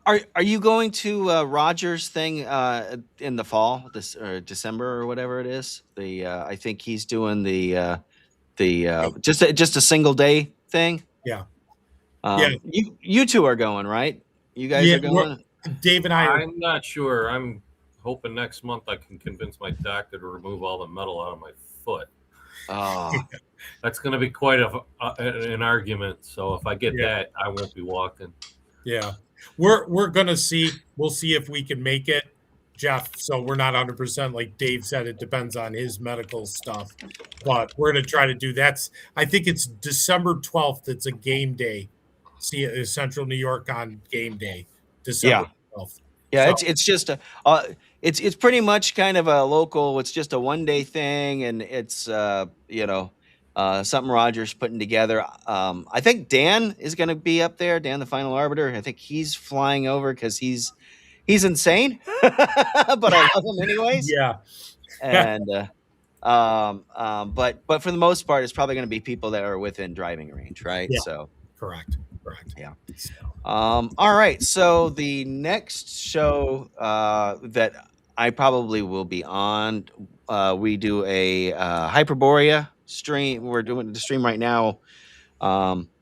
Are you going to Roger's thing in the fall, this December or whatever it is? I think he's doing the just a single day thing. Yeah. You 2 are going, right? You guys are going. Dave and I. I'm not sure. I'm hoping next month I can convince my doctor to remove all the metal out of my foot. Oh. That's going to be quite an argument. So if I get that, I won't be walking. Yeah, we're gonna see. We'll see if we can make it, Jeff. So we're not 100%. Like Dave said, it depends on his medical stuff, but we're gonna try to do that. I think it's December 12th. It's a game day. See, Central New York on game day, December 12th. Yeah, So, it's just it's pretty much kind of a local. It's just a 1-day thing, and it's something Roger's putting together. I think Dan is going to be up there. Dan, the final arbiter. I think he's flying over because he's insane, but I love him anyways. Yeah. And but for the most part, it's probably going to be people that are within driving range, right? Yeah. So correct. Yeah. All right. So the next show that I probably will be on, we do a Hyperborea stream. We're doing the stream right now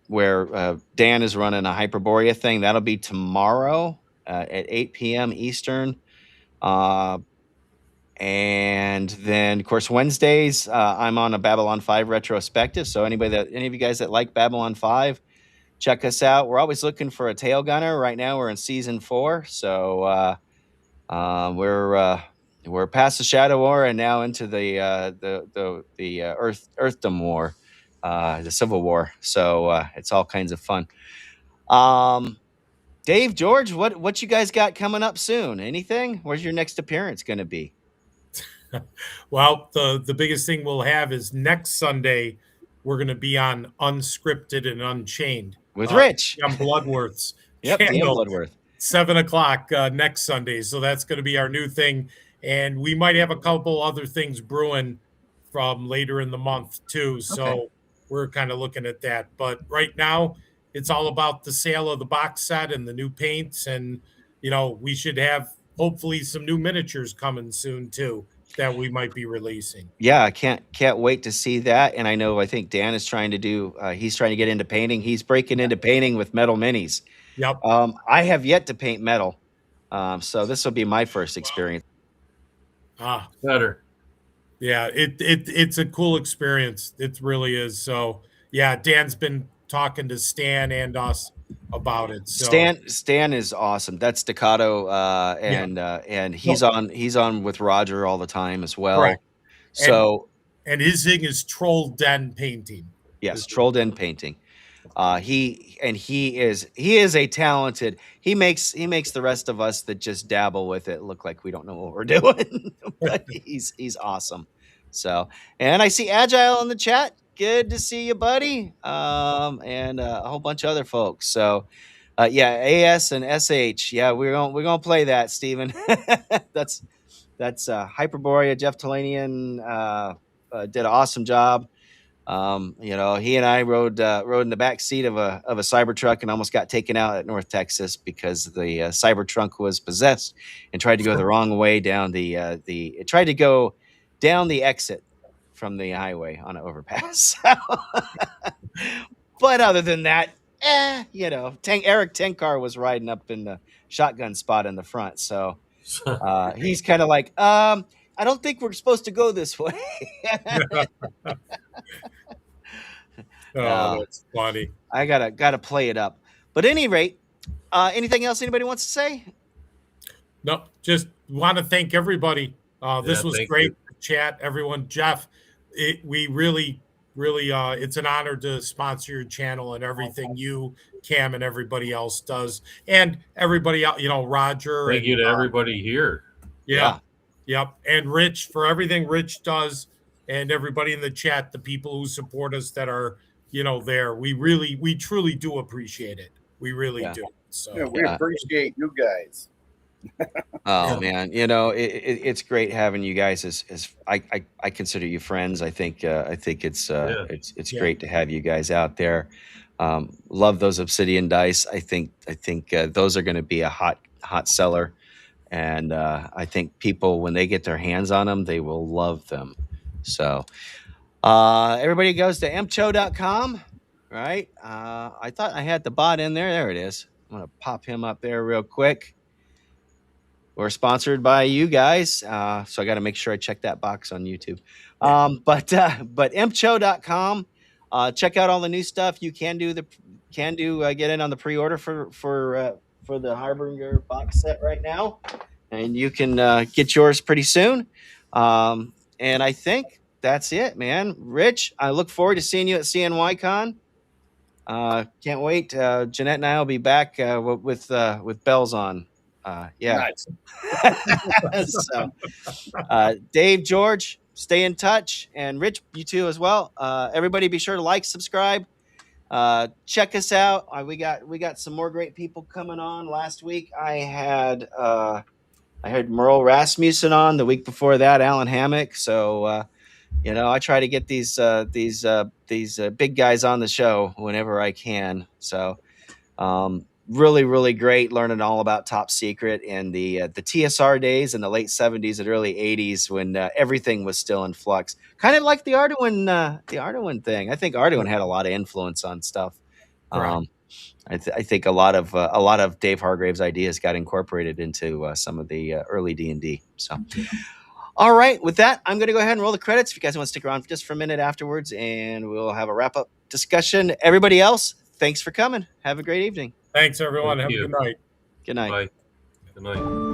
where Dan is running a Hyperborea thing. That'll be tomorrow at 8 p.m. Eastern. And then, of course, Wednesdays, I'm on a Babylon 5 retrospective. So any of you guys that like Babylon 5, check us out. We're always looking for a tail gunner. Right now, we're in season 4, so we're past the Shadow War and now into the Earthdom War, the Civil War. So it's all kinds of fun. Dave, George, what you guys got coming up soon? Anything? Where's your next appearance going to be? Well, the biggest thing we'll have is next Sunday. We're going to be on Unscripted and Unchained with Rich on Bloodworth's yep, channel, Bloodworth. 7:00 next Sunday. So that's going to be our new thing, and we might have a couple other things brewing from later in the month too. So we're kind of looking at that. But right now, it's all about the sale of the box set and the new paints, and we should have hopefully some new miniatures coming soon too. that we might be releasing. Yeah, I can't wait to see that. And I think Dan is trying to do. He's trying to get into painting. He's breaking into painting with metal minis. Yep. I have yet to paint metal, so this will be my first experience. Better. Yeah, it's a cool experience. It really is. So yeah, Dan's been talking to Stan and us about it. So Stan is awesome. That's Staccato, and he's on with Roger all the time as well. Correct. So and his thing is Troll Den painting. yes, Troll Den painting. He is a talented. He makes the rest of us that just dabble with it look like we don't know what we're doing. But he's awesome. So, and I see Agile in the chat. Good to see you, buddy. And a whole bunch of other folks. So, yeah, AS and SH. Yeah, we're gonna play that, Steven. that's Hyperborea. Jeff Talanian did an awesome job. He and I rode in the back seat of a Cybertruck and almost got taken out at North Texas because the Cybertruck was possessed and tried to go the wrong way down it tried to go down the exit from the highway on an overpass. But other than that, Eric Tenkar was riding up in the shotgun spot in the front, so he's kind of like, I don't think we're supposed to go this way. That's funny. I gotta play it up. But at any rate, anything else anybody wants to say? No, just want to thank everybody. This was great chat, everyone. Jeff, we really, it's an honor to sponsor your channel and everything you, Cam, and everybody else does, and everybody else. Roger. Thank you to everybody here. Yeah. Yep. And Rich, for everything Rich does, and everybody in the chat, the people who support us that are there. We truly do appreciate it. We really do. So we appreciate you guys. Oh man, it's great having you guys as I consider you friends. I think it's great to have you guys out there. Love those obsidian dice. I think those are going to be a hot seller, and I think people, when they get their hands on them, they will love them. So everybody goes to mcho.com, right? I thought I had the bot in there. There it is. I'm going to pop him up there real quick. We're sponsored by you guys, so I got to make sure I check that box on YouTube. But mcho.com, check out all the new stuff. You can get in on the pre-order for the Harbinger box set right now, and you can get yours pretty soon. And I think that's it, man. Rich, I look forward to seeing you at CNYCon. Can't wait. Jeanette and I will be back with bells on. Yeah. Nice. So, Dave, George, stay in touch, and Rich, you too as well. Everybody, be sure to like, subscribe, check us out. We got some more great people coming on. Last week I had Merle Rasmussen on. The week before that, Alan Hammock. So I try to get these big guys on the show whenever I can. So really, really great learning all about Top Secret and the TSR days in the late 70s and early 80s when everything was still in flux. Kind of like the Arduin thing. I think Arduin had a lot of influence on stuff. Right. I think a lot of Dave Hargrave's ideas got incorporated into some of the early D&D. So, all right, with that, I'm going to go ahead and roll the credits. If you guys want to stick around just for a minute afterwards, and we'll have a wrap-up discussion. Everybody else, thanks for coming. Have a great evening. Thanks, everyone. Have a good night. Good night. Bye. Good night.